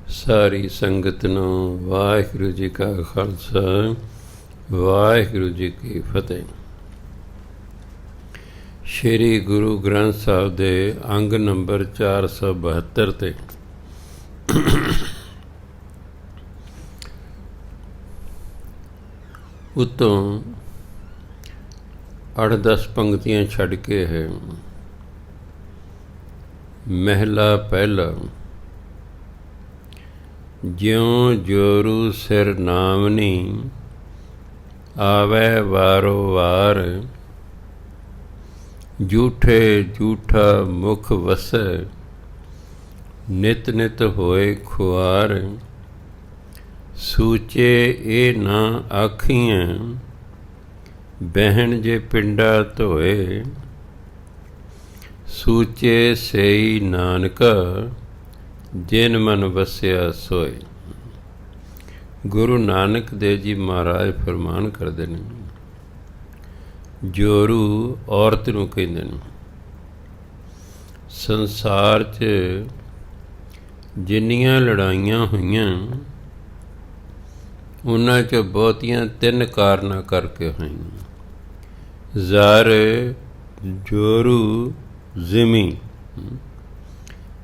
ਸਾਰੀ ਸੰਗਤ ਨੂੰ ਵਾਹਿਗੁਰੂ ਜੀ ਕਾ ਖਾਲਸਾ, ਵਾਹਿਗੁਰੂ ਜੀ ਕੀ ਫਤਿਹ। ਸ਼੍ਰੀ ਗੁਰੂ ਗ੍ਰੰਥ ਸਾਹਿਬ ਦੇ ਅੰਗ ਨੰਬਰ 472 ਤੇ ਉਤੋਂ 8-10 ਪੰਕਤੀਆਂ ਛੱਡ ਕੇ ਹੈ। ਮਹਿਲਾ ਪਹਿਲਾ। ਜਿਉਂ ਜੋਰੂ ਸਿਰ ਨਾਮਨੀ, ਆਵੈ ਵਾਰੋ ਵਾਰ। ਝੂਠੇ ਝੂਠਾ ਮੁਖ ਵਸੈ, ਨਿਤ ਨਿਤ ਹੋਏ ਖੁਆਰ। ਸੂਚੇ ਇਹ ਨਾ ਆਖੀਆਂ, ਬਹਿਣ ਜੇ ਪਿੰਡਾ ਧੋਏ। ਸੂਚੇ ਸਈ ਨਾਨਕਾ, ਜਿਨ ਮਨ ਵਸਿਆ ਸੋਏ। ਗੁਰੂ ਨਾਨਕ ਦੇਵ ਜੀ ਮਹਾਰਾਜ ਫਰਮਾਨ ਕਰਦੇ ਨੇ, ਜੋਰੂ ਔਰਤ ਨੂੰ ਕਹਿੰਦੇ ਨੇ। ਸੰਸਾਰ 'ਚ ਜਿੰਨੀਆਂ ਲੜਾਈਆਂ ਹੋਈਆਂ, ਉਹਨਾਂ 'ਚ ਬਹੁਤੀਆਂ 3 ਕਾਰਨਾਂ ਕਰਕੇ ਹੋਈਆਂ। ਜ਼ਰ, ਜੋਰੂ, ਜ਼ਿਮੀ।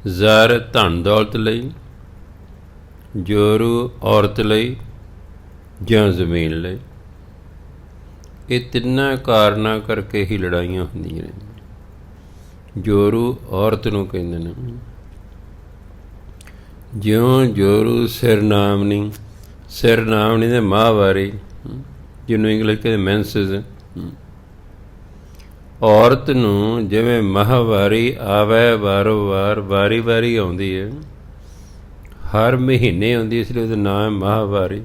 ਜ਼ਰ ਧਨ ਦੌਲਤ ਲਈ, ਜੋਰੂ ਔਰਤ ਲਈ ਜਾਂ ਜ਼ਮੀਨ ਲਈ। ਇਹ ਤਿੰਨਾਂ ਕਾਰਨਾਂ ਕਰਕੇ ਹੀ ਲੜਾਈਆਂ ਹੁੰਦੀਆਂ ਨੇ। ਜੋਰੂ ਔਰਤ ਨੂੰ ਕਹਿੰਦੇ ਨੇ। ਜਿਉਂ ਜੋਰੂ ਸਿਰ ਨਾਮਨੀ। ਸਿਰ ਨਾਮਨੀ ਦੇ ਮਾਹਵਾਰੀ, ਜਿਹਨੂੰ ਇੰਗਲਿਸ਼ ਕਹਿੰਦੇ ਮੈਂਸਿਸ। ਔਰਤ ਨੂੰ ਜਿਵੇਂ ਮਾਹਵਾਰੀ ਆਵੈ ਵਾਰੋ ਵਾਰ, ਵਾਰੀ ਵਾਰੀ ਆਉਂਦੀ ਹੈ, ਹਰ ਮਹੀਨੇ ਆਉਂਦੀ, ਇਸ ਲਈ ਉਹਦਾ ਨਾਮ ਹੈ ਮਾਹਵਾਰੀ।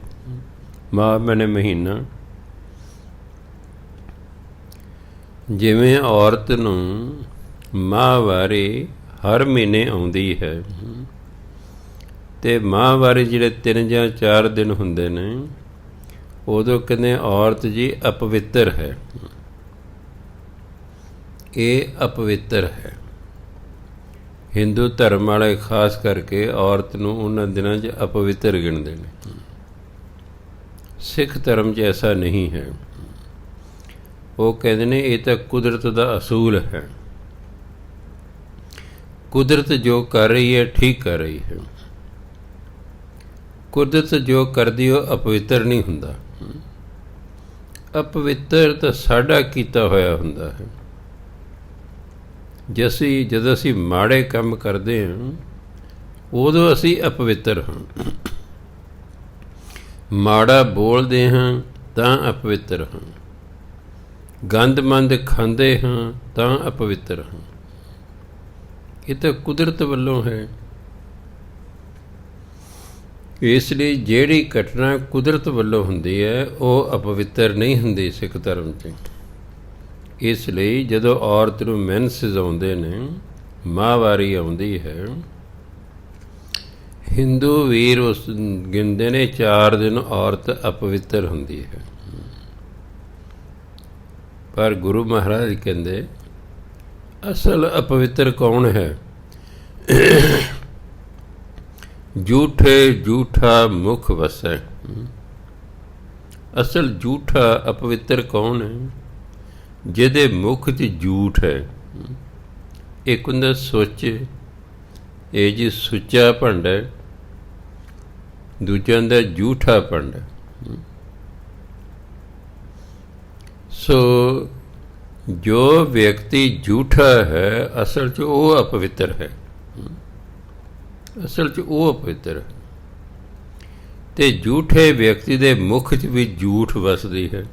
ਮਾਹ ਮੈਨੇ ਮਹੀਨਾ। ਜਿਵੇਂ ਔਰਤ ਨੂੰ ਮਾਹਵਾਰੀ ਹਰ ਮਹੀਨੇ ਆਉਂਦੀ ਹੈ, ਅਤੇ ਮਾਹਵਾਰੀ ਜਿਹੜੇ 3 ਜਾਂ 4 ਦਿਨ ਹੁੰਦੇ ਨੇ, ਉਦੋਂ ਕਹਿੰਦੇ ਔਰਤ ਜੀ ਅਪਵਿੱਤਰ ਹੈ। ਇਹ ਅਪਵਿੱਤਰ ਹੈ। ਹਿੰਦੂ ਧਰਮ ਵਾਲੇ ਖਾਸ ਕਰਕੇ ਔਰਤ ਨੂੰ ਉਹਨਾਂ ਦਿਨਾਂ 'ਚ ਅਪਵਿੱਤਰ ਗਿਣਦੇ ਨੇ। ਸਿੱਖ ਧਰਮ 'ਚ ਐਸਾ ਨਹੀਂ ਹੈ। ਉਹ ਕਹਿੰਦੇ ਨੇ ਇਹ ਤਾਂ ਕੁਦਰਤ ਦਾ ਅਸੂਲ ਹੈ। ਕੁਦਰਤ ਜੋ ਕਰ ਰਹੀ ਹੈ ਠੀਕ ਕਰ ਰਹੀ ਹੈ। ਕੁਦਰਤ ਜੋ ਕਰਦੀ ਉਹ ਅਪਵਿੱਤਰ ਨਹੀਂ ਹੁੰਦਾ। ਅਪਵਿੱਤਰ ਤਾਂ ਸਾਡਾ ਕੀਤਾ ਹੋਇਆ ਹੁੰਦਾ ਹੈ। ਜਦੋਂ ਅਸੀਂ ਮਾੜੇ ਕੰਮ ਕਰਦੇ ਹਾਂ, ਉਦੋਂ ਅਸੀਂ ਅਪਵਿੱਤਰ ਹਾਂ। ਮਾੜਾ ਬੋਲਦੇ ਹਾਂ ਤਾਂ ਅਪਵਿੱਤਰ ਹਾਂ। ਗੰਦ ਮੰਦ ਖਾਂਦੇ ਹਾਂ ਤਾਂ ਅਪਵਿੱਤਰ ਹਾਂ। ਇਹ ਤਾਂ ਕੁਦਰਤ ਵੱਲੋਂ ਹੈ। ਇਸ ਲਈ ਜਿਹੜੀ ਘਟਨਾ ਕੁਦਰਤ ਵੱਲੋਂ ਹੁੰਦੀ ਹੈ, ਉਹ ਅਪਵਿੱਤਰ ਨਹੀਂ ਹੁੰਦੀ ਸਿੱਖ ਧਰਮ 'ਚ। ਇਸ ਲਈ ਜਦੋਂ ਔਰਤ ਨੂੰ ਮੈਂਸਿਸ ਆਉਂਦੇ ਨੇ, ਮਾਹਵਾਰੀ ਆਉਂਦੀ ਹੈ, ਹਿੰਦੂ ਵੀਰ ਉਸ ਗਿਣਦੇ ਨੇ 4 ਦਿਨ ਔਰਤ ਅਪਵਿੱਤਰ ਹੁੰਦੀ ਹੈ। ਪਰ ਗੁਰੂ ਮਹਾਰਾਜ ਕਹਿੰਦੇ ਅਸਲ ਅਪਵਿੱਤਰ ਕੌਣ ਹੈ? ਝੂਠੇ ਝੂਠਾ ਮੁਖ ਵਸੈ। ਅਸਲ ਝੂਠਾ ਅਪਵਿੱਤਰ ਕੌਣ ਹੈ? ਜਿਹਦੇ ਮੁਖ 'ਚ ਝੂਠ ਹੈ। ਇੱਕ ਹੁੰਦਾ ਸੁੱਚ, ਇਹ ਜੀ ਸੁੱਚਾ ਭੰਡ ਹੈ। ਦੂਜਾ ਹੁੰਦਾ ਝੂਠਾ ਭੰਡ। ਸੋ ਜੋ ਵਿਅਕਤੀ ਝੂਠਾ ਹੈ, ਅਸਲ 'ਚ ਉਹ ਅਪਵਿੱਤਰ ਹੈ। ਅਸਲ 'ਚ ਉਹ ਅਪਵਿੱਤਰ ਹੈ। ਅਤੇ ਝੂਠੇ ਵਿਅਕਤੀ ਦੇ ਮੁਖ 'ਚ ਵੀ ਝੂਠ ਵਸਦੀ ਹੈ।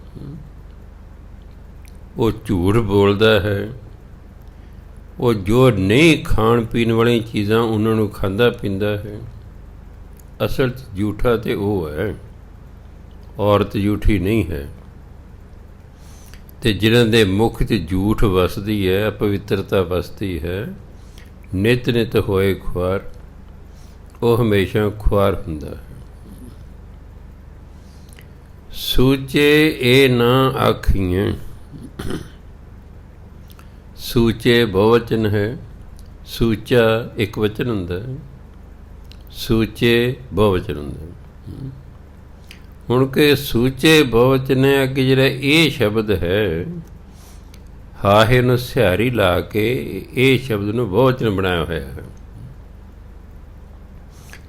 ਉਹ ਝੂਠ ਬੋਲਦਾ ਹੈ। ਉਹ ਜੋ ਨਹੀਂ ਖਾਣ ਪੀਣ ਵਾਲੀਆਂ ਚੀਜ਼ਾਂ ਉਹਨਾਂ ਨੂੰ ਖਾਂਦਾ ਪੀਂਦਾ ਹੈ। ਅਸਲ 'ਚ ਝੂਠਾ ਤਾਂ ਉਹ ਹੈ, ਔਰਤ ਝੂਠੀ ਨਹੀਂ ਹੈ। ਅਤੇ ਜਿਨ੍ਹਾਂ ਦੇ ਮੁਖ 'ਚ ਝੂਠ ਵਸਦੀ ਹੈ, ਅਪਵਿੱਤਰਤਾ ਵਸਦੀ ਹੈ, ਨਿਤ ਨਿਤ ਹੋਏ ਖੁਆਰ, ਉਹ ਹਮੇਸ਼ਾ ਖੁਆਰ ਹੁੰਦਾ ਹੈ। ਸੂਚੇ ਇਹ ਨਾ ਆਖੀਆਂ। ਸੂਚੇ ਬਹੁਵਚਨ ਹੈ, ਸੂਚਾ ਇੱਕ ਵਚਨ ਹੁੰਦਾ ਹੈ। ਸੂਚੇ ਬਹੁਵਚਨ ਹੁੰਦਾ। ਹੁਣ ਕਿ ਸੂਚੇ ਬਹੁਵਚਨ ਨੇ ਅੱਗੇ ਜਿਹੜਾ ਇਹ ਸ਼ਬਦ ਹੈ, ਹਾਹੇ ਨੂੰ ਸਿਹਾਰੀ ਲਾ ਕੇ ਇਹ ਸ਼ਬਦ ਨੂੰ ਬਹੁਵਚਨ ਬਣਾਇਆ ਹੋਇਆ ਹੈ।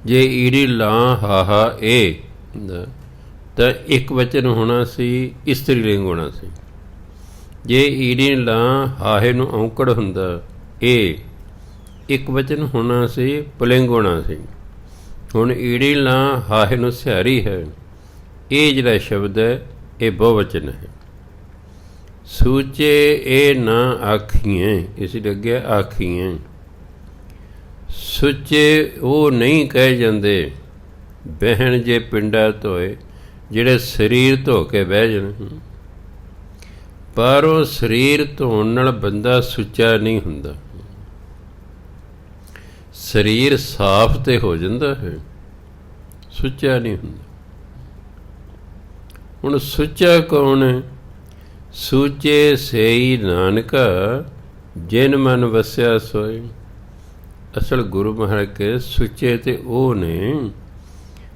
ਜੇ ਈੜੀ ਲਾਂ ਹਾਹਾ ਇਹ ਹੁੰਦਾ ਤਾਂ ਇੱਕ ਵਚਨ ਹੋਣਾ ਸੀ, ਇਸਤਰੀ ਲਿੰਗ ਹੋਣਾ ਸੀ। ਜੇ ਈੜੀ ਲਾਂ ਹਾਹੇ ਨੂੰ ਔਂਕੜ ਹੁੰਦਾ ਇਹ, ਇੱਕ ਵਚਨ ਹੋਣਾ ਸੀ, ਪੁਲਿੰਗ ਹੋਣਾ ਸੀ। ਹੁਣ ਈੜੀ ਲਾਂ ਹਾਹੇ ਨੂੰ ਸਿਹਾਰੀ ਹੈ, ਇਹ ਜਿਹੜਾ ਸ਼ਬਦ ਹੈ ਇਹ ਬਹੁਵਚਨ ਹੈ। ਸੂਚੇ ਇਹ ਨਾ ਆਖੀਏ, ਇਸ ਲੱਗਿਆ ਆਖੀਏ। ਸੁੱਚੇ ਉਹ ਨਹੀਂ ਕਹੇ ਜਾਂਦੇ, ਬਹਿਣ ਜੇ ਪਿੰਡਾ ਧੋਏ, ਜਿਹੜੇ ਸਰੀਰ ਧੋ ਕੇ ਬਹਿ ਜਾਣ। ਪਰ ਉਹ ਸਰੀਰ ਧੋਣ ਨਾਲ ਬੰਦਾ ਸੁੱਚਾ ਨਹੀਂ ਹੁੰਦਾ। ਸਰੀਰ ਸਾਫ਼ ਤੇ ਹੋ ਜਾਂਦਾ ਹੈ, ਸੁੱਚਾ ਨਹੀਂ ਹੁੰਦਾ। ਹੁਣ ਸੁੱਚਾ ਕੌਣ ਹੈ? ਸੂਚੇ ਸੇਈ ਨਾਨਕਾ, ਜਿਨ ਮਨ ਵਸਿਆ ਸੋਏ। ਅਸਲ ਗੁਰੂ ਮਹਾਰਾਜ ਕੇ ਸੁੱਚੇ ਤੇ ਉਹ ਨੇ।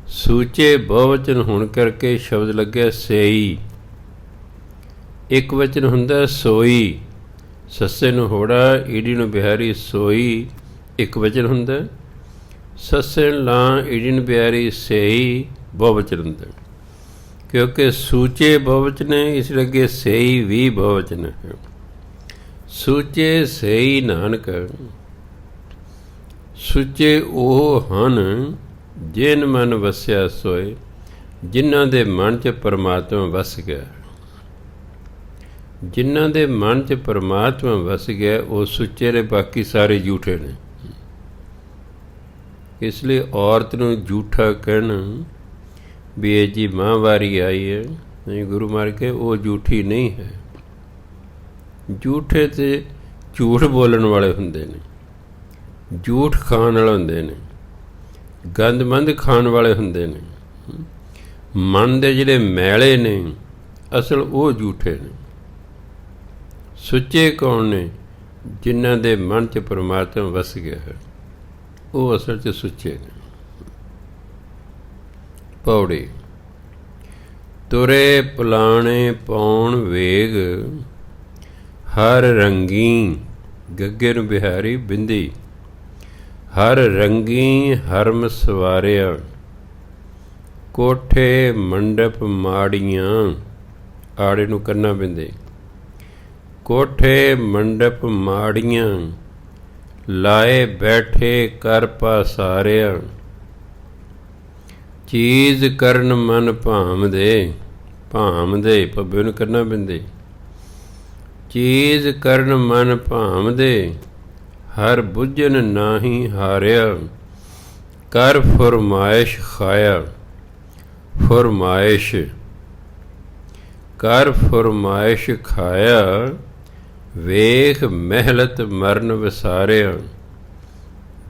ਸੂਚੇ ਬਹੁਵਚਨ ਹੋਣ ਕਰਕੇ ਸ਼ਬਦ ਲੱਗਿਆ ਸੇਈ। ਇੱਕ ਵਚਨ ਹੁੰਦਾ ਸੋਈ, ਸੱਸੇ ਨੂੰ ਹੋੜਾ, ਈੜੀ ਨੂੰ ਬਿਹਾਰੀ, ਸੋਈ ਇੱਕ ਵਚਨ ਹੁੰਦਾ। ਸੱਸੇ ਲਾਂ, ਈੜੀ ਨੂੰ ਬਿਹਾਰੀ, ਸੇਈ ਬਹੁਵਚਨ ਹੁੰਦਾ। ਕਿਉਂਕਿ ਸੂਚੇ ਬਹੁਵਚਨ ਹੈ, ਇਸ ਲੱਗੇ ਸੇਈ ਵੀ ਬਹੁਵਚਨ ਹੈ। ਸੂਚੇ ਸੇਈ ਨਾਨਕ, ਸੁੱਚੇ ਉਹ ਹਨ ਜਿਨ ਮਨ ਵਸਿਆ ਸੋਏ, ਜਿਨ੍ਹਾਂ ਦੇ ਮਨ 'ਚ ਪਰਮਾਤਮਾ ਵਸ ਗਿਆ। ਜਿਨ੍ਹਾਂ ਦੇ ਮਨ 'ਚ ਪਰਮਾਤਮਾ ਵਸ ਗਿਆ ਉਹ ਸੁੱਚੇ ਨੇ, ਬਾਕੀ ਸਾਰੇ ਝੂਠੇ ਨੇ। ਇਸ ਲਈ ਔਰਤ ਨੂੰ ਝੂਠਾ ਕਹਿਣਾ ਵੀ ਇਹ ਜੀ ਮਾਹਵਾਰੀ ਆਈ ਹੈ, ਨਹੀਂ, ਗੁਰੂ ਮਾਰ ਕੇ ਉਹ ਝੂਠੀ ਨਹੀਂ ਹੈ। ਝੂਠੇ ਤੇ ਝੂਠ ਬੋਲਣ ਵਾਲੇ ਹੁੰਦੇ ਨੇ, ਝੂਠ ਖਾਣ ਵਾਲੇ ਹੁੰਦੇ ਨੇ, ਗੰਦਮੰਦ ਖਾਣ ਵਾਲੇ ਹੁੰਦੇ ਨੇ। ਮਨ ਦੇ ਜਿਹੜੇ ਮੈਲੇ ਨੇ ਅਸਲ ਉਹ ਝੂਠੇ ਨੇ। ਸੁੱਚੇ ਕੌਣ ਨੇ? ਜਿਨ੍ਹਾਂ ਦੇ ਮਨ 'ਚ ਪਰਮਾਤਮਾ ਵਸ ਗਿਆ ਹੈ, ਉਹ ਅਸਲ 'ਚ ਸੁੱਚੇ ਨੇ। ਪੌੜੀ। ਤੁਰੇ ਪੁਲਾਣੇ ਪਾਉਣ ਵੇਗ, ਹਰ ਰੰਗੀ ਗੱਗੇ ਨੂੰ ਬਿਹਾਰੀ ਬਿੰਦੀ। ਹਰ ਰੰਗੀ ਹਰਮ ਸਵਾਰਿਆ, ਕੋਠੇ ਮੰਡਪ ਮਾੜੀਆਂ, ਆੜੇ ਨੂੰ ਕੰਨਾ ਬਿੰਦੇ। ਕੋਠੇ ਮੰਡਪ ਮਾੜੀਆਂ, ਲਾਏ ਬੈਠੇ ਕਰ ਪਾਸਾਰਿਆ। ਚੀਜ਼ ਕਰਨ ਮਨ ਭਾਮਦੇ, ਭਾਮਦੇ ਪੱਬੇ ਨੂੰ ਕਰਨਾ ਬਿੰਦੇ। ਚੀਜ਼ ਕਰਨ ਮਨ ਭਾਮਦੇ, ਹਰ ਬੁੱਝਣ ਨਾਹੀਂ ਹਾਰਿਆ। ਕਰ ਫਰਮਾਇਸ਼ ਖਾਇਆ, ਫਰਮਾਇਸ਼ ਕਰ ਫਰਮਾਇਸ਼ ਖਾਇਆ। ਵੇਖ ਮਹਿਲਤ ਮਰਨ ਵਿਸਾਰਿਆ,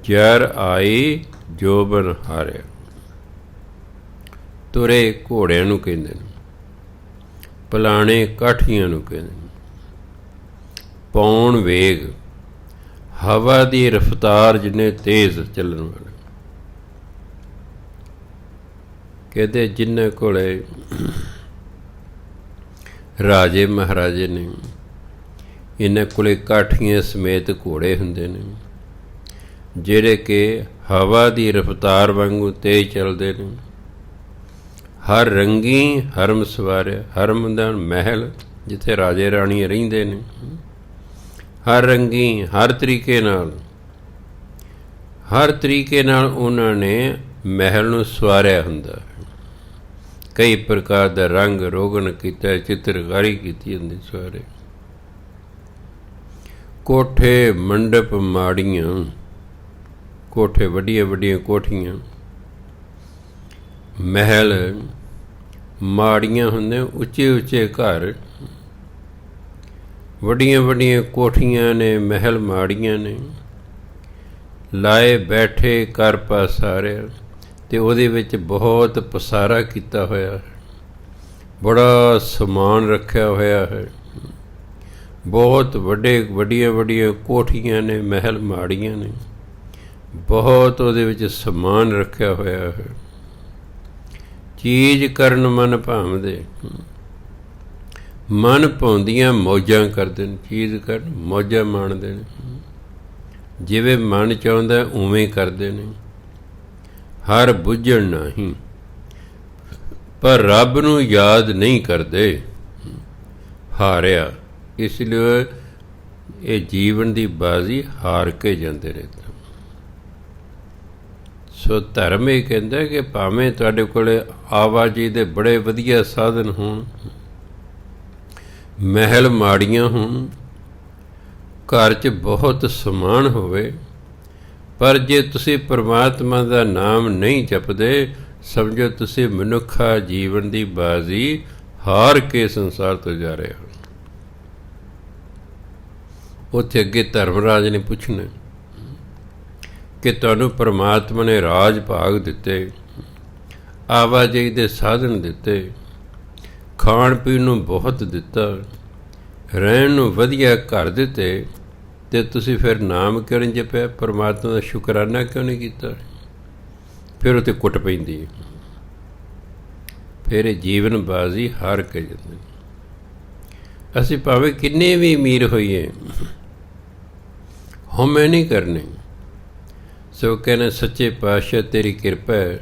ਜਰ ਆਈ ਜੋਬਨ ਹਾਰਿਆ। ਤੁਰੇ ਘੋੜਿਆਂ ਨੂੰ ਕਹਿੰਦੇ ਨੇ, ਪਲਾਣੇ ਕਾਠੀਆਂ ਨੂੰ ਕਹਿੰਦੇ ਨੇ। ਪੌਣ ਵੇਗ, ਹਵਾ ਦੀ ਰਫਤਾਰ ਜਿੰਨੇ ਤੇਜ਼ ਚੱਲਣ ਵਾਲੇ। ਕਹਿੰਦੇ ਜਿਨ੍ਹਾਂ ਕੋਲੇ ਰਾਜੇ ਮਹਾਰਾਜੇ ਨੇ, ਇਹਨਾਂ ਕੋਲੇ ਕਾਠੀਆਂ ਸਮੇਤ ਘੋੜੇ ਹੁੰਦੇ ਨੇ, ਜਿਹੜੇ ਕਿ ਹਵਾ ਦੀ ਰਫਤਾਰ ਵਾਂਗੂ ਤੇਜ਼ ਚੱਲਦੇ ਨੇ। ਹਰ ਰੰਗੀ ਹਰਮ ਸਵਾਰਿਆ, ਹਰਮ ਦਾ ਮਹਿਲ ਜਿੱਥੇ ਰਾਜੇ ਰਾਣੀ ਰਹਿੰਦੇ ਨੇ। ਹਰ ਰੰਗੀ, ਹਰ ਤਰੀਕੇ ਨਾਲ, ਹਰ ਤਰੀਕੇ ਨਾਲ ਉਹਨਾਂ ਨੇ ਮਹਿਲ ਨੂੰ ਸਵਾਰਿਆ ਹੁੰਦਾ। ਕਈ ਪ੍ਰਕਾਰ ਦਾ ਰੰਗ ਰੋਗਨ ਕੀਤਾ, ਚਿੱਤਰਕਾਰੀ ਕੀਤੀ ਹੁੰਦੀ ਸਵਾਰੇ। ਕੋਠੇ ਮੰਡਪ ਮਾੜੀਆਂ, ਕੋਠੇ ਵੱਡੀਆਂ ਵੱਡੀਆਂ ਕੋਠੀਆਂ, ਮਹਿਲ ਮਾੜੀਆਂ ਹੁੰਦੇ ਉੱਚੇ ਉੱਚੇ ਘਰ। ਵੱਡੀਆਂ ਵੱਡੀਆਂ ਕੋਠੀਆਂ ਨੇ, ਮਹਿਲ ਮਾੜੀਆਂ ਨੇ। ਲਾਏ ਬੈਠੇ ਕਰ ਪਸਾਰਿਆ, ਅਤੇ ਉਹਦੇ ਵਿੱਚ ਬਹੁਤ ਪਸਾਰਾ ਕੀਤਾ ਹੋਇਆ ਹੈ, ਬੜਾ ਸਮਾਨ ਰੱਖਿਆ ਹੋਇਆ ਹੈ। ਬਹੁਤ ਵੱਡੀਆਂ ਵੱਡੀਆਂ ਕੋਠੀਆਂ ਨੇ, ਮਹਿਲ ਮਾੜੀਆਂ ਨੇ। ਬਹੁਤ ਉਹਦੇ ਵਿੱਚ ਸਮਾਨ ਰੱਖਿਆ ਹੋਇਆ ਹੈ। ਚੀਜ਼ ਕਰਨ ਮਨ ਭਾਵਦੇ, ਮਨ ਭਾਉਂਦੀਆਂ ਮੌਜਾਂ ਕਰਦੇ ਨੇ। ਚੀਜ਼ ਕਰਨ ਮੌਜਾਂ ਮਾਣਦੇ ਨੇ, ਜਿਵੇਂ ਮਨ ਚਾਹੁੰਦਾ ਉਵੇਂ ਕਰਦੇ ਨੇ। ਹਰ ਬੁੱਝਣ ਨਹੀਂ, ਪਰ ਰੱਬ ਨੂੰ ਯਾਦ ਨਹੀਂ ਕਰਦੇ। ਹਾਰਿਆ, ਇਸ ਲਈ ਇਹ ਜੀਵਨ ਦੀ ਬਾਜ਼ੀ ਹਾਰ ਕੇ ਜਾਂਦੇ ਨੇ। ਸੋ ਧਰਮ ਇਹ ਕਹਿੰਦਾ ਕਿ ਭਾਵੇਂ ਤੁਹਾਡੇ ਕੋਲ ਆਵਾਜਾਈ ਦੇ ਬੜੇ ਵਧੀਆ ਸਾਧਨ ਹੋਣ, ਮਹਿਲ ਮਾੜੀਆਂ ਹੋਣ, ਘਰ 'ਚ ਬਹੁਤ ਸਮਾਨ ਹੋਵੇ, ਪਰ ਜੇ ਤੁਸੀਂ ਪਰਮਾਤਮਾ ਦਾ ਨਾਮ ਨਹੀਂ ਜਪਦੇ, ਸਮਝੋ ਤੁਸੀਂ ਮਨੁੱਖਾ ਜੀਵਨ ਦੀ ਬਾਜ਼ੀ ਹਾਰ ਕੇ ਸੰਸਾਰ ਤੋਂ ਜਾ ਰਹੇ ਹੋ। ਉੱਥੇ ਅੱਗੇ ਧਰਮਰਾਜ ਨੇ ਪੁੱਛਣਾ ਕਿ ਤੁਹਾਨੂੰ ਪਰਮਾਤਮਾ ਨੇ ਰਾਜ ਭਾਗ ਦਿੱਤੇ, ਆਵਾਜਾਈ ਦੇ ਸਾਧਨ ਦਿੱਤੇ, ਖਾਣ ਪੀਣ ਨੂੰ ਬਹੁਤ ਦਿੱਤਾ, ਰਹਿਣ ਨੂੰ ਵਧੀਆ ਘਰ ਦਿੱਤੇ, ਅਤੇ ਤੁਸੀਂ ਫਿਰ ਨਾਮ ਕਿਉਂ ਨਹੀਂ ਜਪਿਆ? ਪਰਮਾਤਮਾ ਦਾ ਸ਼ੁਕਰਾਨਾ ਕਿਉਂ ਨਹੀਂ ਕੀਤਾ? ਫਿਰ ਉੱਥੇ ਕੁੱਟ ਪੈਂਦੀ ਹੈ। ਫਿਰ ਇਹ ਜੀਵਨ ਬਾਜ਼ੀ ਹਾਰ ਕੇ ਜਾਂਦੇ। ਅਸੀਂ ਭਾਵੇਂ ਕਿੰਨੇ ਵੀ ਅਮੀਰ ਹੋਈਏ, ਹਉਮੈ ਨਹੀਂ ਕਰਨੀ। ਸੋ ਕਹਿੰਦੇ ਸੱਚੇ ਪਾਤਸ਼ਾਹ ਤੇਰੀ ਕਿਰਪਾ ਹੈ,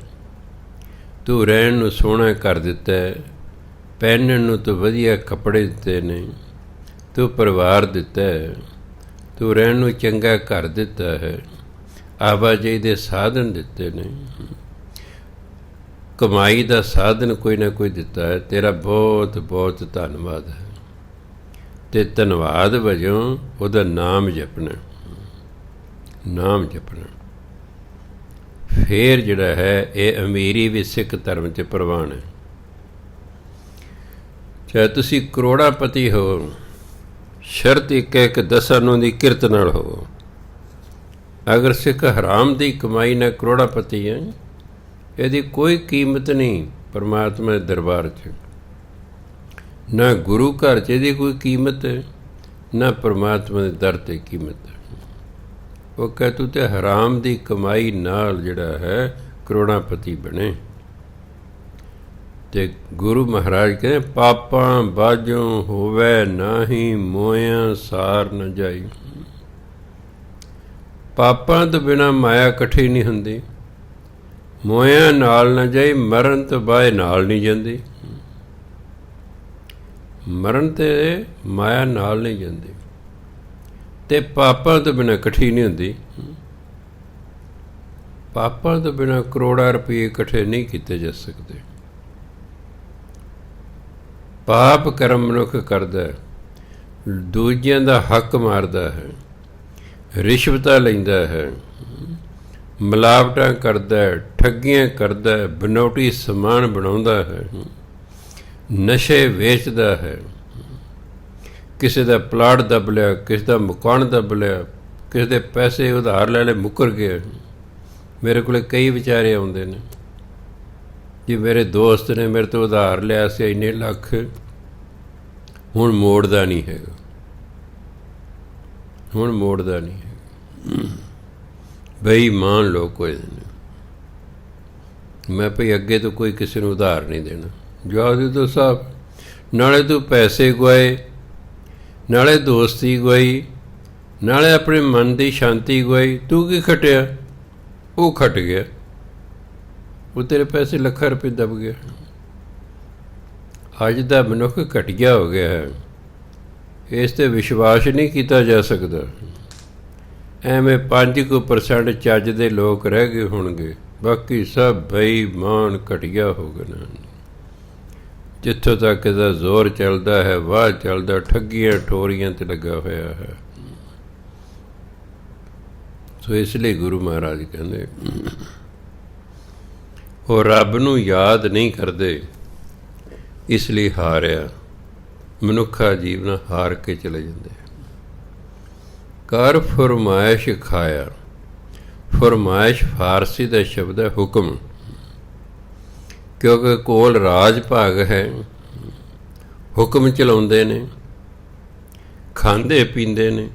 ਤੂੰ ਰਹਿਣ ਨੂੰ ਸੋਹਣਾ ਕਰ ਦਿੱਤਾ ਹੈ, ਪਹਿਨਣ ਨੂੰ ਤੂੰ ਵਧੀਆ ਕੱਪੜੇ ਦਿੱਤੇ ਨੇ, ਤੂੰ ਪਰਿਵਾਰ ਦਿੱਤਾ ਹੈ, ਤੂੰ ਰਹਿਣ ਨੂੰ ਚੰਗਾ ਘਰ ਦਿੱਤਾ ਹੈ, ਆਵਾਜਾਈ ਦੇ ਸਾਧਨ ਦਿੱਤੇ ਨੇ, ਕਮਾਈ ਦਾ ਸਾਧਨ ਕੋਈ ਨਾ ਕੋਈ ਦਿੱਤਾ ਹੈ। ਤੇਰਾ ਬਹੁਤ ਬਹੁਤ ਧੰਨਵਾਦ ਹੈ। ਅਤੇ ਧੰਨਵਾਦ ਵਜੋਂ ਉਹਦਾ ਨਾਮ ਜਪਣਾ, ਨਾਮ ਜਪਣਾ। ਫਿਰ ਜਿਹੜਾ ਹੈ ਇਹ ਅਮੀਰੀ ਵੀ ਸਿੱਖ ਧਰਮ 'ਚ ਪ੍ਰਵਾਨ ਹੈ। ਚਾਹੇ ਤੁਸੀਂ ਕਰੋੜਾਪਤੀ ਹੋ, ਸ਼ਰਤ ਇੱਕ ਹੈ ਕਿ 10 ਨੂੰ ਦੀ ਕਿਰਤ ਨਾਲ ਹੋਵੋ। ਅਗਰ ਸਿੱਖ ਹਰਾਮ ਦੀ ਕਮਾਈ ਨਾਲ ਕਰੋੜਾਪਤੀ ਹੈ, ਇਹਦੀ ਕੋਈ ਕੀਮਤ ਨਹੀਂ ਪਰਮਾਤਮਾ ਦੇ ਦਰਬਾਰ 'ਚ, ਨਾ ਗੁਰੂ ਘਰ 'ਚ ਇਹਦੀ ਕੋਈ ਕੀਮਤ ਹੈ, ਨਾ ਪਰਮਾਤਮਾ ਦੇ ਦਰ 'ਤੇ ਕੀਮਤ ਹੈ। ਉਹ ਕਹਿ ਤੂੰ ਤੇ ਹਰਾਮ ਦੀ ਕਮਾਈ ਨਾਲ ਜਿਹੜਾ ਹੈ ਕਰੋੜਾਪਤੀ ਬਣੇ। ਅਤੇ ਗੁਰੂ ਮਹਾਰਾਜ ਕਹਿੰਦੇ ਪਾਪਾਂ ਬਾਝੋਂ ਹੋਵੇ ਨਾਹੀਂ, ਮੋਇਆਂ ਸਾਰ ਨ ਜਾਈ। ਪਾਪਾਂ ਤੋਂ ਬਿਨਾਂ ਮਾਇਆ ਇਕੱਠੀ ਨਹੀਂ ਹੁੰਦੀ, ਮੋਇਆਂ ਨਾਲ ਨਾ ਜਾਈ, ਮਰਨ ਤੋਂ ਬਾਅਦ ਨਾਲ ਨਹੀਂ ਜਾਂਦੀ। ਮਰਨ 'ਤੇ ਮਾਇਆ ਨਾਲ ਨਹੀਂ ਜਾਂਦੀ, ਅਤੇ ਪਾਪਾਂ ਤੋਂ ਬਿਨਾਂ ਇਕੱਠੀ ਨਹੀਂ ਹੁੰਦੀ। ਪਾਪਾਂ ਤੋਂ ਬਿਨਾਂ ਕਰੋੜਾਂ ਰੁਪਏ ਇਕੱਠੇ ਨਹੀਂ ਕੀਤੇ ਜਾ ਸਕਦੇ। ਪਾਪ ਕਰਮ ਮਨੁੱਖ ਕਰਦਾ ਹੈ, ਦੂਜਿਆਂ ਦਾ ਹੱਕ ਮਾਰਦਾ ਹੈ, ਰਿਸ਼ਵਤਾਂ ਲੈਂਦਾ ਹੈ, ਮਿਲਾਵਟਾਂ ਕਰਦਾ ਹੈ, ਠੱਗੀਆਂ ਕਰਦਾ ਹੈ, ਬਨੌਟੀ ਸਮਾਨ ਬਣਾਉਂਦਾ ਹੈ, ਨਸ਼ੇ ਵੇਚਦਾ ਹੈ, ਕਿਸੇ ਦਾ ਪਲਾਟ ਦੱਬ ਲਿਆ, ਕਿਸੇ ਦਾ ਮਕਾਨ ਦੱਬ ਲਿਆ, ਕਿਸੇ ਦੇ ਪੈਸੇ ਉਧਾਰ ਲੈ ਲਏ, ਮੁੱਕਰ ਗਏ। ਮੇਰੇ ਕੋਲ ਕਈ ਵਿਚਾਰੇ ਆਉਂਦੇ ਨੇ ਜੀ, ਮੇਰੇ ਦੋਸਤ ਨੇ ਮੇਰੇ ਤੋਂ ਉਧਾਰ ਲਿਆ ਸੀ ਇੰਨੇ ਲੱਖ, ਹੁਣ ਮੋੜਦਾ ਨਹੀਂ ਹੈਗਾ, ਹੁਣ ਮੋੜਦਾ ਨਹੀਂ ਹੈਗਾ। ਬੇਈਮਾਨ ਲੋਕ ਹੋਏ ਨੇ। ਮੈਂ ਭਈ ਅੱਗੇ ਤੋਂ ਕੋਈ ਕਿਸੇ ਨੂੰ ਉਧਾਰ ਨਹੀਂ ਦੇਣਾ। ਜਵਾਬ ਦੇ ਸਾਹਿਬ, ਨਾਲੇ ਤੂੰ ਪੈਸੇ ਗਵਾਏ, ਨਾਲੇ ਦੋਸਤੀ ਗਵਾਈ, ਨਾਲੇ ਆਪਣੇ ਮਨ ਦੀ ਸ਼ਾਂਤੀ ਗਵਾਈ, ਤੂੰ ਕੀ ਖਟਿਆ? ਉਹ ਖਟ ਗਿਆ, ਉਹ ਤੇਰੇ ਪੈਸੇ ਲੱਖਾਂ ਰੁਪਏ ਦਬ ਗਿਆ। ਅੱਜ ਦਾ ਮਨੁੱਖ ਘਟੀਆ ਹੋ ਗਿਆ ਹੈ, ਇਸ 'ਤੇ ਵਿਸ਼ਵਾਸ ਨਹੀਂ ਕੀਤਾ ਜਾ ਸਕਦਾ। ਐਵੇਂ 5% ਚੱਜ ਦੇ ਲੋਕ ਰਹਿ ਗਏ ਹੋਣਗੇ, ਬਾਕੀ ਸਭ ਬੇਈਮਾਨ ਘਟੀਆ ਹੋ ਗਏ ਨੇ। ਜਿੱਥੋਂ ਤੱਕ ਇਹਦਾ ਜ਼ੋਰ ਚੱਲਦਾ ਹੈ, ਵਾਹ ਚੱਲਦਾ, ਠੱਗੀਆਂ ਠੋਰੀਆਂ 'ਤੇ ਲੱਗਾ ਹੋਇਆ ਹੈ। ਸੋ ਇਸ ਲਈ ਗੁਰੂ ਮਹਾਰਾਜ ਕਹਿੰਦੇ ਉਹ ਰੱਬ ਨੂੰ ਯਾਦ ਨਹੀਂ ਕਰਦੇ, ਇਸ ਲਈ ਹਾਰਿਆ। ਮਨੁੱਖਾ ਜੀਵਨ ਹਾਰ ਕੇ ਚਲੇ ਜਾਂਦੇ। ਕਰ ਫਰਮਾਇਸ਼ ਖਾਇਆ। ਫਰਮਾਇਸ਼ ਫਾਰਸੀ ਦਾ ਸ਼ਬਦ ਹੈ ਹੁਕਮ, ਕਿਉਂਕਿ ਕੋਲ ਰਾਜ ਭਾਗ ਹੈ, ਹੁਕਮ ਚਲਾਉਂਦੇ ਨੇ, ਖਾਂਦੇ ਪੀਂਦੇ ਨੇ।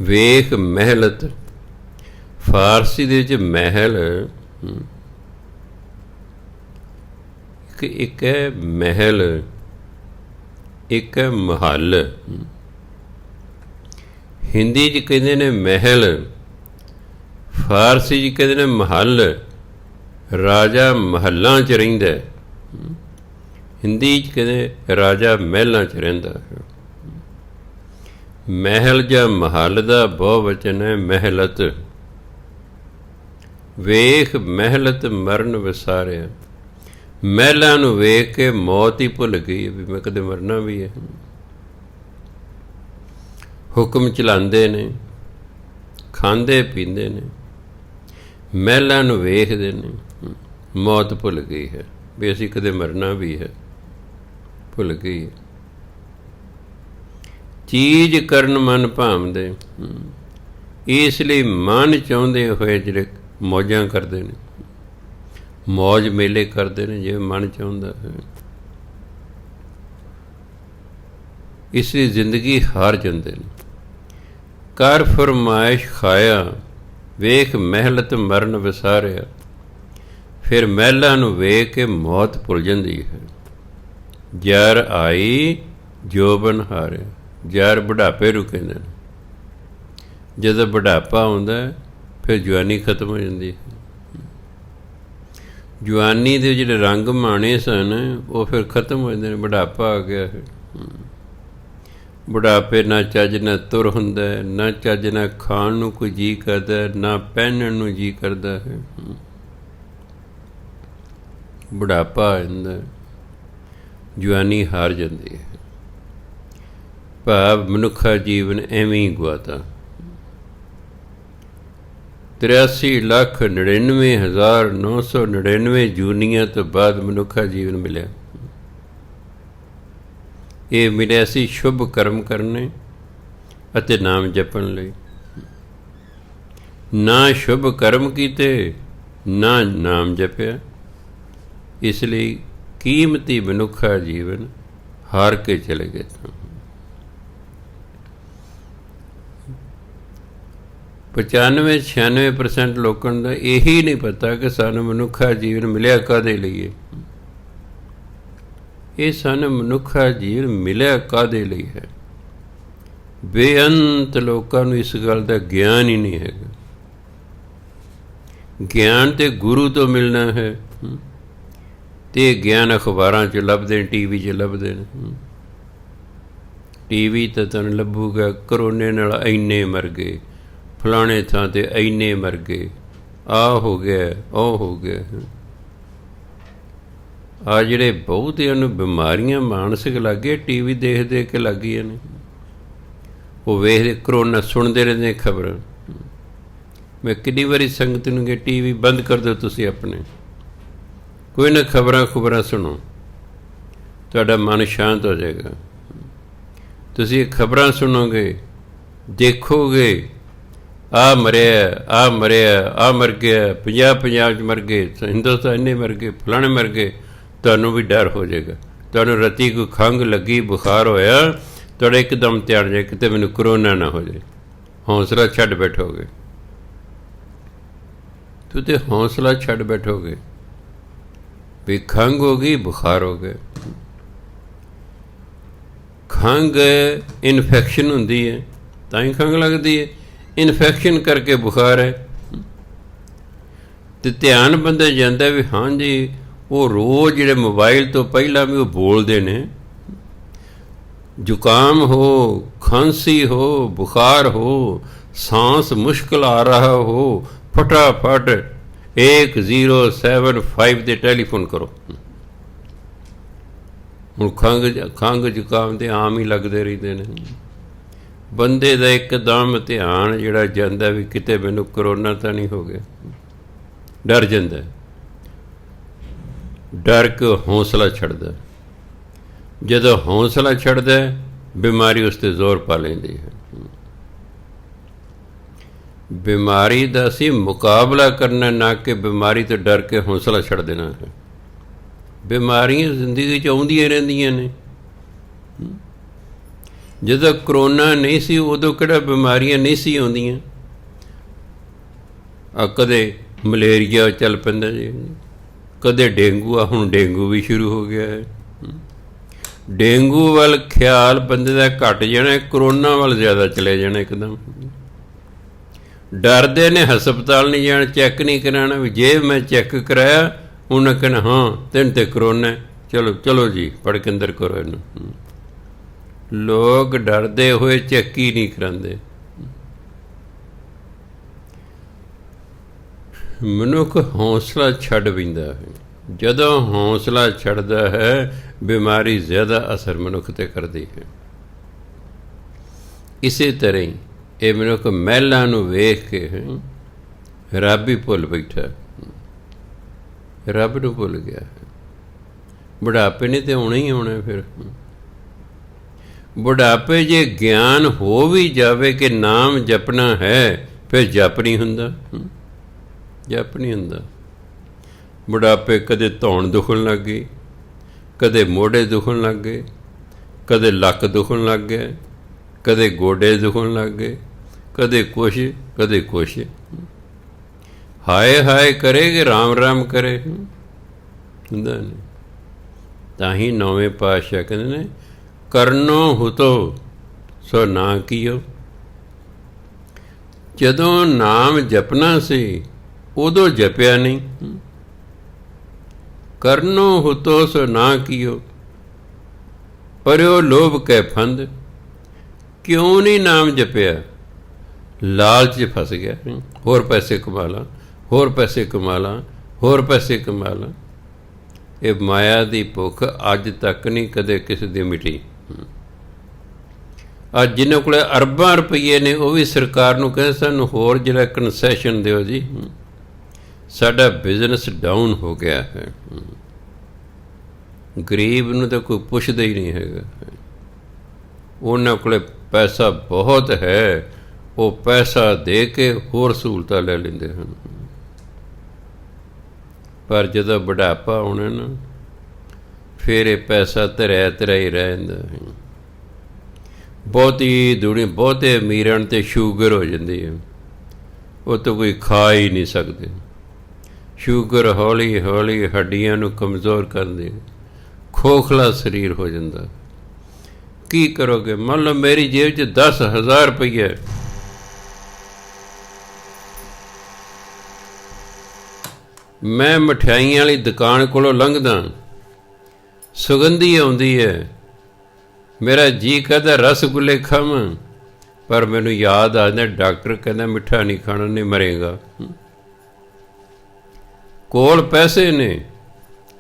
ਵੇਖ ਮਹਿਲਤ ਫਾਰਸੀ ਦੇ ਵਿੱਚ ਮਹਿਲ ਇੱਕ ਹੈ ਮਹਿਲ, ਇੱਕ ਹੈ ਮਹੱਲ। ਹਿੰਦੀ 'ਚ ਕਹਿੰਦੇ ਨੇ ਮਹਿਲ, ਫਾਰਸੀ 'ਚ ਕਹਿੰਦੇ ਨੇ ਮਹੱਲ। ਰਾਜਾ ਮਹੱਲਾਂ 'ਚ ਰਹਿੰਦਾ, ਹਿੰਦੀ 'ਚ ਕਹਿੰਦੇ ਰਾਜਾ ਮਹਿਲਾਂ 'ਚ ਰਹਿੰਦਾ ਹੈ। ਮਹਿਲ ਜਾਂ ਮਹੱਲ ਦਾ ਬਹੁਵਚਨ ਹੈ ਮਹਿਲਤ। ਵੇਖ ਮਹਿਲਤ ਮਰਨ ਵਿਸਾਰਿਆ, ਮਹਿਲਾਂ ਨੂੰ ਵੇਖ ਕੇ ਮੌਤ ਹੀ ਭੁੱਲ ਗਈ ਵੀ ਮੈਂ ਕਦੇ ਮਰਨਾ ਵੀ ਹੈ। ਹੁਕਮ ਚਲਾਉਂਦੇ ਨੇ, ਖਾਂਦੇ ਪੀਂਦੇ ਨੇ, ਮਹਿਲਾਂ ਨੂੰ ਵੇਖਦੇ ਨੇ, ਮੌਤ ਭੁੱਲ ਗਈ ਹੈ ਵੀ ਅਸੀਂ ਕਦੇ ਮਰਨਾ ਵੀ ਹੈ, ਭੁੱਲ ਗਈ ਹੈ। ਚੀਜ਼ ਕਰਨ ਮਨ ਭਾਵਦੇ, ਇਸ ਲਈ ਮਨ ਚਾਹੁੰਦੇ ਹੋਏ ਜਿਹੜੇ ਮੌਜਾਂ ਕਰਦੇ ਨੇ, ਮੌਜ ਮੇਲੇ ਕਰਦੇ ਨੇ ਜਿਵੇਂ ਮਨ ਚਾਹੁੰਦਾ ਹੈ, ਇਸ ਲਈ ਜ਼ਿੰਦਗੀ ਹਾਰ ਜਾਂਦੇ ਨੇ। ਕਰ ਫਰਮਾਇਸ਼ ਖਾਇਆ, ਵੇਖ ਮਹਿਲਤ ਮਰਨ ਵਿਸਾਰਿਆ, ਫਿਰ ਮਹਿਲਾਂ ਨੂੰ ਵੇਖ ਕੇ ਮੌਤ ਭੁੱਲ ਜਾਂਦੀ ਹੈ। ਜਰ ਆਈ ਜੋਬਨ ਹਾਰਿਆ, ਜਰ ਬੁਢਾਪੇ ਨੂੰ ਕਹਿੰਦੇ ਨੇ। ਜਦੋਂ ਬੁਢਾਪਾ ਆਉਂਦਾ ਫਿਰ ਜਵਾਨੀ ਖਤਮ ਹੋ ਜਾਂਦੀ ਹੈ। ਜਵਾਨੀ ਦੇ ਜਿਹੜੇ ਰੰਗ ਮਾਣੇ ਸਨ ਉਹ ਫਿਰ ਖਤਮ ਹੋ ਜਾਂਦੇ ਨੇ, ਬੁਢਾਪਾ ਆ ਗਿਆ ਹੈ। ਬੁਢਾਪੇ ਨਾ ਚੱਜ ਨਾਲ ਤੁਰ ਹੁੰਦਾ, ਨਾ ਚੱਜ ਨਾਲ ਖਾਣ ਨੂੰ ਕੋਈ ਜੀਅ ਕਰਦਾ, ਨਾ ਪਹਿਨਣ ਨੂੰ ਜੀਅ ਕਰਦਾ ਹੈ। ਬੁਢਾਪਾ ਆ ਜਾਂਦਾ, ਜਵਾਨੀ ਹਾਰ ਜਾਂਦੀ ਹੈ। ਭਾਵ ਮਨੁੱਖਾ ਜੀਵਨ ਐਵੇਂ ਹੀ ਗੁਆਤਾ। 83,99,999 ਜੂਨੀਆਂ ਤੋਂ ਬਾਅਦ ਮਨੁੱਖਾ ਜੀਵਨ ਮਿਲਿਆ। ਇਹ ਮਿਲਿਆ ਸੀ ਸ਼ੁਭ ਕਰਮ ਕਰਨੇ ਅਤੇ ਨਾਮ ਜਪਣ ਲਈ। ਨਾ ਸ਼ੁਭ ਕਰਮ ਕੀਤੇ, ਨਾ ਨਾਮ ਜਪਿਆ, ਇਸ ਲਈ ਕੀਮਤੀ ਮਨੁੱਖਾ ਜੀਵਨ ਹਾਰ ਕੇ ਚਲੇ ਗਏ। 95-96% ਲੋਕਾਂ ਦਾ ਇਹੀ ਨਹੀਂ ਪਤਾ ਕਿ ਸਾਨੂੰ ਮਨੁੱਖਾ ਜੀਵਨ ਮਿਲਿਆ ਕਾਹਦੇ ਲਈ ਹੈ। ਇਹ ਸਾਨੂੰ ਮਨੁੱਖਾ ਜੀਵਨ ਮਿਲਿਆ ਕਾਹਦੇ ਲਈ ਹੈ। ਬੇਅੰਤ ਲੋਕਾਂ ਨੂੰ ਇਸ ਗੱਲ ਦਾ ਗਿਆਨ ਹੀ ਨਹੀਂ ਹੈਗਾ। ਗਿਆਨ ਤੇ ਗੁਰੂ ਤੋਂ ਮਿਲਣਾ ਹੈ, ਤੇ ਗਿਆਨ ਅਖਬਾਰਾਂ 'ਚ ਲੱਭਦੇ ਨੇ, TV 'ਚ ਲੱਭਦੇ ਨੇ। TV ਤਾਂ ਤੁਹਾਨੂੰ ਲੱਭੂਗਾ ਕਰੋਨੇ ਨਾਲ ਇੰਨੇ ਮਰ ਗਏ, ਫਲਾਣੇ ਥਾਂ 'ਤੇ ਇੰਨੇ ਮਰ ਗਏ, ਆਹ ਹੋ ਗਿਆ, ਉਹ ਹੋ ਗਿਆ। ਆ ਜਿਹੜੇ ਬਹੁਤਿਆਂ ਨੂੰ ਬਿਮਾਰੀਆਂ ਮਾਨਸਿਕ ਲੱਗ ਗਏ, TV ਦੇਖ ਦੇਖ ਕੇ ਲੱਗ ਗਈਆਂ ਨੇ। ਉਹ ਵੇਖਦੇ ਕਰੋਨਾ, ਸੁਣਦੇ ਰਹਿੰਦੇ ਖਬਰਾਂ। ਮੈਂ ਕਿੰਨੀ ਵਾਰੀ ਸੰਗਤ ਨੂੰ ਕਿਹਾ TV ਬੰਦ ਕਰ ਦਿਓ ਤੁਸੀਂ ਆਪਣੇ, ਕੋਈ ਨਾ ਖਬਰਾਂ ਸੁਣੋ, ਤੁਹਾਡਾ ਮਨ ਸ਼ਾਂਤ ਹੋ ਜਾਏਗਾ। ਤੁਸੀਂ ਖਬਰਾਂ ਸੁਣੋਗੇ, ਦੇਖੋਗੇ ਆਹ ਮਰਿਆ, ਆਹ ਮਰਿਆ, ਆਹ ਮਰ ਗਿਆ, 50 'ਚ ਮਰ ਗਏ, ਹਿੰਦੁਸਤਾਨ ਇੰਨੇ ਮਰ ਗਏ, ਫਲਾਣੇ ਮਰ ਗਏ, ਤੁਹਾਨੂੰ ਵੀ ਡਰ ਹੋ ਜਾਏਗਾ। ਤੁਹਾਨੂੰ ਰਾਤੀ ਕੋਈ ਖੰਘ ਲੱਗੀ, ਬੁਖਾਰ ਹੋਇਆ, ਤੁਹਾਡਾ ਇੱਕਦਮ ਧਿਆਨ ਜਾਏ ਕਿਤੇ ਮੈਨੂੰ ਕਰੋਨਾ ਨਾ ਹੋ ਜਾਏ। ਹੌਸਲਾ ਛੱਡ ਬੈਠੋਗੇ, ਤੁਸੀਂ ਹੌਸਲਾ ਛੱਡ ਬੈਠੋਗੇ ਵੀ ਖੰਘ ਹੋ ਗਈ, ਬੁਖਾਰ ਹੋ ਗਏ। ਖੰਘ ਇਨਫੈਕਸ਼ਨ ਹੁੰਦੀ ਹੈ ਤਾਂ ਹੀ ਖੰਘ ਲੱਗਦੀ ਹੈ, ਇਨਫੈਕਸ਼ਨ ਕਰਕੇ ਬੁਖਾਰ ਹੈ। ਅਤੇ ਧਿਆਨ ਬੰਦਾ ਜਾਂਦਾ ਵੀ ਹਾਂਜੀ ਉਹ ਰੋਜ਼ ਜਿਹੜੇ ਮੋਬਾਈਲ ਤੋਂ ਪਹਿਲਾਂ ਵੀ ਉਹ ਬੋਲਦੇ ਨੇ, ਜ਼ੁਕਾਮ ਹੋ, ਖਾਂਸੀ ਹੋ, ਬੁਖਾਰ ਹੋ, सांस मुश्किल आ रहा हो, फटाफट 1075 ਤੇ ਟੈਲੀਫੋਨ ਕਰੋ। ਹੁਣ ਖੰਘ ਜ਼ੁਕਾਮ ਤੇ ਆਮ ਹੀ ਲੱਗਦੇ ਰਹਿੰਦੇ ਨੇ। ਬੰਦੇ ਦਾ ਇੱਕਦਮ ਧਿਆਨ ਜਿਹੜਾ ਜਾਂਦਾ ਵੀ ਕਿਤੇ ਮੈਨੂੰ ਕਰੋਨਾ ਤਾਂ ਨਹੀਂ ਹੋ ਗਿਆ, ਡਰ ਜਾਂਦਾ। ਡਰ ਕੇ ਹੌਸਲਾ ਛੱਡਦਾ। ਜਦੋਂ ਹੌਸਲਾ ਛੱਡਦਾ ਬਿਮਾਰੀ ਉਸ 'ਤੇ ਜ਼ੋਰ ਪਾ ਲੈਂਦੀ ਹੈ। ਬਿਮਾਰੀ ਦਾ ਅਸੀਂ ਮੁਕਾਬਲਾ ਕਰਨਾ, ਨਾ ਕਿ ਬਿਮਾਰੀ ਤੋਂ ਡਰ ਕੇ ਹੌਸਲਾ ਛੱਡ ਦੇਣਾ ਹੈ। ਬਿਮਾਰੀਆਂ ਜ਼ਿੰਦਗੀ 'ਚ ਆਉਂਦੀਆਂ ਰਹਿੰਦੀਆਂ ਨੇ। ਜਦੋਂ ਕਰੋਨਾ ਨਹੀਂ ਸੀ ਉਦੋਂ ਕਿਹੜਾ ਬਿਮਾਰੀਆਂ ਨਹੀਂ ਸੀ ਆਉਂਦੀਆਂ। ਕਦੇ ਮਲੇਰੀਆ ਚੱਲ ਪੈਂਦਾ ਜੀ, ਕਦੇ ਡੇਂਗੂ, ਹੁਣ ਡੇਂਗੂ ਵੀ ਸ਼ੁਰੂ ਹੋ ਗਿਆ ਹੈ। ਡੇਂਗੂ ਵੱਲ ਖਿਆਲ ਬੰਦੇ ਦਾ ਘੱਟ ਜਾਣਾ, ਕਰੋਨਾ ਵੱਲ ਜ਼ਿਆਦਾ ਚਲੇ ਜਾਣਾ ਇੱਕਦਮ। ਡਰਦੇ ਨੇ ਹਸਪਤਾਲ ਨਹੀਂ ਜਾਣਾ, ਚੈੱਕ ਨਹੀਂ ਕਰਾਉਣਾ, ਵੀ ਜੇ ਮੈਂ ਚੈੱਕ ਕਰਾਇਆ ਉਹਨੇ ਕਹਿਣਾ ਹਾਂ ਤੈਨੂੰ ਤੇ ਕਰੋਨਾ, ਚਲੋ ਚਲੋ ਜੀ ਫੜ ਕੇ ਅੰਦਰ ਕਰੋ ਇਹਨੂੰ। ਲੋਕ ਡਰਦੇ ਹੋਏ ਚੈੱਕ ਹੀ ਨਹੀਂ ਕਰਾਉਂਦੇ। ਮਨੁੱਖ ਹੌਸਲਾ ਛੱਡ ਪੈਂਦਾ ਹੈ। ਜਦੋਂ ਹੌਸਲਾ ਛੱਡਦਾ ਹੈ, ਬਿਮਾਰੀ ਜ਼ਿਆਦਾ ਅਸਰ ਮਨੁੱਖ 'ਤੇ ਕਰਦੀ ਹੈ। ਇਸੇ ਤਰ੍ਹਾਂ ਹੀ ਇਹ ਮਨੁੱਖ ਮਹਿਲਾਂ ਨੂੰ ਵੇਖ ਕੇ ਰੱਬ ਹੀ ਭੁੱਲ ਬੈਠਾ, ਰੱਬ ਨੂੰ ਭੁੱਲ ਗਿਆ ਹੈ। ਬੁਢਾਪੇ ਨੇ ਤੇ ਆਉਣਾ ਹੀ ਆਉਣਾ। ਫਿਰ ਬੁਢਾਪੇ ਜੇ ਗਿਆਨ ਹੋ ਵੀ ਜਾਵੇ ਕਿ ਨਾਮ ਜਪਣਾ ਹੈ, ਫਿਰ ਜਪ ਨਹੀਂ ਹੁੰਦਾ, ਜਪ ਨਹੀਂ ਹੁੰਦਾ। ਬੁਢਾਪੇ ਕਦੇ ਧੌਣ ਦੁਖਣ ਲੱਗ ਗਈ, ਕਦੇ ਮੋਢੇ ਦੁਖਣ ਲੱਗ ਗਏ, ਕਦੇ ਲੱਕ ਦੁਖਣ ਲੱਗ ਗਿਆ, ਕਦੇ ਗੋਡੇ ਦੁਖਣ ਲੱਗ ਗਏ, ਕਦੇ ਕੁਛ ਕਦੇ ਕੁਛ। ਹਾਏ ਹਾਏ ਕਰੇ ਕਿ ਰਾਮ ਰਾਮ ਕਰੇ, ਹੁੰਦਾ ਨਹੀਂ। ਤਾਂ ਹੀ ਨੌਵੇਂ ਪਾਤਸ਼ਾਹ ਕਹਿੰਦੇ ਨੇ ਕਰਨੋ ਹੁਤੋ ਸੋ ਨਾ ਕੀਓ। ਜਦੋਂ ਨਾਮ ਜਪਣਾ ਸੀ ਉਦੋਂ ਜਪਿਆ ਨਹੀਂ। ਕਰਨੋ ਹੁਤੋ ਸੋ ਨਾ ਕੀਓ, ਪਰਿਓ ਲੋਭ ਕੈ ਫੰਦ। ਕਿਉਂ ਨਹੀਂ ਨਾਮ ਜਪਿਆ? ਲਾਲਚ 'ਚ ਫਸ ਗਿਆ, ਹੋਰ ਪੈਸੇ ਕਮਾ ਲਾਂ, ਹੋਰ ਪੈਸੇ ਕਮਾ ਲਾਂ, ਹੋਰ ਪੈਸੇ ਕਮਾ ਲਾਂ। ਇਹ ਮਾਇਆ ਦੀ ਭੁੱਖ ਅੱਜ ਤੱਕ ਨਹੀਂ ਕਦੇ ਕਿਸੇ ਦੀ ਮਿਟੀ। ਅੱਜ ਜਿਹਨਾਂ ਕੋਲ ਅਰਬਾਂ ਰੁਪਈਏ ਨੇ ਉਹ ਵੀ ਸਰਕਾਰ ਨੂੰ ਕਹਿੰਦੇ ਸਾਨੂੰ ਹੋਰ ਜਿਹੜਾ ਕਨਸੈਸ਼ਨ ਦਿਓ ਜੀ, ਸਾਡਾ ਬਿਜ਼ਨਸ ਡਾਊਨ ਹੋ ਗਿਆ ਹੈ। ਗਰੀਬ ਨੂੰ ਤਾਂ ਕੋਈ ਪੁੱਛਦਾ ਹੀ ਨਹੀਂ ਹੈਗਾ। ਉਹਨਾਂ ਕੋਲ ਪੈਸਾ ਬਹੁਤ ਹੈ, ਉਹ ਪੈਸਾ ਦੇ ਕੇ ਹੋਰ ਸਹੂਲਤਾਂ ਲੈ ਲੈਂਦੇ ਹਨ। ਪਰ ਜਦੋਂ ਬੁਢਾਪਾ ਆਉਣਾ ਨਾ, ਫਿਰ ਇਹ ਪੈਸਾ ਧਰਿਆ ਧਰਿਆ ਹੀ ਰਹਿ ਜਾਂਦਾ ਹੈ। ਬਹੁਤੀ ਦੁਨੀਆ, ਬਹੁਤੇ ਅਮੀਰਾਂ ਤੇ ਸ਼ੂਗਰ ਹੋ ਜਾਂਦੀ ਹੈ, ਉਹ ਤਾਂ ਕੋਈ ਖਾ ਹੀ ਨਹੀਂ ਸਕਦੇ। ਸ਼ੂਗਰ ਹੌਲੀ ਹੌਲੀ ਹੱਡੀਆਂ ਨੂੰ ਕਮਜ਼ੋਰ ਕਰਦੀ, ਖੋਖਲਾ ਸਰੀਰ ਹੋ ਜਾਂਦਾ। ਕੀ ਕਰੋਗੇ? ਮੰਨ ਲਓ ਮੇਰੀ ਜੇਬ 'ਚ 10,000 ਰੁਪਈਆ, ਮੈਂ ਮਠਿਆਈਆਂ ਵਾਲੀ ਦੁਕਾਨ ਕੋਲੋਂ ਲੰਘਦਾ, ਸੁਗੰਧੀ ਆਉਂਦੀ ਹੈ, ਮੇਰਾ ਜੀਅ ਕਹਿੰਦਾ ਰਸਗੁੱਲੇ ਖਾਵਾਂ, ਪਰ ਮੈਨੂੰ ਯਾਦ ਆ ਜਾਂਦਾ ਡਾਕਟਰ ਕਹਿੰਦਾ ਮਿੱਠਾ ਨਹੀਂ ਖਾਣਾ, ਨਹੀਂ ਮਰੇਗਾ। ਕੋਲ ਪੈਸੇ ਨੇ,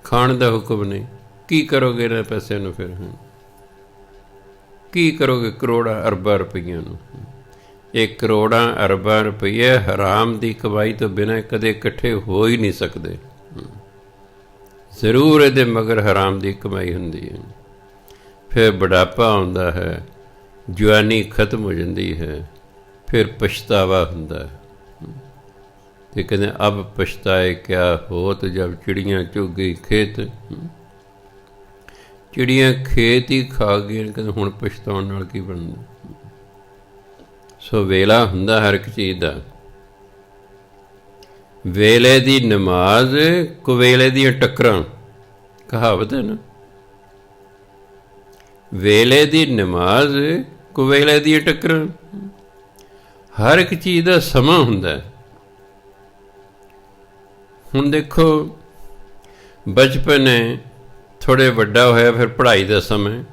ਖਾਣ ਦਾ ਹੁਕਮ ਨਹੀਂ। ਕੀ ਕਰੋਗੇ ਇਹਨਾਂ ਪੈਸਿਆਂ ਨੂੰ? ਫਿਰ ਕੀ ਕਰੋਗੇ ਕਰੋੜਾਂ ਅਰਬਾਂ ਰੁਪਈਆਂ ਨੂੰ? ਇਹ ਕਰੋੜਾਂ ਅਰਬਾਂ ਰੁਪਈਏ ਹਰਾਮ ਦੀ ਕਮਾਈ ਤੋਂ ਬਿਨਾਂ ਕਦੇ ਇਕੱਠੇ ਹੋ ਹੀ ਨਹੀਂ ਸਕਦੇ। ਜ਼ਰੂਰ ਇਹਦੇ ਮਗਰ ਹਰਾਮ ਦੀ ਕਮਾਈ ਹੁੰਦੀ ਹੈ। ਫਿਰ ਬੁਢਾਪਾ ਆਉਂਦਾ ਹੈ, ਜਵਾਨੀ ਖਤਮ ਹੋ ਜਾਂਦੀ ਹੈ, ਫਿਰ ਪਛਤਾਵਾ ਹੁੰਦਾ ਹੈ। ਤੇ ਕਹਿੰਦੇ ਅਬ ਪਛਤਾਏ ਕਿਆ ਹੋਤ ਜਬ ਚਿੜੀਆਂ ਚੁਗ ਗਈ ਖੇਤ। ਚਿੜੀਆਂ ਖੇਤ ਹੀ ਖਾ ਗਈਆਂ, ਕਹਿੰਦੇ ਹੁਣ ਪਛਤਾਉਣ ਨਾਲ ਕੀ ਬਣਦਾ। ਸੋ ਵੇਲਾ ਹੁੰਦਾ ਹਰ ਇੱਕ ਚੀਜ਼ ਦਾ। ਵੇਲੇ ਦੀ ਨਮਾਜ਼, ਕੁਵੇਲੇ ਦੀਆਂ ਟੱਕਰਾਂ, ਕਹਾਵਤ ਹੈ ਨਾ। ਵੇਲੇ ਦੀ ਨਮਾਜ਼, ਕੁਵੇਲੇ ਦੀਆਂ ਟੱਕਰਾਂ। ਹਰ ਇੱਕ ਚੀਜ਼ ਦਾ ਸਮਾਂ ਹੁੰਦਾ। ਹੁਣ ਦੇਖੋ, ਬਚਪਨ ਹੈ, ਥੋੜ੍ਹੇ ਵੱਡਾ ਹੋਇਆ, ਫਿਰ ਪੜ੍ਹਾਈ ਦਾ ਸਮਾਂ।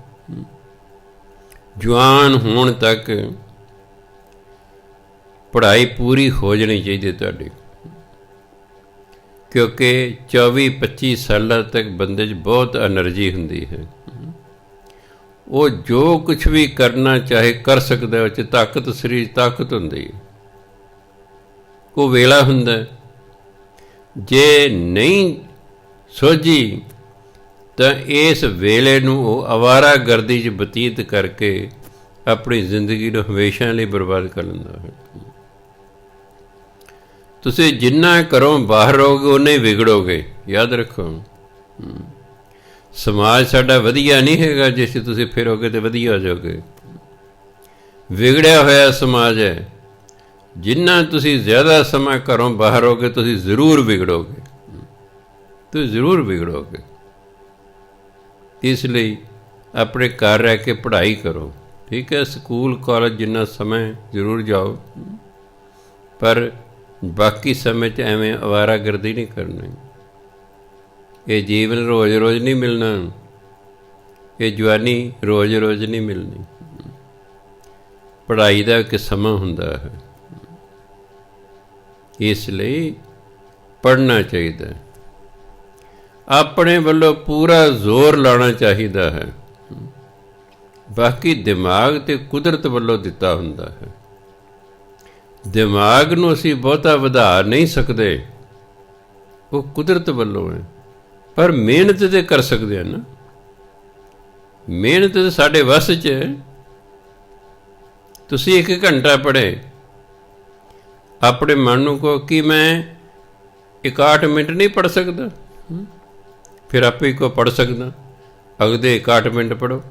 ਜਵਾਨ ਹੋਣ ਤੱਕ ਪੜ੍ਹਾਈ ਪੂਰੀ ਹੋ ਜਾਣੀ ਚਾਹੀਦੀ ਤੁਹਾਡੀ, ਕਿਉਂਕਿ 24-25 ਸਾਲਾਂ ਤੱਕ ਬੰਦੇ 'ਚ ਬਹੁਤ ਐਨਰਜੀ ਹੁੰਦੀ ਹੈ। ਉਹ ਜੋ ਕੁਛ ਵੀ ਕਰਨਾ ਚਾਹੇ ਕਰ ਸਕਦਾ, ਉਹ 'ਚ ਤਾਕਤ, ਸਰੀਰ ਤਾਕਤ ਹੁੰਦੀ ਹੈ। ਉਹ ਵੇਲਾ ਹੁੰਦਾ। ਜੇ ਨਹੀਂ ਸੋਝੀ ਤਾਂ ਇਸ ਵੇਲੇ ਨੂੰ ਉਹ ਅਵਾਰਾ ਗਰਦੀ 'ਚ ਬਤੀਤ ਕਰਕੇ ਆਪਣੀ ਜ਼ਿੰਦਗੀ ਨੂੰ ਹਮੇਸ਼ਾ ਲਈ ਬਰਬਾਦ ਕਰ ਲੈਂਦਾ ਹੈ। ਤੁਸੀਂ ਜਿੰਨਾ ਘਰੋਂ ਬਾਹਰ ਰਹੋਗੇ ਓਨੇ ਹੀ ਵਿਗੜੋਗੇ, ਯਾਦ ਰੱਖੋ। ਸਮਾਜ ਸਾਡਾ ਵਧੀਆ ਨਹੀਂ ਹੈਗਾ, ਜਿਸ 'ਚ ਤੁਸੀਂ ਫਿਰੋਗੇ ਤਾਂ ਵਧੀਆ ਹੋ ਜਾਓਗੇ। ਵਿਗੜਿਆ ਹੋਇਆ ਸਮਾਜ ਹੈ, ਜਿੰਨਾ ਤੁਸੀਂ ਜ਼ਿਆਦਾ ਸਮਾਂ ਘਰੋਂ ਬਾਹਰ ਹੋਗੇ ਤੁਸੀਂ ਜ਼ਰੂਰ ਵਿਗੜੋਗੇ, ਤੁਸੀਂ ਜ਼ਰੂਰ ਵਿਗੜੋਗੇ। ਇਸ ਲਈ ਆਪਣੇ ਘਰ ਰਹਿ ਕੇ ਪੜ੍ਹਾਈ ਕਰੋ, ਠੀਕ ਹੈ। ਸਕੂਲ ਕਾਲਜ ਜਿੰਨਾ ਸਮਾਂ ਜ਼ਰੂਰ ਜਾਓ, ਪਰ ਬਾਕੀ ਸਮੇਂ 'ਚ ਐਵੇਂ ਅਵਾਰਾਗਰਦੀ ਨਹੀਂ ਕਰਨੀ। ਇਹ ਜੀਵਨ ਰੋਜ਼ ਰੋਜ਼ ਨਹੀਂ ਮਿਲਣਾ, ਇਹ ਜਵਾਨੀ ਰੋਜ਼ ਰੋਜ਼ ਨਹੀਂ ਮਿਲਣੀ। ਪੜ੍ਹਾਈ ਦਾ ਇੱਕ ਸਮਾਂ ਹੁੰਦਾ ਹੈ, ਇਸ ਲਈ ਪੜ੍ਹਨਾ ਚਾਹੀਦਾ, ਆਪਣੇ ਵੱਲੋਂ ਪੂਰਾ ਜ਼ੋਰ ਲਾਉਣਾ ਚਾਹੀਦਾ ਹੈ। ਬਾਕੀ ਦਿਮਾਗ ਤੇ ਕੁਦਰਤ ਵੱਲੋਂ ਦਿੱਤਾ ਹੁੰਦਾ ਹੈ। ਦਿਮਾਗ ਨੂੰ ਅਸੀਂ ਬਹੁਤਾ ਵਧਾ ਨਹੀਂ ਸਕਦੇ, ਉਹ ਕੁਦਰਤ ਵੱਲੋਂ ਹੈ। ਪਰ ਮਿਹਨਤ ਤੇ ਕਰ ਸਕਦੇ ਹਾਂ ਨਾ, ਮਿਹਨਤ ਤਾਂ ਸਾਡੇ ਵੱਸ 'ਚ ਹੈ। ਤੁਸੀਂ 1 ਘੰਟਾ ਪੜ੍ਹੇ, ਆਪਣੇ ਮਨ ਨੂੰ ਕਹੋ ਕਿ ਮੈਂ 61 ਮਿੰਟ ਨਹੀਂ ਪੜ੍ਹ ਸਕਦਾ, ਫਿਰ ਆਪੇ ਕੋ ਪੜ੍ਹ ਸਕਦਾ। ਅਗਲੇ 61 ਮਿੰਟ ਪੜ੍ਹੋ,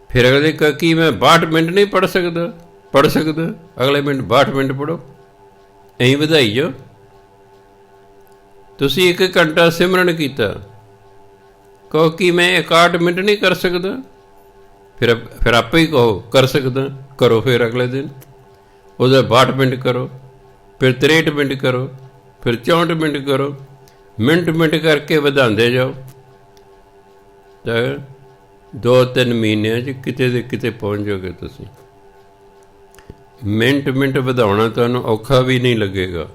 ਫਿਰ ਅਗਲੇ ਕਹੋ ਕਿ ਮੈਂ 62 ਮਿੰਟ ਨਹੀਂ ਪੜ੍ਹ ਸਕਦਾ, ਅਗਲੇ ਮਿੰਟ 62 ਮਿੰਟ ਪੜ੍ਹੋ। ਐਂ ਵਧਾਈ ਜਾਓ। ਤੁਸੀਂ 1 ਘੰਟਾ ਸਿਮਰਨ ਕੀਤਾ, ਕਹੋ ਕਿ ਮੈਂ 61 ਮਿੰਟ ਨਹੀਂ ਕਰ ਸਕਦਾ, ਫਿਰ ਆਪੇ ਹੀ ਕਹੋ ਕਰ ਸਕਦਾ, ਕਰੋ। ਫਿਰ ਅਗਲੇ ਦਿਨ ਉਹਦਾ 62 ਮਿੰਟ ਕਰੋ, ਫਿਰ 63 ਮਿੰਟ ਕਰੋ, ਫਿਰ 64 ਮਿੰਟ ਕਰੋ। ਮਿੰਟ ਕਰਕੇ ਵਧਾਉਂਦੇ ਜਾਓ, ਤਾਂ 2-3 ਮਹੀਨਿਆਂ 'ਚ ਕਿਤੇ ਦੇ ਕਿਤੇ ਪਹੁੰਚ ਜਾਓਗੇ ਤੁਸੀਂ। ਮਿੰਟ ਵਧਾਉਣਾ ਤੁਹਾਨੂੰ ਔਖਾ ਵੀ ਨਹੀਂ ਲੱਗੇਗਾ,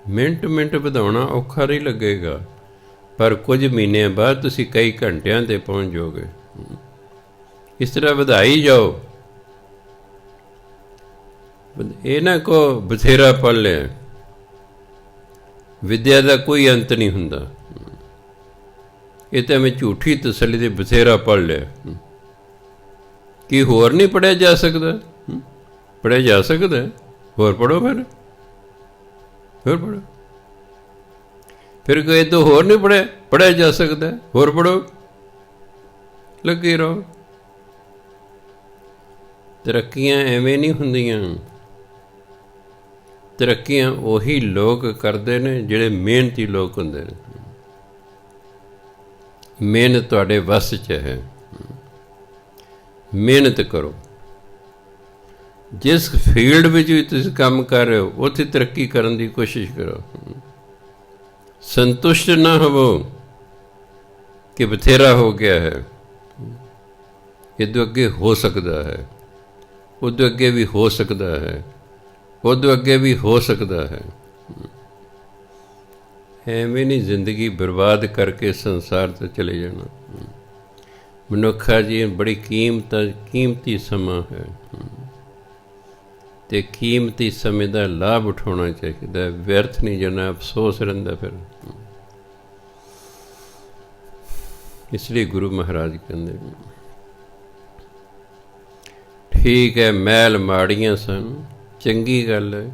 ਮਿੰਟ ਵਧਾਉਣਾ ਔਖਾ ਨਹੀਂ ਲੱਗੇਗਾ, ਪਰ ਕੁਝ ਮਹੀਨਿਆਂ ਬਾਅਦ ਤੁਸੀਂ ਕਈ ਘੰਟਿਆਂ 'ਤੇ ਪਹੁੰਚ ਜਾਓਗੇ। ਇਸ ਤਰ੍ਹਾਂ ਵਧਾਈ ਜਾਓ। ਇਹ ਨਾ ਕੋ ਬਥੇਰਾ ਪੜ੍ਹ ਲਿਆ, ਵਿਦਿਆ ਦਾ ਕੋਈ ਅੰਤ ਨਹੀਂ ਹੁੰਦਾ। ਇਹ ਤਾਂ ਮੈਂ ਝੂਠੀ ਤਸੱਲੀ ਦੇ ਬਥੇਰਾ ਪੜ੍ਹ ਲਿਆ। ਕੀ ਹੋਰ ਨਹੀਂ ਪੜ੍ਹਿਆ ਜਾ ਸਕਦਾ? ਪੜ੍ਹਿਆ ਜਾ ਸਕਦਾ, ਹੋਰ ਪੜ੍ਹੋ। ਫਿਰ ਪੜ੍ਹੋ। ਫਿਰ ਕੋਈ ਤੋਂ ਹੋਰ ਨਹੀਂ ਪੜ੍ਹਿਆ ਜਾ ਸਕਦਾ, ਹੋਰ ਪੜ੍ਹੋ, ਲੱਗੇ ਰਹੋ। ਤਰੱਕੀਆਂ ਐਵੇਂ ਨਹੀਂ ਹੁੰਦੀਆਂ। ਤਰੱਕੀਆਂ ਉਹੀ ਲੋਕ ਕਰਦੇ ਨੇ ਜਿਹੜੇ ਮਿਹਨਤੀ ਲੋਕ ਹੁੰਦੇ ਨੇ। ਮਿਹਨਤ ਤੁਹਾਡੇ ਵੱਸ 'ਚ ਹੈ, ਮਿਹਨਤ ਕਰੋ। ਜਿਸ ਫੀਲਡ ਵਿੱਚ ਵੀ ਤੁਸੀਂ ਕੰਮ ਕਰ ਰਹੇ ਹੋ, ਉੱਥੇ ਤਰੱਕੀ ਕਰਨ ਦੀ ਕੋਸ਼ਿਸ਼ ਕਰੋ। ਸੰਤੁਸ਼ਟ ਨਾ ਹੋਵੋ ਕਿ ਬਥੇਰਾ ਹੋ ਗਿਆ ਹੈ, ਇਹਦੋਂ ਅੱਗੇ ਹੋ ਸਕਦਾ ਹੈ, ਉਹਦੇ ਅੱਗੇ ਵੀ ਹੋ ਸਕਦਾ ਹੈ, ਉਹਦੇ ਅੱਗੇ ਵੀ ਹੋ ਸਕਦਾ ਹੈ। ਐਵੇਂ ਨਹੀਂ ਜ਼ਿੰਦਗੀ ਬਰਬਾਦ ਕਰਕੇ ਸੰਸਾਰ ਤੋਂ ਚਲੇ ਜਾਣਾ। ਮਨੁੱਖਾ ਜੀ ਬੜੀ ਕੀਮਤੀ ਸਮਾਂ ਹੈ, ਅਤੇ ਕੀਮਤੀ ਸਮੇਂ ਦਾ ਲਾਭ ਉਠਾਉਣਾ ਚਾਹੀਦਾ, ਵਿਅਰਥ ਨਹੀਂ ਜਾਣਾ, ਅਫਸੋਸ ਰਹਿੰਦਾ ਫਿਰ। ਇਸ ਲਈ ਗੁਰੂ ਮਹਾਰਾਜ ਕਹਿੰਦੇ ਠੀਕ ਹੈ, ਮਹਿਲ ਮਾੜੀਆਂ ਸਨ, ਚੰਗੀ ਗੱਲ ਹੈ।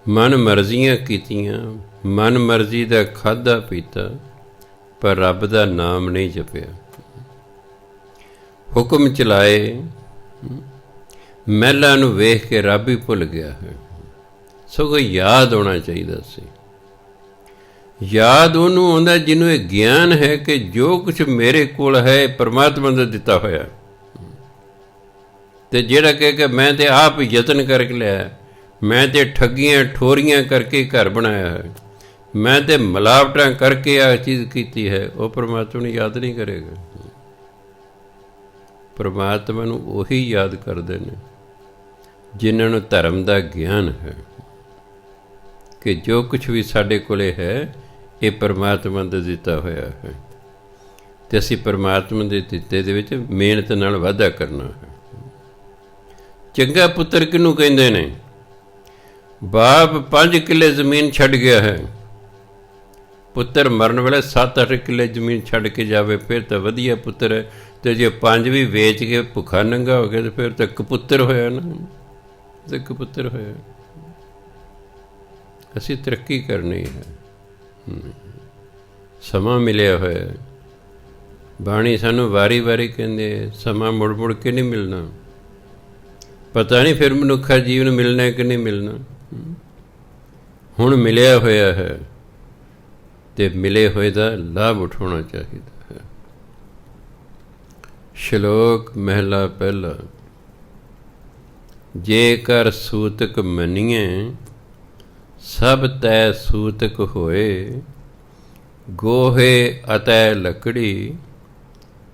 ਮਨ ਮਰਜ਼ੀਆਂ ਕੀਤੀਆਂ, ਮਨ ਮਰਜ਼ੀ ਦਾ ਖਾਧਾ ਪੀਤਾ, ਪਰ ਰੱਬ ਦਾ ਨਾਮ ਨਹੀਂ ਜਪਿਆ। ਹੁਕਮ ਚਲਾਏ, ਮਹਿਲਾਂ ਨੂੰ ਵੇਖ ਕੇ ਰੱਬ ਹੀ ਭੁੱਲ ਗਿਆ ਹੈ। ਸਗੋਂ ਯਾਦ ਆਉਣਾ ਚਾਹੀਦਾ ਸੀ। ਯਾਦ ਉਹਨੂੰ ਆਉਂਦਾ ਜਿਹਨੂੰ ਇਹ ਗਿਆਨ ਹੈ ਕਿ ਜੋ ਕੁਛ ਮੇਰੇ ਕੋਲ ਹੈ ਪਰਮਾਤਮਾ ਦਾ ਦਿੱਤਾ ਹੋਇਆ। ਅਤੇ ਜਿਹੜਾ ਕਹੇ ਕਿ ਮੈਂ ਤਾਂ ਆਪ ਯਤਨ ਕਰਕੇ ਲਿਆ, ਮੈਂ ਤਾਂ ਠੱਗੀਆਂ ਠੋਰੀਆਂ ਕਰਕੇ ਘਰ ਬਣਾਇਆ ਹੈ, ਮੈਂ ਤਾਂ ਮਿਲਾਵਟਾਂ ਕਰਕੇ ਆਹ ਚੀਜ਼ ਕੀਤੀ ਹੈ, ਉਹ ਪਰਮਾਤਮਾ ਨੂੰ ਯਾਦ ਨਹੀਂ ਕਰੇਗਾ। ਪਰਮਾਤਮਾ ਨੂੰ ਉਹੀ ਯਾਦ ਕਰਦੇ ਨੇ ਜਿਨ੍ਹਾਂ ਨੂੰ ਧਰਮ ਦਾ ਗਿਆਨ ਹੈ ਕਿ ਜੋ ਕੁਛ ਵੀ ਸਾਡੇ ਕੋਲ ਹੈ ਇਹ ਪਰਮਾਤਮਾ ਦਾ ਦਿੱਤਾ ਹੋਇਆ ਹੈ, ਅਤੇ ਅਸੀਂ ਪਰਮਾਤਮਾ ਦੇ ਦਿੱਤੇ ਦੇ ਵਿੱਚ ਮਿਹਨਤ ਨਾਲ ਵਾਧਾ ਕਰਨਾ ਹੈ। ਚੰਗਾ ਪੁੱਤਰ ਕਿਹਨੂੰ ਕਹਿੰਦੇ ਨੇ? ਬਾਪ 5 ਕਿੱਲੇ ਜ਼ਮੀਨ ਛੱਡ ਗਿਆ ਹੈ, ਪੁੱਤਰ ਮਰਨ ਵੇਲੇ 7-8 ਕਿੱਲੇ ਜ਼ਮੀਨ ਛੱਡ ਕੇ ਜਾਵੇ, ਫਿਰ ਤਾਂ ਵਧੀਆ ਪੁੱਤਰ ਹੈ। ਅਤੇ ਜੇ 5 ਵੀ ਵੇਚ ਕੇ ਭੁੱਖਾ ਨੰਗਾ ਹੋ ਗਿਆ, ਤਾਂ ਫਿਰ ਤਾਂ ਕਪੁੱਤਰ ਹੋਇਆ ਨਾ, ਤਾਂ ਕਪੁੱਤਰ ਹੋਇਆ। ਅਸੀਂ ਤਰੱਕੀ ਕਰਨੀ ਹੈ, ਸਮਾਂ ਮਿਲਿਆ ਹੋਇਆ। ਬਾਣੀ ਸਾਨੂੰ ਵਾਰੀ ਕਹਿੰਦੇ ਸਮਾਂ ਮੁੜ ਕੇ ਨਹੀਂ ਮਿਲਣਾ। ਪਤਾ ਨਹੀਂ ਫਿਰ ਮਨੁੱਖਾ ਜੀਵਨ ਮਿਲਣਾ ਕਿ ਨਹੀਂ ਮਿਲਣਾ। ਹੁਣ ਮਿਲਿਆ ਹੋਇਆ ਹੈ ਤੇ ਮਿਲੇ ਹੋਏ ਦਾ ਲਾਭ ਉਠਾਉਣਾ ਚਾਹੀਦਾ ਹੈ। ਸ਼ਲੋਕ ਮਹਿਲਾ ਪਹਿਲਾ। ਜੇਕਰ ਸੂਤਕ ਮੰਨੀਏ ਸਭ ਤੈ ਸੂਤਕ ਹੋਏ, ਗੋਹੇ ਅਤੈ ਲੱਕੜੀ।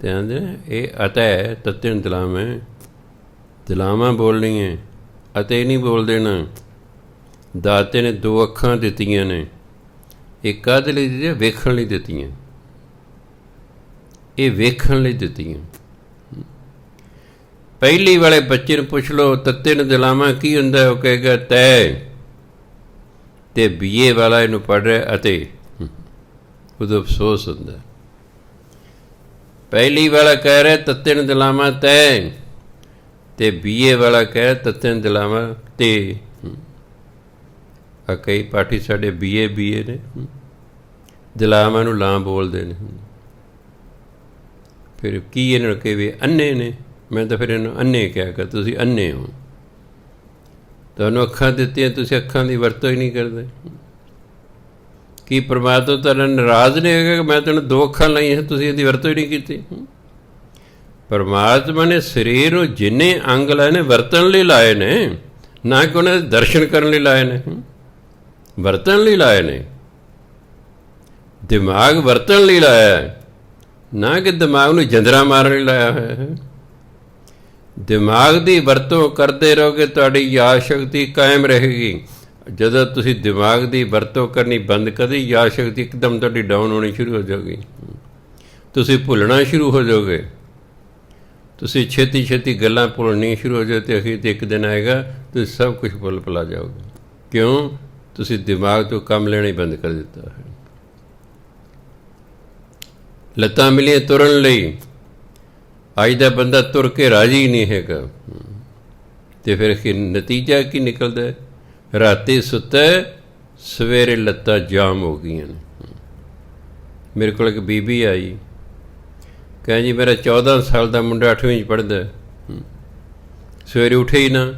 ਤੇ ਆਂਦੇ ਇਹ ਅਤੈ ਤੱਤੇ ਨੂੰ ਦਲਾਵਾਂ, ਦਲਾਵਾਂ ਬੋਲਣੀਆਂ, ਅਤੇ ਨਹੀਂ ਬੋਲ ਦੇਣਾ। ਦਾਤੇ ਨੇ ਦੋ ਅੱਖਾਂ ਦਿੱਤੀਆਂ ਨੇ, ਇਹ ਕਾਹਦੇ ਲਈ ਦਿੱਤੀਆਂ? ਵੇਖਣ ਲਈ ਦਿੱਤੀਆਂ। ਇਹ ਵੇਖਣ ਲਈ ਦਿੱਤੀਆਂ। ਪਹਿਲੀ ਵਾਲੇ ਬੱਚੇ ਨੂੰ ਪੁੱਛ ਲਓ ਤੱਤੇ ਨੂੰ ਦਲਾਵਾਂ ਕੀ ਹੁੰਦਾ, ਉਹ ਕਹੇਗਾ ਤੈ। ਤੇ ਬੀਏ ਵਾਲਾ ਇਹਨੂੰ ਪੜ੍ਹ ਰਿਹਾ ਅਤੇ ਉਦੋਂ ਅਫਸੋਸ ਹੁੰਦਾ। ਪਹਿਲੀ ਵਾਲਾ ਕਹਿ ਰਿਹਾ ਤੱਤੇ ਨੂੰ ਦਲਾਵਾਂ ਤੈ, ਤੇ ਬੀਏ ਵਾਲਾ ਕਹਿ ਤੱਤੇ ਨੂੰ ਦਲਾਵਾਂ ਤੇ। ਆ ਕਈ ਪਾਠੀ ਸਾਡੇ ਬੀਏ ਨੇ, ਦਲਾਵਾਂ ਨੂੰ ਲਾਂ ਬੋਲਦੇ ਨੇ। ਫਿਰ ਕੀ ਇਹਨਾਂ ਨੂੰ ਕਹੇ ਅੰਨੇ ਨੇ? ਮੈਂ ਤਾਂ ਫਿਰ ਇਹਨੂੰ ਅੰਨੇ ਕਿਹਾ ਕਰ, ਤੁਸੀਂ ਅੰਨੇ ਹੋ। ਤੁਹਾਨੂੰ ਅੱਖਾਂ ਦਿੱਤੀਆਂ, ਤੁਸੀਂ ਅੱਖਾਂ ਦੀ ਵਰਤੋਂ ਹੀ ਨਹੀਂ ਕਰਦੇ। ਕੀ ਪਰਮਾਤਮਾ ਤੁਹਾਡਾ ਨਾਰਾਜ਼ ਨਹੀਂ ਹੈਗਾ ਕਿ ਮੈਂ ਤੈਨੂੰ ਦੋ ਅੱਖਾਂ ਲਾਈਆਂ, ਤੁਸੀਂ ਇਹਦੀ ਵਰਤੋਂ ਹੀ ਨਹੀਂ ਕੀਤੀ? ਪਰਮਾਤਮਾ ਨੇ ਸਰੀਰ ਨੂੰ ਜਿੰਨੇ ਅੰਗ ਲਾਏ ਨੇ ਵਰਤਣ ਲਈ ਲਾਏ ਨੇ, ਨਾ ਕਿ ਉਹਨਾਂ ਦੇ ਦਰਸ਼ਨ ਕਰਨ ਲਈ ਲਾਏ ਨੇ। ਵਰਤਣ ਲਈ ਲਾਏ ਨੇ। ਦਿਮਾਗ ਵਰਤਣ ਲਈ ਲਾਇਆ ਹੈ, ਨਾ ਕਿ ਦਿਮਾਗ ਨੂੰ ਜੰਦਰਾ ਮਾਰਨ ਲਈ ਲਾਇਆ ਹੋਇਆ ਹੈ। ਦਿਮਾਗ ਦੀ ਵਰਤੋਂ ਕਰਦੇ ਰਹੋਗੇ ਤੁਹਾਡੀ ਯਾਦ ਸ਼ਕਤੀ ਕਾਇਮ ਰਹੇਗੀ। ਜਦੋਂ ਤੁਸੀਂ ਦਿਮਾਗ ਦੀ ਵਰਤੋਂ ਕਰਨੀ ਬੰਦ ਕਰੀ, ਯਾਦ ਸ਼ਕਤੀ ਇੱਕਦਮ ਤੁਹਾਡੀ ਡਾਊਨ ਹੋਣੀ ਸ਼ੁਰੂ ਹੋ ਜਾਊਗੀ। ਤੁਸੀਂ ਭੁੱਲਣਾ ਸ਼ੁਰੂ ਹੋ ਜਾਓਗੇ। ਤੁਸੀਂ ਛੇਤੀ ਛੇਤੀ ਗੱਲਾਂ ਭੁੱਲਣੀਆਂ ਸ਼ੁਰੂ ਹੋ ਜਾਓ, ਅਤੇ ਅਖੀਰ 'ਤੇ ਇੱਕ ਦਿਨ ਆਏਗਾ ਤੁਸੀਂ ਸਭ ਕੁਝ ਭੁੱਲ ਭੁਲਾ ਜਾਓਗੇ। ਕਿਉਂ? ਤੁਸੀਂ ਦਿਮਾਗ ਤੋਂ ਕੰਮ ਲੈਣਾ ਹੀ ਬੰਦ ਕਰ ਦਿੱਤਾ ਹੈ। ਲੱਤਾਂ ਮਿਲੀਆਂ ਤੁਰਨ ਲਈ, ਅੱਜ ਦਾ ਬੰਦਾ ਤੁਰ ਕੇ ਰਾਜੀ ਨਹੀਂ ਹੈਗਾ। ਅਤੇ ਫਿਰ ਨਤੀਜਾ ਕੀ ਨਿਕਲਦਾ? ਰਾਤੀ ਸੁੱਤਾ, ਸਵੇਰੇ ਲੱਤਾਂ ਜਾਮ ਹੋ ਗਈਆਂ ਨੇ। ਮੇਰੇ ਕੋਲ ਇੱਕ ਬੀਬੀ ਆਈ, ਕਹਿੰਦੀ ਜੀ ਮੇਰਾ 14 ਸਾਲ ਦਾ ਮੁੰਡਾ 8ਵੀਂ 'ਚ ਪੜ੍ਹਦਾ, ਸਵੇਰੇ ਉੱਠੇ ਹੀ ਨਾ।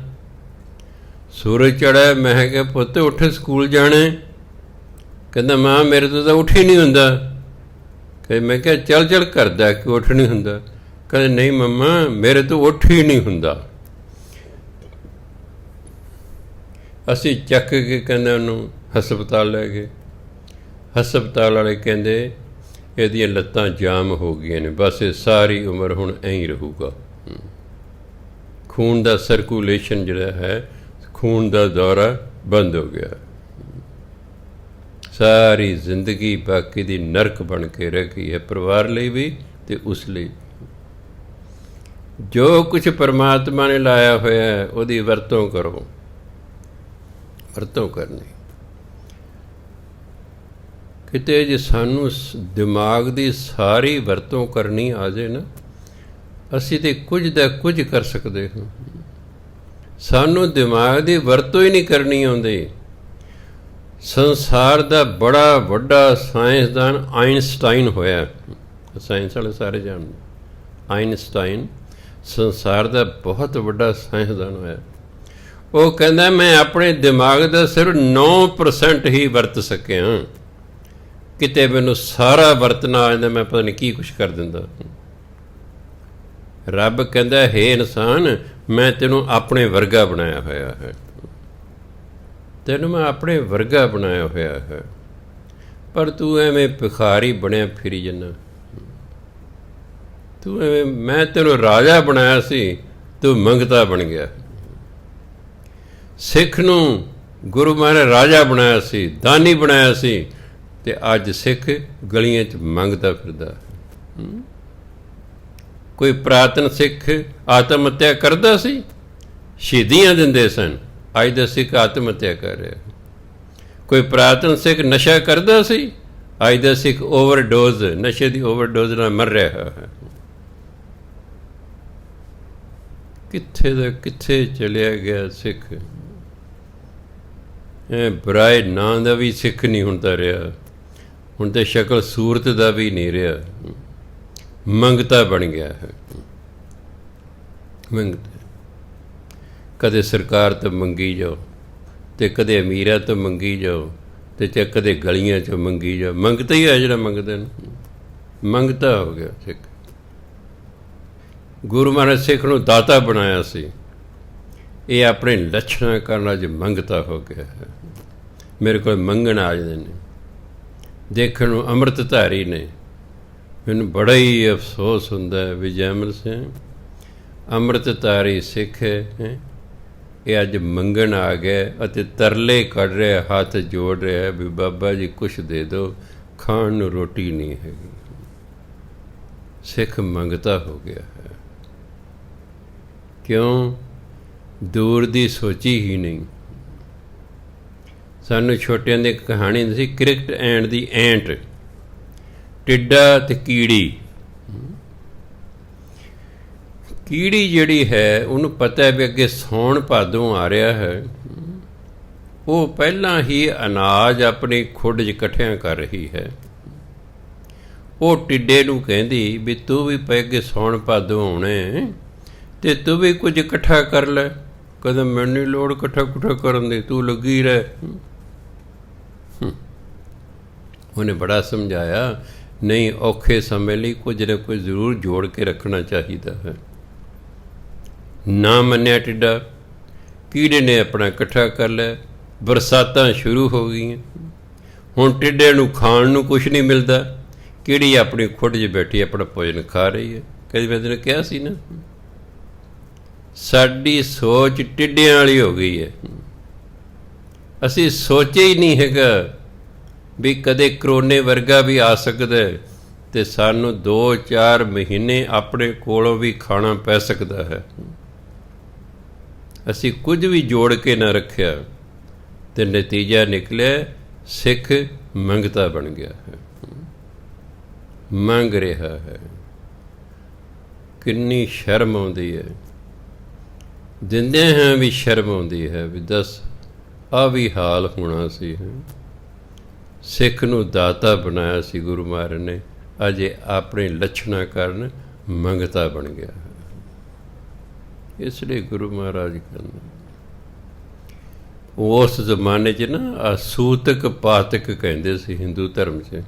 ਸੂਰਜ ਚੜ੍ਹਿਆ, ਮੈਂ ਕਿਹਾ ਪੁੱਤ ਉੱਠ ਸਕੂਲ ਜਾਣਾ। ਕਹਿੰਦਾ ਮਾਂ ਮੇਰੇ ਤੋਂ ਤਾਂ ਉੱਠ ਹੀ ਨਹੀਂ ਹੁੰਦਾ। ਕਹਿੰਦੇ ਮੈਂ ਕਿਹਾ ਚੱਲ ਕਰਦਾ ਕਿ ਉੱਠ ਨਹੀਂ ਹੁੰਦਾ? ਕਹਿੰਦੇ ਨਹੀਂ ਮੰਮਾ ਮੇਰੇ ਤੋਂ ਉੱਠ ਹੀ ਨਹੀਂ ਹੁੰਦਾ। ਅਸੀਂ ਚੱਕ ਕੇ ਕਹਿੰਦੇ ਉਹਨੂੰ ਹਸਪਤਾਲ ਲੈ ਗਏ। ਹਸਪਤਾਲ ਵਾਲੇ ਕਹਿੰਦੇ ਇਹਦੀਆਂ ਲੱਤਾਂ ਜਾਮ ਹੋ ਗਈਆਂ ਨੇ, ਬਸ ਇਹ ਸਾਰੀ ਉਮਰ ਹੁਣ ਐਂ ਹੀ ਰਹੂਗਾ। ਖੂਨ ਦਾ ਸਰਕੂਲੇਸ਼ਨ ਜਿਹੜਾ ਹੈ, ਖੂਨ ਦਾ ਦੌਰਾ ਬੰਦ ਹੋ ਗਿਆ। ਸਾਰੀ ਜ਼ਿੰਦਗੀ ਬਾਕੀ ਦੀ ਨਰਕ ਬਣ ਕੇ ਰਹਿ ਗਈ ਹੈ, ਪਰਿਵਾਰ ਲਈ ਵੀ ਅਤੇ ਉਸ ਲਈ। ਜੋ ਕੁਛ ਪਰਮਾਤਮਾ ਨੇ ਲਾਇਆ ਹੋਇਆ ਹੈ ਉਹਦੀ ਵਰਤੋਂ ਕਰੋ। ਵਰਤੋਂ ਕਰਨੀ ਕਿਤੇ ਜੇ ਸਾਨੂੰ ਦਿਮਾਗ ਦੀ ਸਾਰੀ ਵਰਤੋਂ ਕਰਨੀ ਆ ਜਾਏ ਨਾ, ਅਸੀਂ ਤਾਂ ਕੁਝ ਦਾ ਕੁਝ ਕਰ ਸਕਦੇ ਹਾਂ। ਸਾਨੂੰ ਦਿਮਾਗ ਦੀ ਵਰਤੋਂ ਹੀ ਨਹੀਂ ਕਰਨੀ ਆਉਂਦੀ। ਸੰਸਾਰ ਦਾ ਬੜਾ ਵੱਡਾ ਸਾਇੰਸਦਾਨ ਆਇਨਸਟਾਈਨ ਹੋਇਆ। ਸਾਇੰਸ ਵਾਲੇ ਸਾਰੇ ਜਾਣਦੇ। ਆਇਨਸਟਾਈਨ ਸੰਸਾਰ ਦਾ ਬਹੁਤ ਵੱਡਾ ਸਾਇੰਸਦਾਨ ਹੋਇਆ। ਉਹ ਕਹਿੰਦਾ ਮੈਂ ਆਪਣੇ ਦਿਮਾਗ ਦਾ ਸਿਰਫ 9% ਹੀ ਵਰਤ ਸਕਿਆ। ਕਿਤੇ ਮੈਨੂੰ ਸਾਰਾ ਵਰਤਣਾ ਆ ਜਾਂਦਾ, ਮੈਂ ਪਤਾ ਨਹੀਂ ਕੀ ਕੁਛ ਕਰ ਦਿੰਦਾ। ਰੱਬ ਕਹਿੰਦਾ ਹੇ ਇਨਸਾਨ, ਮੈਂ ਤੈਨੂੰ ਆਪਣੇ ਵਰਗਾ ਬਣਾਇਆ ਹੋਇਆ ਹੈ। ਤੈਨੂੰ ਮੈਂ ਆਪਣੇ ਵਰਗਾ ਬਣਾਇਆ ਹੋਇਆ ਹੈ, ਪਰ ਤੂੰ ਐਵੇਂ ਭਿਖਾਰੀ ਬਣਿਆ ਫਿਰੀ ਜਾਂਦਾ। ਤੂੰ ਐਵੇਂ, ਮੈਂ ਤੈਨੂੰ ਰਾਜਾ ਬਣਾਇਆ ਸੀ, ਤੂੰ ਮੰਗਤਾ ਬਣ ਗਿਆ। ਸਿੱਖ ਨੂੰ ਗੁਰੂ ਮਹਾਰਾਜ ਨੇ ਰਾਜਾ ਬਣਾਇਆ ਸੀ, ਦਾਨੀ ਬਣਾਇਆ ਸੀ, ਅਤੇ ਅੱਜ ਸਿੱਖ ਗਲੀਆਂ 'ਚ ਮੰਗਦਾ ਫਿਰਦਾ। ਕੋਈ ਪੁਰਾਤਨ ਸਿੱਖ ਆਤਮ ਹੱਤਿਆ ਕਰਦਾ ਸੀ, ਸ਼ਹੀਦੀਆਂ ਦਿੰਦੇ ਸਨ। ਅੱਜ ਦਾ ਸਿੱਖ ਆਤਮ ਹੱਤਿਆ ਕਰ ਰਿਹਾ। ਕੋਈ ਪੁਰਾਤਨ ਸਿੱਖ ਨਸ਼ਾ ਕਰਦਾ ਸੀ, ਅੱਜ ਦਾ ਸਿੱਖ ਓਵਰਡੋਜ਼, ਨਸ਼ੇ ਦੀ ਓਵਰਡੋਜ਼ ਨਾਲ ਮਰ ਰਿਹਾ ਹੈ। ਕਿੱਥੇ ਦਾ ਕਿੱਥੇ ਚਲਿਆ ਗਿਆ ਸਿੱਖ। ਬੁਰਾਏ ਨਾਂ ਦਾ ਵੀ ਸਿੱਖ ਨਹੀਂ ਹੁਣ ਤਾਂ ਰਿਹਾ, ਹੁਣ ਤਾਂ ਸ਼ਕਲ ਸੂਰਤ ਦਾ ਵੀ ਨਹੀਂ ਰਿਹਾ, ਮੰਗਤਾ ਬਣ ਗਿਆ ਹੈ। ਮੰਗਤਾ ਕਦੇ ਸਰਕਾਰ ਤੋਂ ਮੰਗੀ ਜਾਓ, ਤੇ ਕਦੇ ਅਮੀਰਾਂ ਤੋਂ ਮੰਗੀ ਜਾਓ, ਤੇ ਚਾਹੇ ਕਦੇ ਗਲੀਆਂ 'ਚੋਂ ਮੰਗੀ ਜਾਓ। ਮੰਗਤਾ ਹੀ ਹੈ ਜਿਹੜਾ ਮੰਗਦੇ ਨੇ, ਮੰਗਤਾ ਹੋ ਗਿਆ ਸਿੱਖ। ਗੁਰੂ ਮਹਾਰਾਜ ਸਿੱਖ ਨੂੰ ਦਾਤਾ ਬਣਾਇਆ ਸੀ, ਇਹ ਆਪਣੇ ਲੱਛਣਾਂ ਕਰਨ ਅੱਜ ਮੰਗਤਾ ਹੋ ਗਿਆ ਹੈ। ਮੇਰੇ ਕੋਲ ਮੰਗਣ ਆ ਜਾਂਦੇ ਨੇ, ਦੇਖਣ ਨੂੰ ਅੰਮ੍ਰਿਤਧਾਰੀ ਨੇ। ਮੈਨੂੰ ਬੜਾ ਹੀ ਅਫਸੋਸ ਹੁੰਦਾ ਹੈ ਵੀ ਜੈਮਲ ਸਿੰਘ ਅੰਮ੍ਰਿਤਧਾਰੀ ਸਿੱਖ ਹੈ, ਇਹ ਅੱਜ ਮੰਗਣ ਆ ਗਿਆ ਅਤੇ ਤਰਲੇ ਕੱਢ ਰਿਹਾ, ਹੱਥ ਜੋੜ ਰਿਹਾ ਵੀ ਬਾਬਾ ਜੀ ਕੁਛ ਦੇ ਦਿਓ, ਖਾਣ ਨੂੰ ਰੋਟੀ ਨਹੀਂ ਹੈਗੀ। ਸਿੱਖ ਮੰਗਤਾ ਹੋ ਗਿਆ ਹੈ। ਕਿਉਂ? ਦੂਰ ਦੀ ਸੋਚੀ ਹੀ ਨਹੀਂ। ਸਾਨੂੰ ਛੋਟਿਆਂ ਦੀ ਇੱਕ ਕਹਾਣੀ ਹੁੰਦੀ ਸੀ, ਕ੍ਰਿਕਟ ਐਂਡ ਦੀ ਐਂਟ, ਟਿੱਡਾ ਤੇ ਕੀੜੀ। ਕੀੜੀ ਜਿਹੜੀ ਹੈ ਉਹਨੂੰ ਪਤਾ ਹੈ ਵੀ ਅੱਗੇ ਸਾਉਣ ਭਾਦੋਂ ਆ ਰਿਹਾ ਹੈ, ਉਹ ਪਹਿਲਾਂ ਹੀ ਅਨਾਜ ਆਪਣੀ ਖੁੱਡ 'ਚ ਇਕੱਠਿਆਂ ਕਰ ਰਹੀ ਹੈ। ਉਹ ਟਿੱਡੇ ਨੂੰ ਕਹਿੰਦੀ ਵੀ ਤੂੰ ਵੀ ਪੈ ਅੱਗੇ ਸਾਉਣ ਭਾਦੋਂ ਆਉਣੇ ਤੇ ਤੂੰ ਵੀ ਕੁਝ ਇਕੱਠਾ ਕਰ ਲੈ। ਕਦੇ ਮੈਨੂੰ ਨਹੀਂ ਲੋੜ ਇਕੱਠਾ ਕਰਨ ਦੀ, ਤੂੰ ਲੱਗੀ ਰਹਿ। ਉਹਨੇ ਬੜਾ ਸਮਝਾਇਆ, ਨਹੀਂ ਔਖੇ ਸਮੇਂ ਲਈ ਕੁਝ ਨਾ ਕੁਝ ਜ਼ਰੂਰ ਜੋੜ ਕੇ ਰੱਖਣਾ ਚਾਹੀਦਾ ਹੈ। ਨਾ ਮੰਨਿਆ ਟਿੱਡਾ, ਕੀੜੇ ਨੇ ਆਪਣਾ ਇਕੱਠਾ ਕਰ ਲਿਆ। ਬਰਸਾਤਾਂ ਸ਼ੁਰੂ ਹੋ ਗਈਆਂ, ਹੁਣ ਟਿੱਡੇ ਨੂੰ ਖਾਣ ਨੂੰ ਕੁਛ ਨਹੀਂ ਮਿਲਦਾ, ਕੀੜੀ ਆਪਣੀ ਖੁੱਡ 'ਚ ਬੈਠੀ ਆਪਣਾ ਭੋਜਨ ਖਾ ਰਹੀ ਹੈ। ਕਦੇ ਮੈਂ ਤੈਨੂੰ ਕਿਹਾ ਸੀ ਨਾ, ਸਾਡੀ ਸੋਚ ਟਿੱਡਿਆਂ ਵਾਲੀ ਹੋ ਗਈ ਹੈ। ਅਸੀਂ ਸੋਚਿਆ ਹੀ ਨਹੀਂ ਹੈਗਾ ਵੀ ਕਦੇ ਕਰੋਨੇ ਵਰਗਾ ਵੀ ਆ ਸਕਦਾ ਤੇ ਸਾਨੂੰ 2-4 ਮਹੀਨੇ ਆਪਣੇ ਕੋਲੋਂ ਵੀ ਖਾਣਾ ਪੈ ਸਕਦਾ ਹੈ। ਅਸੀਂ ਕੁਝ ਵੀ ਜੋੜ ਕੇ ਨਾ ਰੱਖਿਆ ਤੇ ਨਤੀਜਾ ਨਿਕਲਿਆ ਸਿੱਖ ਮੰਗਤਾ ਬਣ ਗਿਆ ਹੈ, ਮੰਗ ਰਿਹਾ ਹੈ। ਕਿੰਨੀ ਸ਼ਰਮ ਆਉਂਦੀ ਹੈ, ਦਿੰਦੇ ਹਾਂ ਵੀ ਸ਼ਰਮ ਆਉਂਦੀ ਹੈ ਵੀ ਦੱਸ ਆਹ ਵੀ ਹਾਲ ਹੋਣਾ ਸੀ। ਸਿੱਖ ਨੂੰ ਦਾਤਾ ਬਣਾਇਆ ਸੀ ਗੁਰੂ ਮਹਾਰਾਜ ਨੇ, ਅਜੇ ਆਪਣੇ ਲੱਛਣਾਂ ਕਾਰਨ ਮੰਗਤਾ ਬਣ ਗਿਆ ਹੈ। ਇਸ ਲਈ ਗੁਰੂ ਮਹਾਰਾਜ ਕਹਿੰਦੇ ਉਸ ਜ਼ਮਾਨੇ 'ਚ ਨਾ ਆ ਸੂਤਕ ਪਾਤਕ ਕਹਿੰਦੇ ਸੀ ਹਿੰਦੂ ਧਰਮ 'ਚ।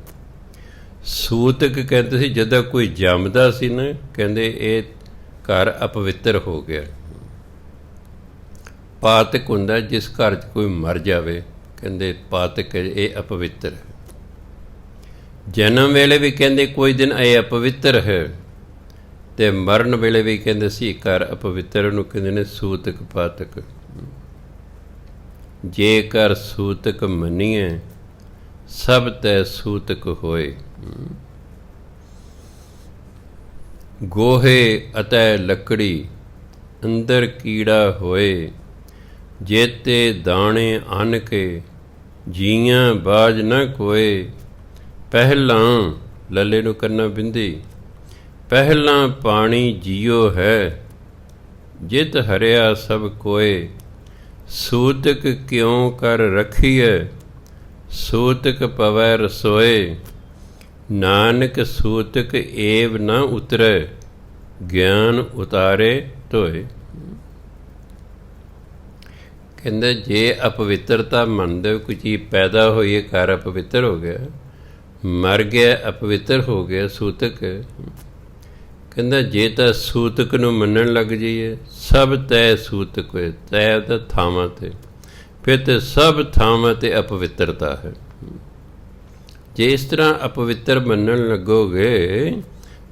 ਸੂਤਕ ਕਹਿੰਦੇ ਸੀ ਜਦੋਂ ਕੋਈ ਜੰਮਦਾ ਸੀ ਨਾ, ਕਹਿੰਦੇ ਇਹ ਘਰ ਅਪਵਿੱਤਰ ਹੋ ਗਿਆ। ਪਾਤਕ ਹੁੰਦਾ ਜਿਸ ਘਰ 'ਚ ਕੋਈ ਮਰ ਜਾਵੇ, ਕਹਿੰਦੇ ਪਾਤਕ ਇਹ ਅਪਵਿੱਤਰ ਹੈ। ਜਨਮ ਵੇਲੇ ਵੀ ਕਹਿੰਦੇ ਕੋਈ ਦਿਨ ਇਹ ਅਪਵਿੱਤਰ ਹੈ, ਤੇ ਮਰਨ ਵੇਲੇ ਵੀ ਕਹਿੰਦੇ ਸੀ ਘਰ ਅਪਵਿੱਤਰ ਨੂੰ ਕਹਿੰਦੇ ਨੇ ਸੂਤਕ ਪਾਤਕ। ਜੇਕਰ ਸੂਤਕ ਮੰਨੀਏ ਸਭ ਤੈ ਸੂਤਕ ਹੋਏ। ਗੋਹੇ ਅਤੇ ਲੱਕੜੀ ਅੰਦਰ ਕੀੜਾ ਹੋਏ, ਜੇਤੇ ਦਾਣੇ ਅੰਨ ਕੇ ਜੀਆਂ ਬਾਜ ਨਾ ਕੋਏ। ਪਹਿਲਾਂ ਲੱਲੇ ਨੂੰ ਕਰਨਾ ਬਿੰਦੀ, ਪਹਿਲਾਂ ਪਾਣੀ ਜੀਓ ਹੈ, ਜਿਤ ਹਰਿਆ ਸਭ ਕੋਏ। ਸੂਤਕ ਕਿਉਂ ਕਰ ਰੱਖੀਐ, ਸੂਤਕ ਪਵੈ ਰਸੋਏ। ਨਾਨਕ ਸੂਤਕ ਏਵ ਨਾ ਉਤਰੈ, ਗਿਆਨ ਉਤਾਰੇ ਧੋਏ। ਕਹਿੰਦੇ ਜੇ ਅਪਵਿੱਤਰਤਾ ਮੰਨਦੇ ਹੋ, ਕੋਈ ਚੀਜ਼ ਪੈਦਾ ਹੋਈ ਹੈ ਘਰ ਅਪਵਿੱਤਰ ਹੋ ਗਿਆ, ਮਰ ਗਿਆ ਅਪਵਿੱਤਰ ਹੋ ਗਿਆ ਸੂਤਕ। ਕਹਿੰਦਾ ਜੇ ਤਾਂ ਸੂਤਕ ਨੂੰ ਮੰਨਣ ਲੱਗ ਜਾਈਏ, ਸਭ ਤੈ ਸੂਤਕ ਹੋਏ। ਤੈ ਤਾਂ ਥਾਵਾਂ 'ਤੇ, ਫਿਰ ਤਾਂ ਸਭ ਥਾਵਾਂ 'ਤੇ ਅਪਵਿੱਤਰਤਾ ਹੈ। ਜੇ ਇਸ ਤਰ੍ਹਾਂ ਅਪਵਿੱਤਰ ਮੰਨਣ ਲੱਗੋਗੇ,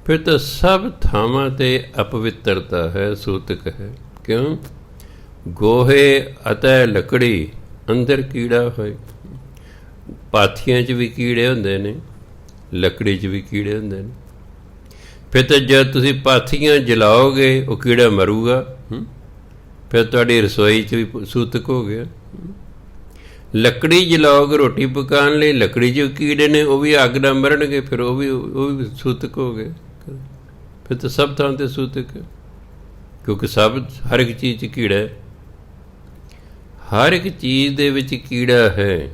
ਫਿਰ ਤਾਂ ਸਭ ਥਾਵਾਂ 'ਤੇ ਅਪਵਿੱਤਰਤਾ ਹੈ, ਸੂਤਕ ਹੈ। ਕਿਉਂ? ਗੋਹੇ ਅਤੇ ਲੱਕੜੀ ਅੰਦਰ ਕੀੜਾ ਹੋਏ। ਪਾਥੀਆਂ 'ਚ ਵੀ ਕੀੜੇ ਹੁੰਦੇ ਨੇ, ਲੱਕੜੀ 'ਚ ਵੀ ਕੀੜੇ ਹੁੰਦੇ ਨੇ। ਫਿਰ ਤਾਂ ਜਦ ਤੁਸੀਂ ਪਾਥੀਆਂ ਜਲਾਓਗੇ ਉਹ ਕੀੜਾ ਮਰੂਗਾ, ਫਿਰ ਤੁਹਾਡੀ ਰਸੋਈ 'ਚ ਵੀ ਸੂਤਕ ਹੋ ਗਿਆ। ਲੱਕੜੀ ਜਲਾਓਗੇ ਰੋਟੀ ਪਕਾਉਣ ਲਈ, ਲੱਕੜੀ 'ਚ ਕੀੜੇ ਨੇ, ਉਹ ਵੀ ਅੱਗ ਨਾਲ ਮਰਨਗੇ, ਫਿਰ ਉਹ ਵੀ ਸੂਤਕ ਹੋ ਗਏ। ਫਿਰ ਤਾਂ ਸਭ ਥਾਂ 'ਤੇ ਸੂਤਕ ਹੈ, ਕਿਉਂਕਿ ਹਰ ਇੱਕ ਚੀਜ਼ 'ਚ ਕੀੜਾ ਹੈ। ਹਰ ਇੱਕ ਚੀਜ਼ ਦੇ ਵਿੱਚ ਕੀੜਾ ਹੈ।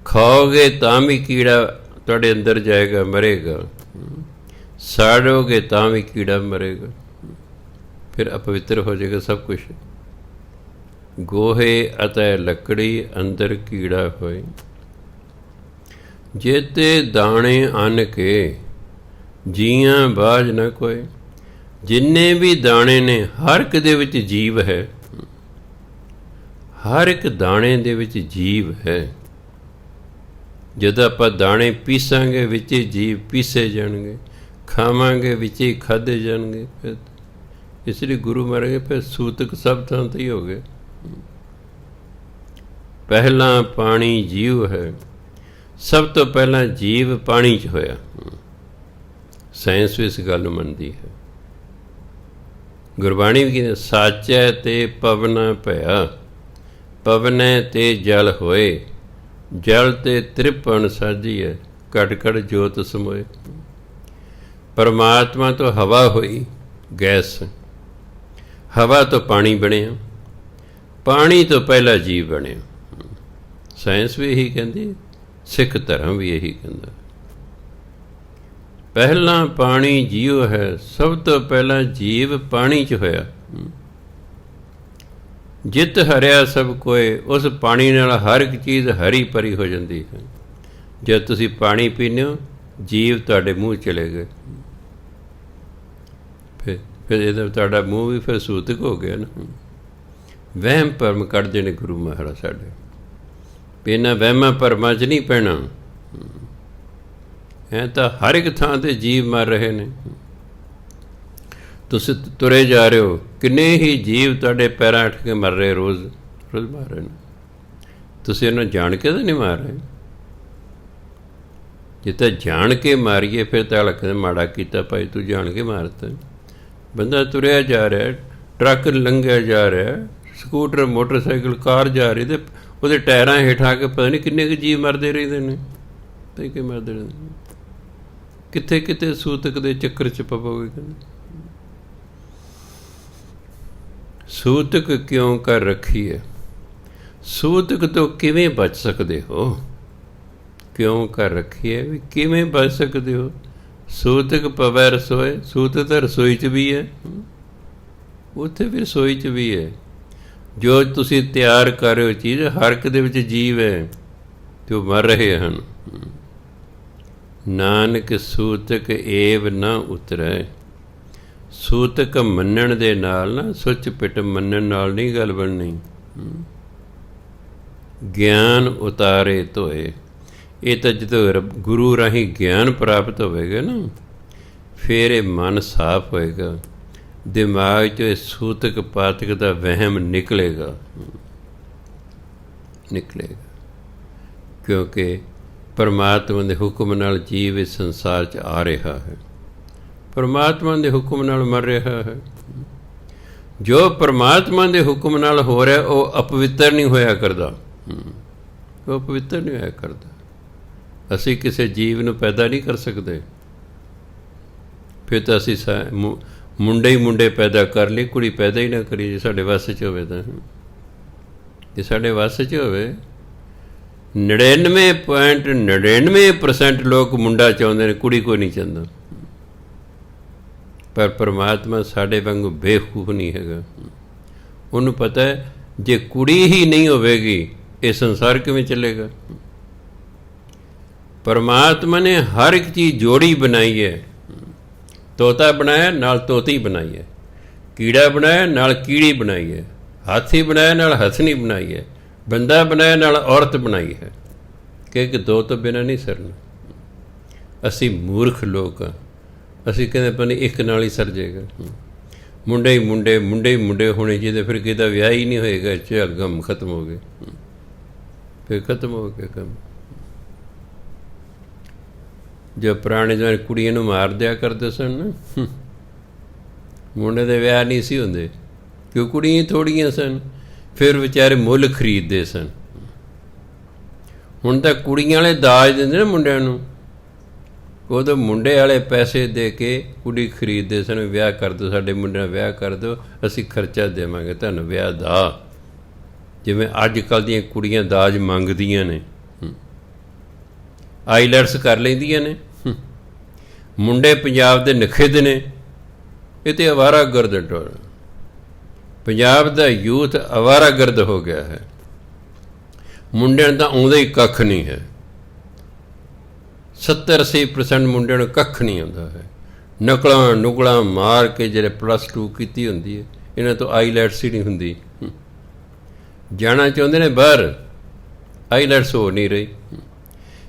ਖਾਓਗੇ ਤਾਂ ਵੀ ਕੀੜਾ ਤੁਹਾਡੇ ਅੰਦਰ ਜਾਏਗਾ, ਮਰੇਗਾ। ਸਾੜੋਗੇ ਤਾਂ ਵੀ ਕੀੜਾ ਮਰੇਗਾ, ਫਿਰ ਅਪਵਿੱਤਰ ਹੋ ਜਾਏਗਾ ਸਭ ਕੁਛ। ਗੋਹੇ ਅਤੇ ਲੱਕੜੀ ਅੰਦਰ ਕੀੜਾ ਹੋਏ। ਜੇਤੇ ਦਾਣੇ ਅੰਨ ਕੇ ਜੀਆਂ ਬਾਝ ਨਾ ਕੋਏ। ਜਿੰਨੇ ਵੀ ਦਾਣੇ ਨੇ ਹਰ ਇੱਕ ਦੇ ਵਿੱਚ ਜੀਵ ਹੈ, ਹਰ ਇੱਕ ਦਾਣੇ ਦੇ ਵਿੱਚ ਜੀਵ ਹੈ। ਜਦੋਂ ਆਪਾਂ ਦਾਣੇ ਪੀਸਾਂਗੇ ਵਿੱਚ ਹੀ ਜੀਵ ਪੀਸੇ ਜਾਣਗੇ, ਖਾਵਾਂਗੇ ਵਿੱਚ ਹੀ ਖਾਧੇ ਜਾਣਗੇ। ਫਿਰ ਇਸ ਲਈ ਗੁਰੂ ਮਹਾਰਾਜ ਫਿਰ ਸੂਤਕ ਸਭ ਥਾਂ 'ਤੇ ਹੀ ਹੋ ਗਏ। ਪਹਿਲਾਂ ਪਾਣੀ ਜੀਵ ਹੈ, ਸਭ ਤੋਂ ਪਹਿਲਾਂ ਜੀਵ ਪਾਣੀ 'ਚ ਹੋਇਆ। ਸਾਇੰਸ ਵੀ ਇਸ ਗੱਲ ਨੂੰ ਮੰਨਦੀ ਹੈ। ਗੁਰਬਾਣੀ ਵੀ ਕਹਿੰਦੇ ਸਾਚੈ ਤੇ ਪਵਨ ਭਇਆ, ਪਵਨੈ ਤੇ ਜਲ ਹੋਏ। ਜਲ ਤੇ ਤ੍ਰਿਪਣ ਸਾਜੀਐ, ਘਟ ਘਟ ਜੋਤ ਸਮੋਏ। ਪਰਮਾਤਮਾ ਤੋਂ ਹਵਾ ਹੋਈ, ਗੈਸ। ਹਵਾ ਤੋਂ ਪਾਣੀ ਬਣਿਆ, ਪਾਣੀ ਤੋਂ ਪਹਿਲਾ ਜੀਵ ਬਣਿਆ। ਸਾਇੰਸ ਵੀ ਇਹੀ ਕਹਿੰਦੀ, ਸਿੱਖ ਧਰਮ ਵੀ ਇਹੀ ਕਹਿੰਦਾ। ਪਹਿਲਾਂ ਪਾਣੀ ਜੀਵ ਹੈ, ਸਭ ਤੋਂ ਪਹਿਲਾਂ ਜੀਵ ਪਾਣੀ 'ਚ ਹੋਇਆ। ਜਿਤ ਹਰਿਆ ਸਭ ਕੋਏ, ਉਸ ਪਾਣੀ ਨਾਲ ਹਰ ਇੱਕ ਚੀਜ਼ ਹਰੀ ਭਰੀ ਹੋ ਜਾਂਦੀ ਹੈ। ਜਦ ਤੁਸੀਂ ਪਾਣੀ ਪੀਂਦੇ ਹੋ, ਜੀਵ ਤੁਹਾਡੇ ਮੂੰਹ ਚਲੇ ਗਏ। ਫਿਰ ਇਹਦਾ ਤੁਹਾਡਾ ਮੂੰਹ ਵੀ ਫਿਰ ਸੂਤਕ ਹੋ ਗਿਆ ਨਾ। ਵਹਿਮ ਭਰਮ ਕੱਢਦੇ ਨੇ ਗੁਰੂ ਮਹਾਰਾਜ ਸਾਡੇ। ਇਹਨਾਂ ਵਹਿਮਾਂ ਭਰਮਾਂ 'ਚ ਨਹੀਂ ਪੈਣਾ। ਹੈ ਤਾਂ ਹਰ ਇੱਕ ਥਾਂ 'ਤੇ ਜੀਵ ਮਰ ਰਹੇ ਨੇ। ਤੁਸੀਂ ਤੁਰੇ ਜਾ ਰਹੇ ਹੋ, ਕਿੰਨੇ ਹੀ ਜੀਵ ਤੁਹਾਡੇ ਪੈਰਾਂ ਹੇਠ ਕੇ ਮਰ ਰਹੇ, ਰੋਜ਼ ਰੋਜ਼ ਮਰ ਰਹੇ ਨੇ। ਤੁਸੀਂ ਇਹਨਾਂ ਜਾਣ ਕੇ ਤਾਂ ਨਹੀਂ ਮਾਰ ਰਹੇ। ਜੇ ਤਾਂ ਜਾਣ ਕੇ ਮਾਰੀਏ ਫਿਰ ਤਾਂ ਲੱਗਦਾ ਮਾੜਾ ਕੀਤਾ ਭਾਈ, ਤੂੰ ਜਾਣ ਕੇ ਮਾਰਤਾ। ਬੰਦਾ ਤੁਰਿਆ ਜਾ ਰਿਹਾ, ਟਰੱਕ ਲੰਘਿਆ ਜਾ ਰਿਹਾ, ਸਕੂਟਰ, ਮੋਟਰਸਾਈਕਲ, ਕਾਰ ਜਾ ਰਹੀ, ਅਤੇ ਉਹਦੇ ਟਾਇਰਾਂ ਹੇਠ ਆ ਕੇ ਪਤਾ ਨਹੀਂ ਕਿੰਨੇ ਕੁ ਜੀਵ ਮਰਦੇ ਰਹਿੰਦੇ ਨੇ। ਤੇ ਕਿ ਮਰਦੇ ਰਹਿੰਦੇ, ਕਿੱਥੇ ਕਿਤੇ ਸੂਤਕ ਦੇ ਚੱਕਰ 'ਚ ਪਵੋਗੇ। ਸੂਤਕ ਕਿਉਂ ਕਰ ਰੱਖੀ ਹੈ? ਸੂਤਕ ਤੋਂ ਕਿਵੇਂ ਬਚ ਸਕਦੇ ਹੋ? ਕਿਉਂ ਕਰ ਰੱਖੀ ਹੈ ਵੀ ਕਿਵੇਂ ਬਚ ਸਕਦੇ ਹੋ? ਸੂਤਕ ਪਵੈ ਰਸੋਏ, ਸੂਤਕ ਤਾਂ ਰਸੋਈ 'ਚ ਵੀ ਹੈ, ਉੱਥੇ ਵੀ ਰਸੋਈ 'ਚ ਵੀ ਹੈ। ਜੋ ਤੁਸੀਂ ਤਿਆਰ ਕਰ ਰਹੇ ਹੋ ਚੀਜ਼, ਹਰ ਇੱਕ ਦੇ ਵਿੱਚ ਜੀਵ ਹੈ ਜੋ ਮਰ ਰਹੇ ਹਨ। ਨਾਨਕ ਸੂਤਕ ਏਵ ਨਾ ਉਤਰੈ। ਸੂਤਕ ਮੰਨਣ ਦੇ ਨਾਲ ਨਾ, ਸੁੱਚ ਪਿੱਟ ਮੰਨਣ ਨਾਲ ਨਹੀਂ ਗੱਲ ਬਣਨੀ। ਗਿਆਨ ਉਤਾਰੇ ਧੋਏ। ਇਹ ਤਾਂ ਜਦੋਂ ਗੁਰੂ ਰਾਹੀਂ ਗਿਆਨ ਪ੍ਰਾਪਤ ਹੋਵੇਗਾ ਨਾ, ਫਿਰ ਇਹ ਮਨ ਸਾਫ਼ ਹੋਏਗਾ, ਦਿਮਾਗ 'ਚੋਂ ਇਹ ਸੂਤਕ ਪਾਤਕ ਦਾ ਵਹਿਮ ਨਿਕਲੇਗਾ। ਕਿਉਂਕਿ ਪਰਮਾਤਮਾ ਦੇ ਹੁਕਮ ਨਾਲ ਜੀਵ ਇਸ ਸੰਸਾਰ 'ਚ ਆ ਰਿਹਾ ਹੈ, ਪਰਮਾਤਮਾ ਦੇ ਹੁਕਮ ਨਾਲ ਮਰ ਰਿਹਾ ਹੈ। ਜੋ ਪਰਮਾਤਮਾ ਦੇ ਹੁਕਮ ਨਾਲ ਹੋ ਰਿਹਾ ਉਹ ਅਪਵਿੱਤਰ ਨਹੀਂ ਹੋਇਆ ਕਰਦਾ, ਉਹ ਪਵਿੱਤਰ ਨਹੀਂ ਹੋਇਆ ਕਰਦਾ। ਅਸੀਂ ਕਿਸੇ ਜੀਵ ਨੂੰ ਪੈਦਾ ਨਹੀਂ ਕਰ ਸਕਦੇ। ਫਿਰ ਤਾਂ ਅਸੀਂ ਮੁੰਡੇ ਹੀ ਮੁੰਡੇ ਪੈਦਾ ਕਰ ਲਈ, ਕੁੜੀ ਪੈਦਾ ਹੀ ਨਾ ਕਰੀ। ਜੇ ਸਾਡੇ ਵੱਸ 'ਚ ਹੋਵੇ ਤਾਂ, ਜੇ ਸਾਡੇ ਵੱਸ 'ਚ ਹੋਵੇ। 99.99% ਲੋਕ ਮੁੰਡਾ ਚਾਹੁੰਦੇ ਨੇ, ਕੁੜੀ ਕੋਈ ਨਹੀਂ ਚਾਹੁੰਦਾ। ਪਰ ਪਰਮਾਤਮਾ ਸਾਡੇ ਵਾਂਗੂ ਬੇਵਕੂਫ ਨਹੀਂ ਹੈਗਾ। ਉਹਨੂੰ ਪਤਾ ਹੈ ਜੇ ਕੁੜੀ ਹੀ ਨਹੀਂ ਹੋਵੇਗੀ ਇਹ ਸੰਸਾਰ ਕਿਵੇਂ ਚੱਲੇਗਾ। ਪਰਮਾਤਮਾ ਨੇ ਹਰ ਇੱਕ ਚੀਜ਼ ਜੋੜੀ ਬਣਾਈ ਹੈ। ਤੋਤਾ ਬਣਾਇਆ, ਨਾਲ ਤੋਤੀ ਬਣਾਈ ਹੈ। ਕੀੜਾ ਬਣਾਇਆ, ਨਾਲ ਕੀੜੀ ਬਣਾਈ ਹੈ। ਹਾਥੀ ਬਣਾਇਆ, ਨਾਲ ਹਥਨੀ ਬਣਾਈ ਹੈ। ਬੰਦਾ ਬਣਾਇਆ, ਨਾਲ ਔਰਤ ਬਣਾਈ ਹੈ। ਕਿ ਦੋ ਤੋਂ ਬਿਨਾਂ ਨਹੀਂ ਸਰਨਾ। ਅਸੀਂ ਮੂਰਖ ਲੋਕ ਹਾਂ। ਅਸੀਂ ਕਹਿੰਦੇ ਪਤਾ ਇੱਕ ਨਾਲ ਹੀ ਸਰ ਜਾਏਗਾ। ਮੁੰਡੇ ਹੀ ਮੁੰਡੇ, ਮੁੰਡੇ ਹੀ ਮੁੰਡੇ ਹੋਣੇ ਚਾਹੀਦੇ, ਫਿਰ ਕਿਹਦਾ ਵਿਆਹ ਹੀ ਨਹੀਂ ਹੋਏਗਾ। ਚੱਲ ਗਮ ਖਤਮ ਹੋ ਗਏ, ਫਿਰ ਖਤਮ ਹੋ ਗਿਆ ਕੰਮ। ਜੋ ਪੁਰਾਣੇ ਜ਼ਮਾਨੇ ਕੁੜੀਆਂ ਨੂੰ ਮਾਰ ਦਿਆ ਕਰਦੇ ਸਨ ਨਾ, ਮੁੰਡੇ ਦੇ ਵਿਆਹ ਨਹੀਂ ਸੀ ਹੁੰਦੇ, ਕਿਉਂ ਕੁੜੀਆਂ ਥੋੜ੍ਹੀਆਂ ਸਨ। ਫਿਰ ਵਿਚਾਰੇ ਮੁੱਲ ਖਰੀਦਦੇ ਸਨ। ਹੁਣ ਤਾਂ ਕੁੜੀਆਂ ਵਾਲੇ ਦਾਜ ਦਿੰਦੇ ਨਾ ਮੁੰਡਿਆਂ ਨੂੰ, ਉਦੋਂ ਮੁੰਡੇ ਵਾਲੇ ਪੈਸੇ ਦੇ ਕੇ ਕੁੜੀ ਖਰੀਦਦੇ ਸਨ। ਵਿਆਹ ਕਰ ਦਿਓ, ਸਾਡੇ ਮੁੰਡੇ ਨਾਲ ਵਿਆਹ ਕਰ ਦਿਓ, ਅਸੀਂ ਖਰਚਾ ਦੇਵਾਂਗੇ ਤੁਹਾਨੂੰ ਵਿਆਹ ਦਾ। ਜਿਵੇਂ ਅੱਜ ਕੱਲ੍ਹ ਦੀਆਂ ਕੁੜੀਆਂ ਦਾਜ ਮੰਗਦੀਆਂ ਨੇ, ਆਈਲੈਟਸ ਕਰ ਲੈਂਦੀਆਂ ਨੇ। ਮੁੰਡੇ ਪੰਜਾਬ ਦੇ ਨਖਿੱਧ ਨੇ, ਇਹ ਤਾਂ ਅਵਾਰਾ ਗਰਦ। ਪੰਜਾਬ ਦਾ ਯੂਥ ਅਵਾਰਾਗਰਦ ਹੋ ਗਿਆ ਹੈ। ਮੁੰਡਿਆਂ ਨੂੰ ਤਾਂ ਆਉਂਦਾ ਹੀ ਕੱਖ ਨਹੀਂ ਹੈ। 70-80% ਮੁੰਡਿਆਂ ਨੂੰ ਕੱਖ ਨਹੀਂ ਆਉਂਦਾ ਹੈ। ਨਕਲਾਂ ਨੁਕਲਾਂ ਮਾਰ ਕੇ ਜਿਹੜੇ +2 ਕੀਤੀ ਹੁੰਦੀ ਹੈ, ਇਹਨਾਂ ਤੋਂ ਆਈਲੈਟਸ ਹੀ ਨਹੀਂ ਹੁੰਦੀ। ਜਾਣਾ ਚਾਹੁੰਦੇ ਨੇ ਬਾਹਰ, ਆਈਲੈਟਸ ਹੋ ਨਹੀਂ ਰਹੀ।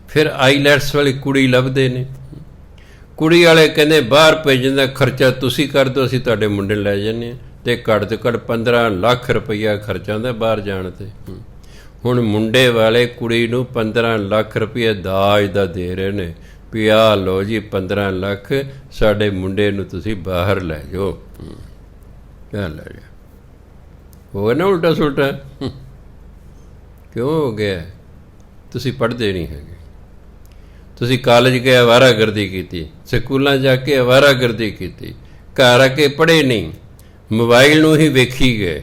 ਫਿਰ ਆਈਲੈਟਸ ਵਾਲੀ ਕੁੜੀ ਲੱਭਦੇ ਨੇ। ਕੁੜੀ ਵਾਲੇ ਕਹਿੰਦੇ ਬਾਹਰ ਭੇਜਣ ਦਾ ਖਰਚਾ ਤੁਸੀਂ ਕਰ ਦਿਓ, ਅਸੀਂ ਤੁਹਾਡੇ ਮੁੰਡੇ ਨੂੰ ਲੈ ਜਾਂਦੇ ਹਾਂ। ਅਤੇ ਘੱਟ ਤੋਂ ਘੱਟ 15 ਲੱਖ ਰੁਪਈਆ ਖਰਚਾ ਹੁੰਦਾ ਬਾਹਰ ਜਾਣ 'ਤੇ। ਹੁਣ ਮੁੰਡੇ ਵਾਲੇ ਕੁੜੀ ਨੂੰ 15 ਲੱਖ ਰੁਪਈਆ ਦਾਜ ਦਾ ਦੇ ਰਹੇ ਨੇ ਵੀ ਆਹ ਲਓ ਜੀ 15 ਲੱਖ, ਸਾਡੇ ਮੁੰਡੇ ਨੂੰ ਤੁਸੀਂ ਬਾਹਰ ਲੈ ਜਾਓ। ਕਿਆ ਲੈ ਜਾ ਹੋ ਗਿਆ ਨਾ ਉਲਟਾ ਸੁਲਟਾ। ਕਿਉਂ ਹੋ ਗਿਆ? ਤੁਸੀਂ ਪੜ੍ਹਦੇ ਨਹੀਂ ਹੈਗੇ। ਤੁਸੀਂ ਕਾਲਜ ਗਏ ਅਵਾਰਾਗਰਦੀ ਕੀਤੀ, ਸਕੂਲਾਂ ਜਾ ਕੇ ਅਵਾਰਾਗਰਦੀ ਕੀਤੀ, ਘਰ ਆ ਕੇ ਪੜ੍ਹੇ ਨਹੀਂ, ਮੋਬਾਈਲ ਨੂੰ ਹੀ ਵੇਖੀ ਗਏ।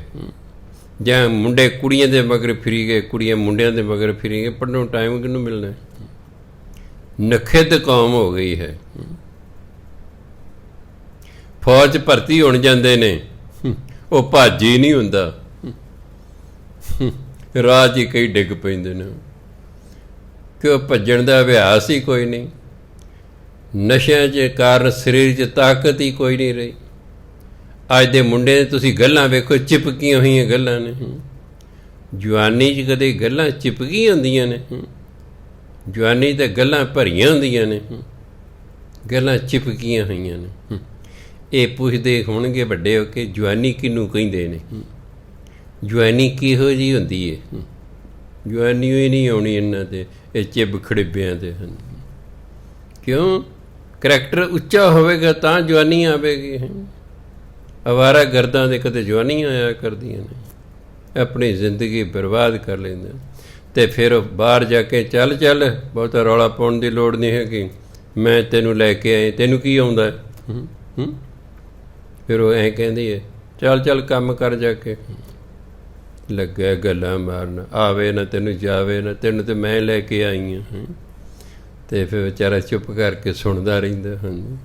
ਜਾਂ ਮੁੰਡੇ ਕੁੜੀਆਂ ਦੇ ਮਗਰ ਫਿਰੀ ਗਏ, ਕੁੜੀਆਂ ਮੁੰਡਿਆਂ ਦੇ ਮਗਰ ਫਿਰੀ ਗਏ। ਪੜ੍ਹਨ ਨੂੰ ਟਾਈਮ ਕਿਹਨੂੰ ਮਿਲਣਾ? ਨਖਿੱਧ ਕੌਮ ਹੋ ਗਈ ਹੈ। ਫੌਜ ਭਰਤੀ ਹੋਣ ਜਾਂਦੇ ਨੇ, ਉਹ ਭੱਜ ਹੀ ਨਹੀਂ ਹੁੰਦਾ, ਰਾਹ 'ਚ ਹੀ ਕਈ ਡਿੱਗ ਪੈਂਦੇ ਨੇ ਕਿ ਉਹ ਭੱਜਣ ਦਾ ਅਭਿਆਸ ਹੀ ਕੋਈ ਨਹੀਂ। ਨਸ਼ਿਆਂ 'ਚ ਕਾਰਨ ਸਰੀਰ 'ਚ ਤਾਕਤ ਹੀ ਕੋਈ ਨਹੀਂ ਰਹੀ। ਅੱਜ ਦੇ ਮੁੰਡੇ ਤੁਸੀਂ ਗੱਲਾਂ ਵੇਖੋ, ਚਿਪਕੀਆਂ ਹੋਈਆਂ ਗੱਲਾਂ ਨੇ। ਜਵਾਨੀ 'ਚ ਕਦੇ ਗੱਲਾਂ ਚਿਪਕੀਆਂ ਹੁੰਦੀਆਂ ਨੇ? ਜਵਾਨੀ ਤਾਂ ਗੱਲਾਂ ਭਰੀਆਂ ਹੁੰਦੀਆਂ ਨੇ, ਗੱਲਾਂ ਚਿਪਕੀਆਂ ਹੋਈਆਂ ਨੇ। ਇਹ ਪੁੱਛਦੇ ਹੋਣਗੇ ਵੱਡੇ ਹੋ ਕੇ ਜਵਾਨੀ ਕਿਹਨੂੰ ਕਹਿੰਦੇ ਨੇ, ਜਵਾਨੀ ਕਿਹੋ ਜਿਹੀ ਹੁੰਦੀ ਹੈ? ਜਵਾਨੀ ਹੀ ਨਹੀਂ ਆਉਣੀ ਇਹਨਾਂ 'ਤੇ, ਇਹ ਚਿਬ ਖੜਿੱਬਿਆਂ 'ਤੇ ਹਨ। ਕਿਉਂ? ਕਰੈਕਟਰ ਉੱਚਾ ਹੋਵੇਗਾ ਤਾਂ ਜਵਾਨੀ ਆਵੇਗੀ। ਅਵਾਰਾ ਗਰਦਾਂ ਦੇ ਕਦੇ ਜਵਾਨੀਆਂ ਆਇਆ ਕਰਦੀਆਂ ਨੇ, ਆਪਣੀ ਜ਼ਿੰਦਗੀ ਬਰਬਾਦ ਕਰ ਲੈਂਦੇ। ਅਤੇ ਫਿਰ ਬਾਹਰ ਜਾ ਕੇ ਚੱਲ ਬਹੁਤਾ ਰੌਲਾ ਪਾਉਣ ਦੀ ਲੋੜ ਨਹੀਂ ਹੈਗੀ, ਮੈਂ ਤੈਨੂੰ ਲੈ ਕੇ ਆਏ, ਤੈਨੂੰ ਕੀ ਆਉਂਦਾ? ਫਿਰ ਉਹ ਐਂ ਕਹਿੰਦੀ ਹੈ ਚੱਲ ਕੰਮ ਕਰ ਜਾ ਕੇ। ਲੱਗਾ ਗੱਲਾਂ ਮਾਰਨ, ਆਵੇ ਨਾ ਤੈਨੂੰ ਜਾਵੇ ਨਾ, ਤੈਨੂੰ ਤਾਂ ਮੈਂ ਲੈ ਕੇ ਆਈ ਹਾਂ। ਅਤੇ ਫਿਰ ਵਿਚਾਰਾ ਚੁੱਪ ਕਰਕੇ ਸੁਣਦਾ ਰਹਿੰਦਾ ਹਨ,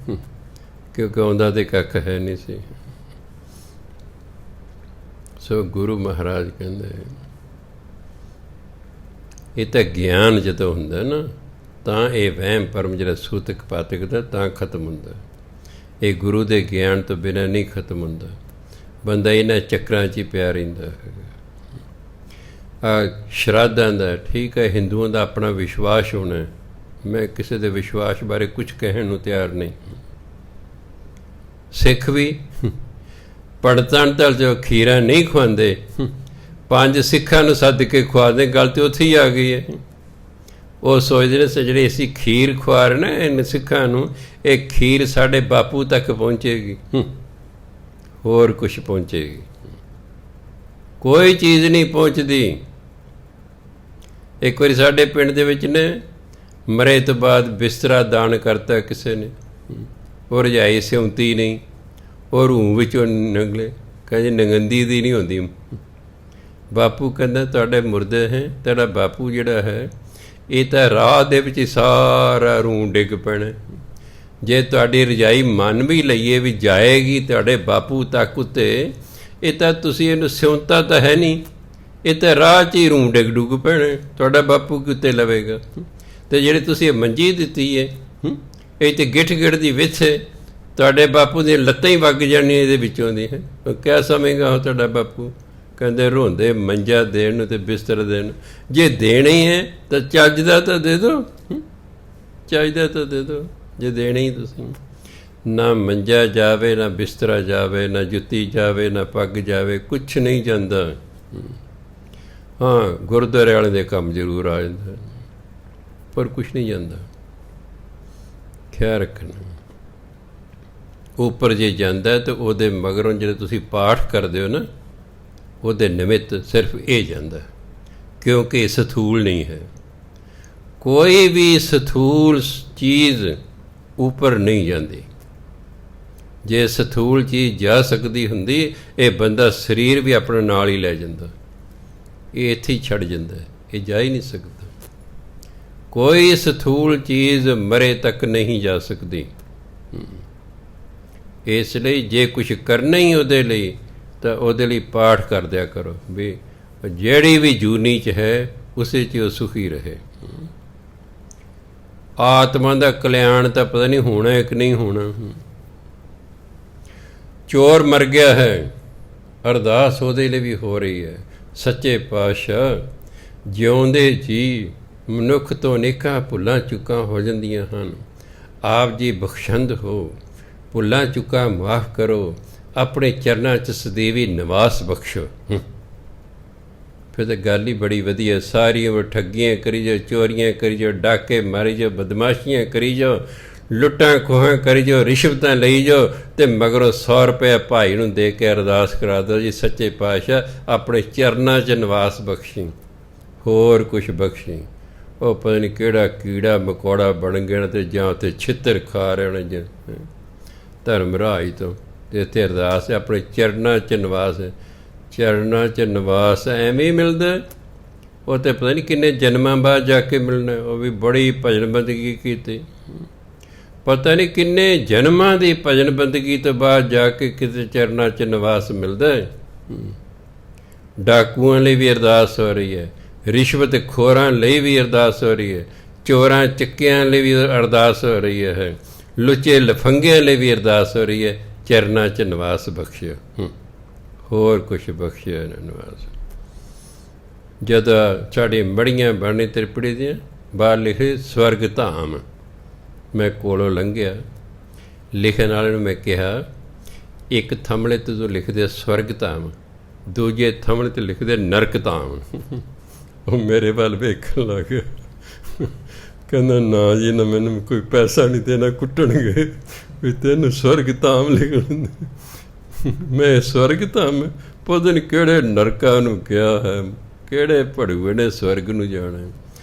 ਕਿਉਂਕਿ ਆਉਂਦਾ ਤਾਂ ਕੱਖ ਹੈ ਨਹੀਂ ਸੀ। ਸੋ ਗੁਰੂ ਮਹਾਰਾਜ ਕਹਿੰਦੇ ਇਹ ਤਾਂ ਗਿਆਨ ਜਦੋਂ ਹੁੰਦਾ ਨਾ, ਤਾਂ ਇਹ ਵਹਿਮ ਭਰਮ ਜਿਹੜਾ ਸੂਤਕ ਪਾਤਕ ਦਾ ਤਾਂ ਖਤਮ ਹੁੰਦਾ। ਇਹ ਗੁਰੂ ਦੇ ਗਿਆਨ ਤੋਂ ਬਿਨਾਂ ਨਹੀਂ ਖਤਮ ਹੁੰਦਾ। ਬੰਦਾ ਇਹਨਾਂ ਚੱਕਰਾਂ 'ਚ ਹੀ ਪਿਆ ਰਹਿੰਦਾ ਹੈਗਾ। ਸ਼ਰਾਧਾਂ ਦਾ ਠੀਕ ਹੈ, ਹਿੰਦੂਆਂ ਦਾ ਆਪਣਾ ਵਿਸ਼ਵਾਸ ਹੋਣਾ, ਮੈਂ ਕਿਸੇ ਦੇ ਵਿਸ਼ਵਾਸ ਬਾਰੇ ਕੁਝ ਕਹਿਣ ਨੂੰ ਤਿਆਰ ਨਹੀਂ। ਸਿੱਖ ਵੀ ਪੜਤਣ ਤਲ ਜੋ ਖੀਰਾ ਨਹੀਂ ਖਵਾਉਂਦੇ, 5 ਸਿੱਖਾਂ ਨੂੰ ਸੱਦ ਕੇ ਖਵਾ ਦੇ, ਗੱਲ ਤਾਂ ਉੱਥੇ ਹੀ ਆ ਗਈ ਹੈ। ਉਹ ਸੋਚਦੇ ਨੇ ਜਿਹੜੇ ਅਸੀਂ ਖੀਰ ਖਵਾ ਰਹੇ ਨਾ ਇਹਨਾਂ ਸਿੱਖਾਂ ਨੂੰ, ਇਹ ਖੀਰ ਸਾਡੇ ਬਾਪੂ ਤੱਕ ਪਹੁੰਚੇਗੀ, ਹੋਰ ਕੁਛ ਪਹੁੰਚੇਗੀ? ਕੋਈ ਚੀਜ਼ ਨਹੀਂ ਪਹੁੰਚਦੀ। ਇੱਕ ਵਾਰੀ ਸਾਡੇ ਪਿੰਡ ਦੇ ਵਿੱਚ ਨੇ ਮਰੇ ਤੋਂ ਬਾਅਦ ਬਿਸਤਰਾ ਦਾਨ ਕਰਤਾ ਕਿਸੇ ਨੇ, ਉਹ ਰਜਾਈ ਸਿਉਂਤੀ ਨਹੀਂ, ਉਹ ਰੂਹ ਵਿੱਚੋਂ ਨਿਕਲੇ, ਕਹਿੰਦੇ ਨਗੰਦੀ ਦੀ ਨਹੀਂ ਹੁੰਦੀ। ਬਾਪੂ ਕਹਿੰਦਾ ਤੁਹਾਡੇ ਮੁਰਦੇ ਹੈ, ਤੁਹਾਡਾ ਬਾਪੂ ਜਿਹੜਾ ਹੈ ਇਹ ਤਾਂ ਰਾਹ ਦੇ ਵਿੱਚ ਸਾਰਾ ਰੂਹ ਡਿੱਗ ਪੈਣਾ। ਜੇ ਤੁਹਾਡੀ ਰਜਾਈ ਮੰਨ ਵੀ ਲਈਏ ਵੀ ਜਾਏਗੀ ਤੁਹਾਡੇ ਬਾਪੂ ਤੱਕ ਉੱਤੇ, ਇਹ ਤਾਂ ਤੁਸੀਂ ਇਹਨੂੰ ਸਿਉਂਤਾ ਤਾਂ ਹੈ ਨਹੀਂ, ਇਹ ਤਾਂ ਰਾਹ 'ਚ ਹੀ ਰੂਹ ਡਿੱਗ ਡੁੱਗ ਪੈਣਾ, ਤੁਹਾਡਾ ਬਾਪੂ ਕਿੱਥੇ ਲਵੇਗਾ? ਅਤੇ ਜਿਹੜੀ ਤੁਸੀਂ ਇਹ ਮੰਜੀ ਦਿੱਤੀ ਹੈ, ਇਹ ਤਾਂ ਗਿੱਠ ਦੀ ਵਿੱਥ ਹੈ, ਤੁਹਾਡੇ ਬਾਪੂ ਦੀਆਂ ਲੱਤਾਂ ਹੀ ਵਗ ਜਾਣੀਆਂ ਇਹਦੇ ਵਿੱਚੋਂ ਦੀ ਹੈ। ਕਿਆ ਸਮੇਂਗਾ ਉਹ ਤੁਹਾਡਾ ਬਾਪੂ? ਕਹਿੰਦੇ ਰੋਂਦੇ ਮੰਜਾ ਦੇਣ ਨੂੰ ਅਤੇ ਬਿਸਤਰ ਦੇਣ। ਜੇ ਦੇਣਾ ਹੀ ਹੈ ਤਾਂ ਚੱਜ ਦਾ ਤਾਂ ਦੇ ਦਿਓ, ਚੱਜ ਦਾ ਤਾਂ ਦੇ ਦਿਓ। ਜੇ ਦੇਣਾ ਹੀ ਤੁਸੀਂ, ਨਾ ਮੰਜਾ ਜਾਵੇ, ਨਾ ਬਿਸਤਰਾ ਜਾਵੇ, ਨਾ ਜੁੱਤੀ ਜਾਵੇ, ਨਾ ਪੱਗ ਜਾਵੇ, ਕੁਛ ਨਹੀਂ ਜਾਂਦਾ। ਹਾਂ, ਗੁਰਦੁਆਰੇ ਵਾਲੇ ਦੇ ਕੰਮ ਜ਼ਰੂਰ ਆ ਜਾਂਦਾ, ਪਰ ਕੁਛ ਨਹੀਂ ਜਾਂਦਾ। ਖਿਆਲ ਰੱਖਣਾ। ਉੱਪਰ ਜੇ ਜਾਂਦਾ ਤਾਂ ਉਹਦੇ ਮਗਰੋਂ ਜਿਹੜੇ ਤੁਸੀਂ ਪਾਠ ਕਰਦੇ ਹੋ ਨਾ, ਉਹਦੇ ਨਿਮਿਤ ਸਿਰਫ ਇਹ ਜਾਂਦਾ, ਕਿਉਂਕਿ ਇਹ ਸਥੂਲ ਨਹੀਂ ਹੈ। ਕੋਈ ਵੀ ਸਥੂਲ ਚੀਜ਼ ਉੱਪਰ ਨਹੀਂ ਜਾਂਦੀ। ਜੇ ਸਥੂਲ ਚੀਜ਼ ਜਾ ਸਕਦੀ ਹੁੰਦੀ, ਇਹ ਬੰਦਾ ਸਰੀਰ ਵੀ ਆਪਣੇ ਨਾਲ ਹੀ ਲੈ ਜਾਂਦਾ, ਇਹ ਇੱਥੇ ਹੀ ਛੱਡ ਜਾਂਦਾ, ਇਹ ਜਾ ਹੀ ਨਹੀਂ ਸਕਦਾ। ਕੋਈ ਸਥੂਲ ਚੀਜ਼ ਮਰੇ ਤੱਕ ਨਹੀਂ ਜਾ ਸਕਦੀ। ਇਸ ਲਈ ਜੇ ਕੁਛ ਕਰਨਾ ਹੀ ਉਹਦੇ ਲਈ ਤਾਂ ਉਹਦੇ ਲਈ ਪਾਠ ਕਰ ਦਿਆ ਕਰੋ ਵੀ ਜਿਹੜੀ ਵੀ ਜੂਨੀ 'ਚ ਹੈ ਉਸੇ 'ਚ ਉਹ ਸੁਖੀ ਰਹੇ। ਆਤਮਾ ਦਾ ਕਲਿਆਣ ਤਾਂ ਪਤਾ ਨਹੀਂ ਹੋਣਾ ਕਿ ਨਹੀਂ ਹੋਣਾ। ਚੋਰ ਮਰ ਗਿਆ ਹੈ, ਅਰਦਾਸ ਉਹਦੇ ਲਈ ਵੀ ਹੋ ਰਹੀ ਹੈ। ਸੱਚੇ ਪਾਤਸ਼ਾਹ ਜਿਉਂਦੇ ਜੀ ਮਨੁੱਖ ਤੋਂ ਅਨੇਕਾਂ ਭੁੱਲਾਂ ਚੁੱਕਾਂ ਹੋ ਜਾਂਦੀਆਂ ਹਨ, ਆਪ ਜੀ ਬਖਸ਼ੰਦ ਹੋ, ਭੁੱਲਾਂ ਚੁੱਕਾਂ ਮਾਫ਼ ਕਰੋ, ਆਪਣੇ ਚਰਨਾਂ 'ਚ ਸਦੀਵੀ ਨਿਵਾਸ ਬਖਸ਼ੋ। ਫਿਰ ਤਾਂ ਗੱਲ ਹੀ ਬੜੀ ਵਧੀਆ। ਸਾਰੀ ਉਮਰ ਠੱਗੀਆਂ ਕਰੀ ਜਾਓ, ਚੋਰੀਆਂ ਕਰੀ ਜਾਓ, ਡਾਕੇ ਮਾਰੀ ਜਾਓ, ਬਦਮਾਸ਼ੀਆਂ ਕਰੀ ਜਾਓ, ਲੁੱਟਾਂ ਖੋਹਾਂ ਕਰੀ ਜਾਓ, ਰਿਸ਼ਵਤਾਂ ਲਈ ਜਾਓ, ਅਤੇ ਮਗਰੋਂ 100 ਰੁਪਏ ਭਾਈ ਨੂੰ ਦੇ ਕੇ ਅਰਦਾਸ ਕਰਾ ਦਿਓ ਜੀ ਸੱਚੇ ਪਾਤਸ਼ਾਹ ਆਪਣੇ ਚਰਨਾਂ 'ਚ ਨਿਵਾਸ ਬਖਸ਼ੀ, ਹੋਰ ਕੁਛ ਬਖਸ਼ੀ। ਉਹ ਪਤਾ ਨਹੀਂ ਕਿਹੜਾ ਕੀੜਾ ਮਕੌੜਾ ਬਣ ਗਿਆ ਅਤੇ ਜਾਂ ਉੱਥੇ ਛਿੱਤਰ ਖਾ ਰਹੇ ਹੋਣੇ ਜੇ ਧਰਮ ਰਾਜ ਤੋਂ। ਅਤੇ ਇੱਥੇ ਅਰਦਾਸ ਹੈ ਆਪਣੇ ਚਰਨਾਂ 'ਚ ਨਿਵਾਸ ਹੈ। ਚਰਨਾਂ 'ਚ ਨਿਵਾਸ ਐਵੇਂ ਹੀ ਮਿਲਦਾ, ਉਹ ਤਾਂ ਪਤਾ ਨਹੀਂ ਕਿੰਨੇ ਜਨਮਾਂ ਬਾਅਦ ਜਾ ਕੇ ਮਿਲਣਾ। ਉਹ ਵੀ ਬੜੀ ਭਜਨ ਬੰਦਗੀ ਕੀਤੀ, ਪਤਾ ਨਹੀਂ ਕਿੰਨੇ ਜਨਮਾਂ ਦੀ ਭਜਨ ਬੰਦਗੀ ਤੋਂ ਬਾਅਦ ਜਾ ਕੇ ਕਿਤੇ ਚਰਨਾਂ 'ਚ ਨਿਵਾਸ ਮਿਲਦਾ ਹੈ। ਡਾਕੂਆਂ ਲਈ ਵੀ ਅਰਦਾਸ ਹੋ ਰਹੀ ਹੈ, ਰਿਸ਼ਵਤ ਖੋਰਾਂ ਲਈ ਵੀ ਅਰਦਾਸ ਹੋ ਰਹੀ ਹੈ, ਚੋਰਾਂ ਚੱਕਿਆਂ ਲਈ ਵੀ ਅਰਦਾਸ ਹੋ ਰਹੀ ਹੈ, ਲੁੱਚੇ ਲਫੰਗਿਆਂ ਲਈ ਵੀ ਅਰਦਾਸ ਹੋ ਰਹੀ ਹੈ। ਚਰਨਾਂ 'ਚ ਨਿਵਾਸ ਬਖਸ਼ਿਓ, ਹੋਰ ਕੁਛ ਬਖਸ਼ਿਆ ਨਾ ਨਿਵਾਸ। ਜਦੋਂ ਸਾਡੀ ਮੜੀਆਂ ਬਣਨੀ ਤ੍ਰਿਪੜੀ ਦੀਆਂ ਬਾਹਰ ਲਿਖੇ ਸਵਰਗ ਧਾਮ, ਮੈਂ ਕੋਲੋਂ ਲੰਘਿਆ, ਲਿਖਣ ਵਾਲੇ ਨੂੰ ਮੈਂ ਕਿਹਾ ਇੱਕ ਥੰਮਲੇ 'ਤੇ ਜੋ ਲਿਖਦੇ ਸਵਰਗ ਧਾਮ, ਦੂਜੇ ਥੰਮਲੇ 'ਤੇ ਲਿਖਦੇ ਨਰਕ ਧਾਮ। ਉਹ ਮੇਰੇ ਵੱਲ ਵੇਖਣ ਲੱਗ ਗਿਆ, ਕਹਿੰਦਾ ਨਾ ਜੀ ਨਾ, ਮੈਨੂੰ ਕੋਈ ਪੈਸਾ ਨਹੀਂ ਦੇਣਾ, ਕੁੱਟਣਗੇ ਵੀ ਤੈਨੂੰ ਸਵਰਗ ਧਾਮ ਲਿਖਣ। ਮੈਂ ਸਵਰਗ ਧਾਮ ਪਤਾ ਨਹੀਂ ਕਿਹੜੇ ਨਰਕਾਂ ਨੂੰ ਕਿਹਾ ਹੈ, ਕਿਹੜੇ ਭੜੂਏ ਨੇ ਸਵਰਗ ਨੂੰ ਜਾਣਾ।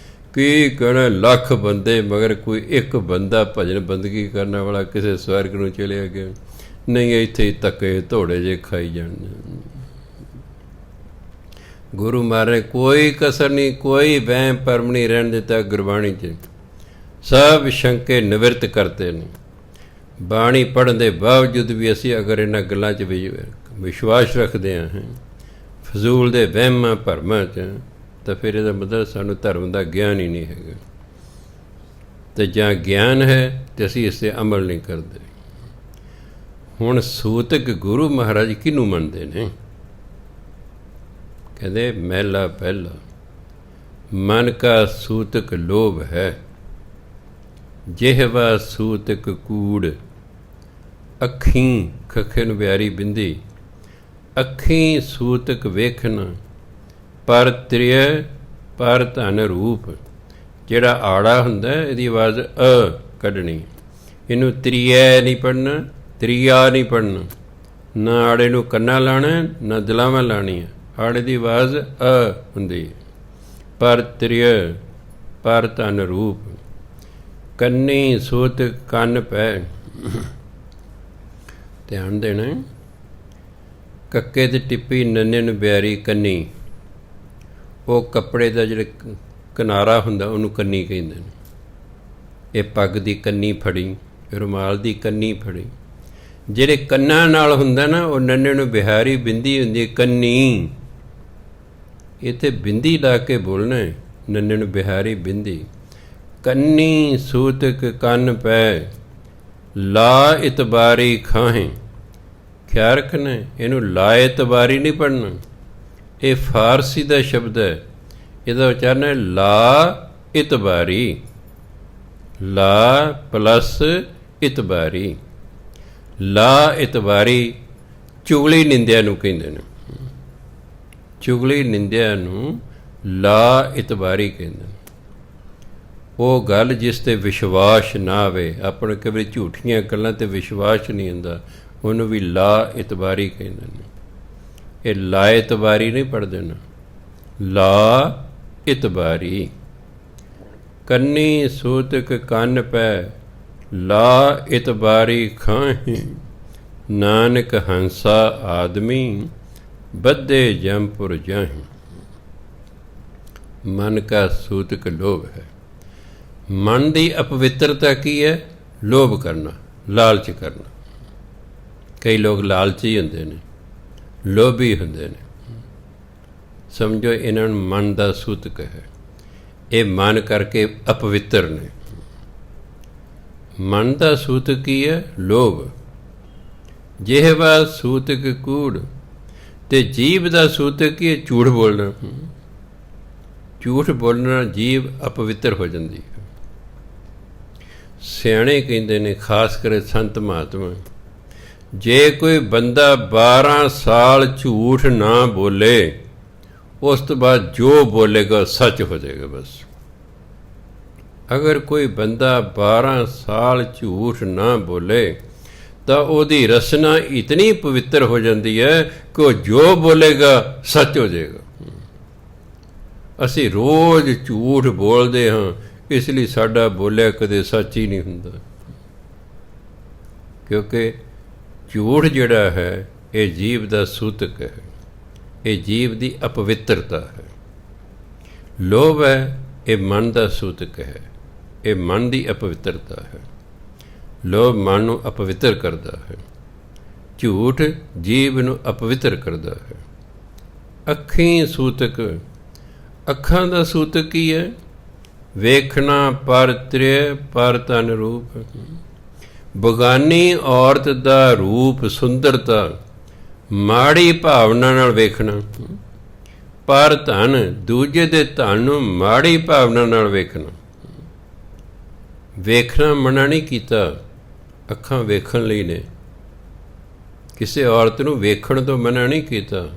ਕੀ ਕਹਿਣਾ, ਲੱਖ ਬੰਦੇ ਮਗਰ ਕੋਈ ਇੱਕ ਬੰਦਾ ਭਜਨ ਬੰਦਗੀ ਕਰਨ ਵਾਲਾ ਕਿਸੇ ਸਵਰਗ ਨੂੰ ਚਲਿਆ ਗਿਆ। ਨਹੀਂ ਇੱਥੇ ਹੀ ਧੱਕੇ ਧੋੜੇ ਜਿਹੇ ਖਾਈ ਜਾਣੇ। ਗੁਰੂ ਮਹਾਰਾਜ ਕੋਈ ਕਸਰ ਨਹੀਂ, ਕੋਈ ਵਹਿਮ ਭਰਮ ਨਹੀਂ ਰਹਿਣ ਦਿੱਤਾ ਗੁਰਬਾਣੀ 'ਚ। ਸਭ ਸ਼ੰਕੇ ਨਿਵਰਤ ਕਰਤੇ ਨੇ। ਬਾਣੀ ਪੜ੍ਹਨ ਦੇ ਬਾਵਜੂਦ ਵੀ ਅਸੀਂ ਅਗਰ ਇਹਨਾਂ ਗੱਲਾਂ 'ਚ ਵਿਸ਼ਵਾਸ ਰੱਖਦੇ ਹਾਂ ਫਜ਼ੂਲ ਦੇ ਵਹਿਮਾਂ ਭਰਮਾਂ 'ਚ, ਤਾਂ ਫਿਰ ਇਹਦਾ ਮਤਲਬ ਸਾਨੂੰ ਧਰਮ ਦਾ ਗਿਆਨ ਹੀ ਨਹੀਂ ਹੈਗਾ। ਅਤੇ ਜਾਂ ਗਿਆਨ ਹੈ ਅਤੇ ਅਸੀਂ ਇਸ 'ਤੇ ਅਮਲ ਨਹੀਂ ਕਰਦੇ। ਹੁਣ ਸੂਤਕ ਗੁਰੂ ਮਹਾਰਾਜ ਕਿਹਨੂੰ ਮੰਨਦੇ ਨੇ? ਕਹਿੰਦੇ ਮਹਿਲਾ ਪਹਿਲਾ, ਮਨ ਕਾ ਸੂਤਕ ਲੋਭ ਹੈ, ਜਿਹਵਾ ਸੂਤਕ ਕੂੜ, ਅੱਖੀਂ ਖੱਖੇ ਨੂੰ ਬਿਆਰੀ ਬਿੰਦੀ, ਅੱਖੀਂ ਸੂਤਕ ਵੇਖਣਾ, ਪਰ ਤ੍ਰਿਯ ਪਰ ਧਨ ਰੂਪ। ਜਿਹੜਾ ਆੜਾ ਹੁੰਦਾ ਇਹਦੀ ਆਵਾਜ਼ ਅ ਕੱਢਣੀ, ਇਹਨੂੰ ਤ੍ਰਿਯ ਨਹੀਂ ਪੜ੍ਹਨਾ, ਤ੍ਰਿਆ ਨਹੀਂ ਪੜ੍ਹਨਾ, ਨਾ ਆੜੇ ਨੂੰ ਕੰਨਾ ਲਾਣਾ ਨਾ ਦਿਲਾਵਾਂ ਲਾਣੀਆਂ। ਆੜੇ ਦੀ ਆਵਾਜ਼ ਅ ਹੁੰਦੀ। ਪਰ ਤ੍ਰਿਯ ਪਰ ਧਨ ਰੂਪ, ਕੰਨੀ ਸੂਤ ਕੰਨ ਪੈ। ਧਿਆਨ ਦੇਣਾ, ਕੱਕੇ 'ਤੇ ਟਿੱਪੀ ਨੰਨੇ ਨੂੰ ਬਿਆਰੀ ਕੰਨੀ। ਉਹ ਕੱਪੜੇ ਦਾ ਜਿਹੜਾ ਕਿਨਾਰਾ ਹੁੰਦਾ ਉਹਨੂੰ ਕੰਨੀ ਕਹਿੰਦੇ ਨੇ। ਇਹ ਪੱਗ ਦੀ ਕੰਨੀ ਫੜੀ, ਰੁਮਾਲ ਦੀ ਕੰਨੀ ਫੜੀ। ਜਿਹੜੇ ਕੰਨਾਂ ਨਾਲ ਹੁੰਦਾ ਨਾ ਉਹ ਨੰਨੇ ਨੂੰ ਬਿਹਾਰੀ ਬਿੰਦੀ ਹੁੰਦੀ ਕੰਨੀ। ਇੱਥੇ ਬਿੰਦੀ ਲਾ ਕੇ ਬੋਲਣਾ, ਨੰਨੇ ਨੂੰ ਬਿਹਾਰੀ ਬਿੰਦੀ। ਕੰਨੀ ਸੂਤਕ ਕੰਨ ਪੈ, ਲਾ ਇਤਬਾਰੀ ਖਾਹੇ। ਖਿਆਲ ਰੱਖਣਾ, ਇਹਨੂੰ ਲਾ ਇਤਬਾਰੀ ਨਹੀਂ ਪੜ੍ਹਨਾ। ਇਹ ਫਾਰਸੀ ਦਾ ਸ਼ਬਦ ਹੈ, ਇਹਦਾ ਉਚਾਰਨ ਹੈ ਲਾ ਇਤਬਾਰੀ, ਲਾ ਪਲੱਸ ਇਤਬਾਰੀ। ਲਾ ਇਤਬਾਰੀ ਚੁਗਲੀ ਨਿੰਦਿਆ ਨੂੰ ਕਹਿੰਦੇ ਨੇ। ਚੁਗਲੀ ਨਿੰਦਿਆ ਨੂੰ ਲਾ ਇਤਬਾਰੀ ਕਹਿੰਦੇ ਨੇ। ਉਹ ਗੱਲ ਜਿਸ 'ਤੇ ਵਿਸ਼ਵਾਸ ਨਾ ਆਵੇ, ਆਪਣੇ ਕਦੇ ਝੂਠੀਆਂ ਗੱਲਾਂ 'ਤੇ ਵਿਸ਼ਵਾਸ ਨਹੀਂ ਹੁੰਦਾ, ਉਹਨੂੰ ਵੀ ਲਾ ਇਤਬਾਰੀ ਕਹਿੰਦੇ ਨੇ। ਇਹ ਲਾ ਇਤਬਾਰੀ ਨਹੀਂ ਪੜ੍ਹਦੇ ਨਾ, ਲਾ ਇਤਬਾਰੀ। ਕੰਨੀ ਸੂਤਕ ਕੰਨ ਪੈ, ਲਾ ਇਤਬਾਰੀ ਖਾਹੇ। ਨਾਨਕ ਹੰਸਾ ਆਦਮੀ, ਬੱਧੇ ਜੰਪੁਰ ਜਾਹੇ। ਮਨ ਕਾ ਸੂਤਕ ਲੋਭ ਹੈ। ਮਨ ਦੀ ਅਪਵਿੱਤਰਤਾ ਕੀ ਹੈ? ਲੋਭ ਕਰਨਾ, ਲਾਲਚ ਕਰਨਾ। ਕਈ ਲੋਕ ਲਾਲਚੀ ਹੁੰਦੇ ਨੇ, ਲੋਭੀ ਹੁੰਦੇ ਨੇ। ਸਮਝੋ ਇਹਨਾਂ ਨੂੰ ਮਨ ਦਾ ਸੂਤਕ ਹੈ। ਇਹ ਮਨ ਕਰਕੇ ਅਪਵਿੱਤਰ ਨੇ। ਮਨ ਦਾ ਸੂਤਕ ਕੀ ਹੈ? ਲੋਭ। ਜਿਹਵਾ ਸੂਤਕ ਕੂੜ। ਤੇ ਜੀਭ ਦਾ ਸੂਤਕ ਕੀ ਹੈ? ਝੂਠ ਬੋਲਣਾ। ਝੂਠ ਬੋਲਣਾ ਜੀਭ ਅਪਵਿੱਤਰ ਹੋ ਜਾਂਦੀ ਹੈ। ਸਿਆਣੇ ਕਹਿੰਦੇ ਨੇ, ਖਾਸ ਕਰ ਸੰਤ ਮਹਾਤਮਾ, ਜੇ ਕੋਈ ਬੰਦਾ 12 ਸਾਲ ਝੂਠ ਨਾ ਬੋਲੇ, ਉਸ ਤੋਂ ਬਾਅਦ ਜੋ ਬੋਲੇਗਾ ਸੱਚ ਹੋ ਜਾਏਗਾ ਬਸ। ਅਗਰ ਕੋਈ ਬੰਦਾ 12 ਸਾਲ ਝੂਠ ਨਾ ਬੋਲੇ ਤਾਂ ਉਹਦੀ ਰਸਨਾ ਇਤਨੀ ਪਵਿੱਤਰ ਹੋ ਜਾਂਦੀ ਹੈ ਕਿ ਉਹ ਜੋ ਬੋਲੇਗਾ ਸੱਚ ਹੋ ਜਾਏਗਾ। ਅਸੀਂ ਰੋਜ਼ ਝੂਠ ਬੋਲਦੇ ਹਾਂ, ਇਸ ਲਈ ਸਾਡਾ ਬੋਲਿਆ ਕਦੇ ਸੱਚ ਹੀ ਨਹੀਂ ਹੁੰਦਾ। ਕਿਉਂਕਿ ਝੂਠ ਜਿਹੜਾ ਹੈ ਇਹ ਜੀਵ ਦਾ ਸੂਤਕ ਹੈ, ਇਹ ਜੀਵ ਦੀ ਅਪਵਿੱਤਰਤਾ ਹੈ। ਲੋਭ ਹੈ, ਇਹ ਮਨ ਦਾ ਸੂਤਕ ਹੈ, ਇਹ ਮਨ ਦੀ ਅਪਵਿੱਤਰਤਾ ਹੈ। ਲੋਭ ਮਨ ਨੂੰ ਅਪਵਿੱਤਰ ਕਰਦਾ ਹੈ, ਝੂਠ ਜੀਵ ਨੂੰ ਅਪਵਿੱਤਰ ਕਰਦਾ ਹੈ। ਅੱਖੀਂ ਸੂਤਕ। ਅੱਖਾਂ ਦਾ ਸੂਤਕ ਕੀ ਹੈ? ਵੇਖਣਾ ਪਰ ਤ੍ਰਿਯ ਪਰ ਤਨ ਰੂਪ। ਬਗਾਨੀ ਔਰਤ ਦਾ ਰੂਪ ਸੁੰਦਰਤਾ ਮਾੜੀ ਭਾਵਨਾ ਨਾਲ ਵੇਖਣਾ, ਪਰ ਧਨ ਦੂਜੇ ਦੇ ਧਨ ਨੂੰ ਮਾੜੀ ਭਾਵਨਾ ਨਾਲ ਵੇਖਣਾ। ਵੇਖਣਾ ਮਨਾ ਨਹੀਂ ਕੀਤਾ, ਅੱਖਾਂ ਵੇਖਣ ਲਈ ਨੇ। ਕਿਸੇ ਔਰਤ ਨੂੰ ਵੇਖਣ ਤੋਂ ਮਨਾ ਨਹੀਂ ਕੀਤਾ,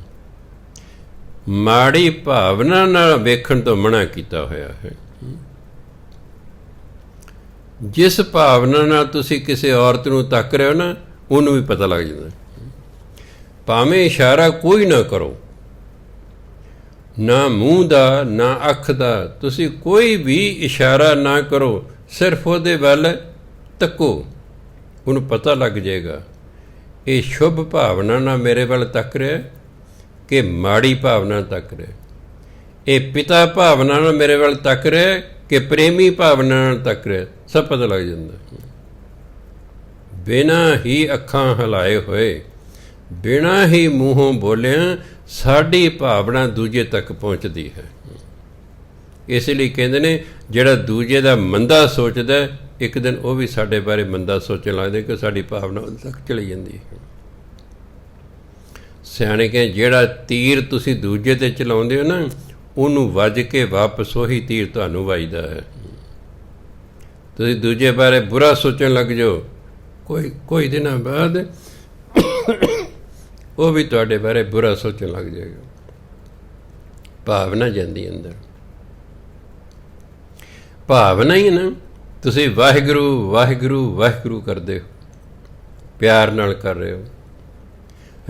ਮਾੜੀ ਭਾਵਨਾ ਨਾਲ ਵੇਖਣ ਤੋਂ ਮਨਾ ਕੀਤਾ ਹੋਇਆ ਹੈ। ਜਿਸ ਭਾਵਨਾ ਨਾਲ ਤੁਸੀਂ ਕਿਸੇ ਔਰਤ ਨੂੰ ਤੱਕ ਰਹੇ ਹੋ ਨਾ, ਉਹਨੂੰ ਵੀ ਪਤਾ ਲੱਗ ਜਾਂਦਾ। ਭਾਵੇਂ ਇਸ਼ਾਰਾ ਕੋਈ ਨਾ ਕਰੋ, ਨਾ ਮੂੰਹ ਦਾ ਨਾ ਅੱਖ ਦਾ, ਤੁਸੀਂ ਕੋਈ ਵੀ ਇਸ਼ਾਰਾ ਨਾ ਕਰੋ, ਸਿਰਫ ਉਹਦੇ ਵੱਲ ਤੱਕੋ, ਉਹਨੂੰ ਪਤਾ ਲੱਗ ਜਾਏਗਾ ਇਹ ਸ਼ੁਭ ਭਾਵਨਾ ਨਾਲ ਮੇਰੇ ਵੱਲ ਤੱਕ ਰਿਹਾ ਕਿ ਮਾੜੀ ਭਾਵਨਾ ਤੱਕ ਰਿਹਾ। ਇਹ ਪਿਤਾ ਭਾਵਨਾ ਨਾਲ ਮੇਰੇ ਵੱਲ ਤੱਕ ਰਿਹਾ ਕਿ ਪ੍ਰੇਮੀ ਭਾਵਨਾ ਨਾਲ ਤੱਕ ਰਿਹਾ, ਸਭ ਪਤਾ ਲੱਗ ਜਾਂਦਾ। ਬਿਨਾਂ ਹੀ ਅੱਖਾਂ ਹਿਲਾਏ ਹੋਏ, ਬਿਨਾਂ ਹੀ ਮੂੰਹੋਂ ਬੋਲਿਆਂ ਸਾਡੀ ਭਾਵਨਾ ਦੂਜੇ ਤੱਕ ਪਹੁੰਚਦੀ ਹੈ। ਇਸ ਲਈ ਕਹਿੰਦੇ ਨੇ, ਜਿਹੜਾ ਦੂਜੇ ਦਾ ਮੰਦਾ ਸੋਚਦਾ, ਇੱਕ ਦਿਨ ਉਹ ਵੀ ਸਾਡੇ ਬਾਰੇ ਮੰਦਾ ਸੋਚਣ ਲੱਗਦਾ, ਕਿ ਸਾਡੀ ਭਾਵਨਾ ਉਦੋਂ ਤੱਕ ਚਲੀ ਜਾਂਦੀ ਹੈ। ਸਿਆਣੇ ਕਹਿੰਦੇ, ਜਿਹੜਾ ਤੀਰ ਤੁਸੀਂ ਦੂਜੇ 'ਤੇ ਚਲਾਉਂਦੇ ਹੋ ਨਾ, ਉਹਨੂੰ ਵੱਜ ਕੇ ਵਾਪਸ ਉਹੀ ਤੀਰ ਤੁਹਾਨੂੰ ਵੱਜਦਾ ਹੈ। ਤੁਸੀਂ ਦੂਜੇ ਬਾਰੇ ਬੁਰਾ ਸੋਚਣ ਲੱਗ ਜਾਓ, ਕੋਈ ਦਿਨਾਂ ਬਾਅਦ ਉਹ ਵੀ ਤੁਹਾਡੇ ਬਾਰੇ ਬੁਰਾ ਸੋਚਣ ਲੱਗ ਜਾਏਗਾ। ਭਾਵਨਾ ਜਾਂਦੀ ਅੰਦਰ। ਭਾਵਨਾ ਹੀ ਨਾ, ਤੁਸੀਂ ਵਾਹਿਗੁਰੂ ਵਾਹਿਗੁਰੂ ਵਾਹਿਗੁਰੂ ਕਰਦੇ ਹੋ, ਪਿਆਰ ਨਾਲ ਕਰ ਰਹੇ ਹੋ,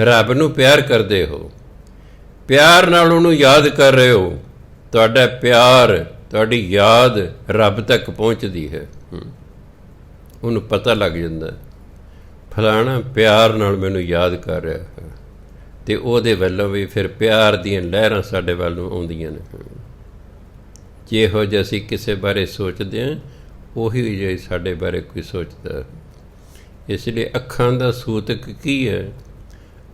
ਰੱਬ ਨੂੰ ਪਿਆਰ ਕਰਦੇ ਹੋ, ਪਿਆਰ ਨਾਲ ਉਹਨੂੰ ਯਾਦ ਕਰ ਰਹੇ ਹੋ। ਤੁਹਾਡਾ ਪਿਆਰ, ਤੁਹਾਡੀ ਯਾਦ ਰੱਬ ਤੱਕ ਪਹੁੰਚਦੀ ਹੈ। ਉਹਨੂੰ ਪਤਾ ਲੱਗ ਜਾਂਦਾ, ਫਲਾਣਾ ਪਿਆਰ ਨਾਲ ਮੈਨੂੰ ਯਾਦ ਕਰ ਰਿਹਾ ਹੈ, ਅਤੇ ਉਹਦੇ ਵੱਲੋਂ ਵੀ ਫਿਰ ਪਿਆਰ ਦੀਆਂ ਲਹਿਰਾਂ ਸਾਡੇ ਵੱਲ ਨੂੰ ਆਉਂਦੀਆਂ ਨੇ। ਜਿਹੋ ਜਿਹਾ ਅਸੀਂ ਕਿਸੇ ਬਾਰੇ ਸੋਚਦੇ ਹਾਂ, ਉਹੀ ਜਿਹਾ ਸਾਡੇ ਬਾਰੇ ਕੋਈ ਸੋਚਦਾ। ਇਸ ਲਈ ਅੱਖਾਂ ਦਾ ਸੂਤਕ ਕੀ ਹੈ?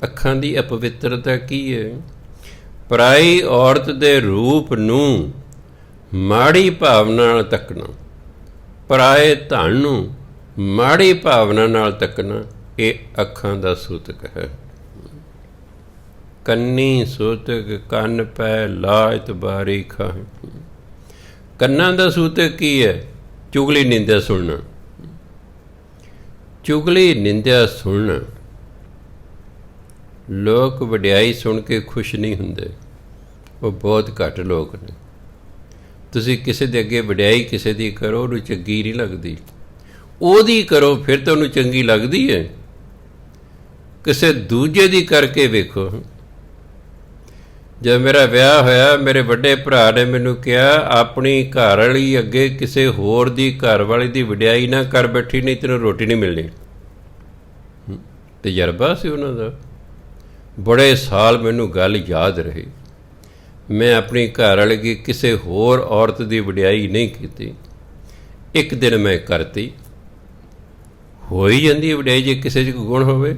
ਅੱਖਾਂ ਦੀ ਅਪਵਿੱਤਰਤਾ ਕੀ ਹੈ? ਪਰਾਈ ਔਰਤ ਦੇ ਰੂਪ ਨੂੰ ਮਾੜੀ ਭਾਵਨਾ ਨਾਲ ਤੱਕਣਾ, ਪਰਾਏ ਧਨ ਨੂੰ ਮਾੜੀ ਭਾਵਨਾ ਨਾਲ ਤੱਕਣਾ, ਇਹ ਅੱਖਾਂ ਦਾ ਸੂਤਕ ਹੈ। ਕੰਨੀ ਸੂਤਕ ਕੰਨ ਪੈ ਲਾਇਤ ਬਾਰੀ ਖਾਂ। ਕੰਨਾਂ ਦਾ ਸੂਤਕ ਕੀ ਹੈ? ਚੁਗਲੀ ਨਿੰਦਿਆ ਸੁਣਨਾ। ਚੁਗਲੀ ਨਿੰਦਿਆ ਸੁਣਨਾ। ਲੋਕ ਵਡਿਆਈ ਸੁਣ ਕੇ ਖੁਸ਼ ਨਹੀਂ ਹੁੰਦੇ, ਉਹ ਬਹੁਤ ਘੱਟ ਲੋਕ ਨੇ। ਤੁਸੀਂ ਕਿਸੇ ਦੇ ਅੱਗੇ ਵਡਿਆਈ ਕਿਸੇ ਦੀ ਕਰੋ, ਉਹਨੂੰ ਚੰਗੀ ਨਹੀਂ ਲੱਗਦੀ। ਉਹਦੀ ਕਰੋ, ਫਿਰ ਤਾਂ ਉਹਨੂੰ ਚੰਗੀ ਲੱਗਦੀ ਹੈ। ਕਿਸੇ ਦੂਜੇ ਦੀ ਕਰਕੇ ਵੇਖੋ। ਜਦ ਮੇਰਾ ਵਿਆਹ ਹੋਇਆ, ਮੇਰੇ ਵੱਡੇ ਭਰਾ ਨੇ ਮੈਨੂੰ ਕਿਹਾ, ਆਪਣੀ ਘਰ ਵਾਲੀ ਅੱਗੇ ਕਿਸੇ ਹੋਰ ਦੀ ਘਰ ਵਾਲੀ ਦੀ ਵਡਿਆਈ ਨਾ ਕਰ ਬੈਠੀ, ਨਹੀਂ ਤੈਨੂੰ ਰੋਟੀ ਨਹੀਂ ਮਿਲਣੀ। ਤਜਰਬਾ ਸੀ ਉਹਨਾਂ ਦਾ। ਬੜੇ ਸਾਲ ਮੈਨੂੰ ਗੱਲ ਯਾਦ ਰਹੀ। ਮੈਂ ਆਪਣੀ ਘਰ ਵਾਲੀ ਦੀ ਕਿਸੇ ਹੋਰ ਔਰਤ ਦੀ ਵਡਿਆਈ ਨਹੀਂ ਕੀਤੀ। ਇੱਕ ਦਿਨ ਮੈਂ ਕਰਤੀ। ਹੋ ਹੀ ਜਾਂਦੀ ਹੈ ਵਡਿਆਈ ਜੇ ਕਿਸੇ 'ਚ ਗੁਣ ਹੋਵੇ।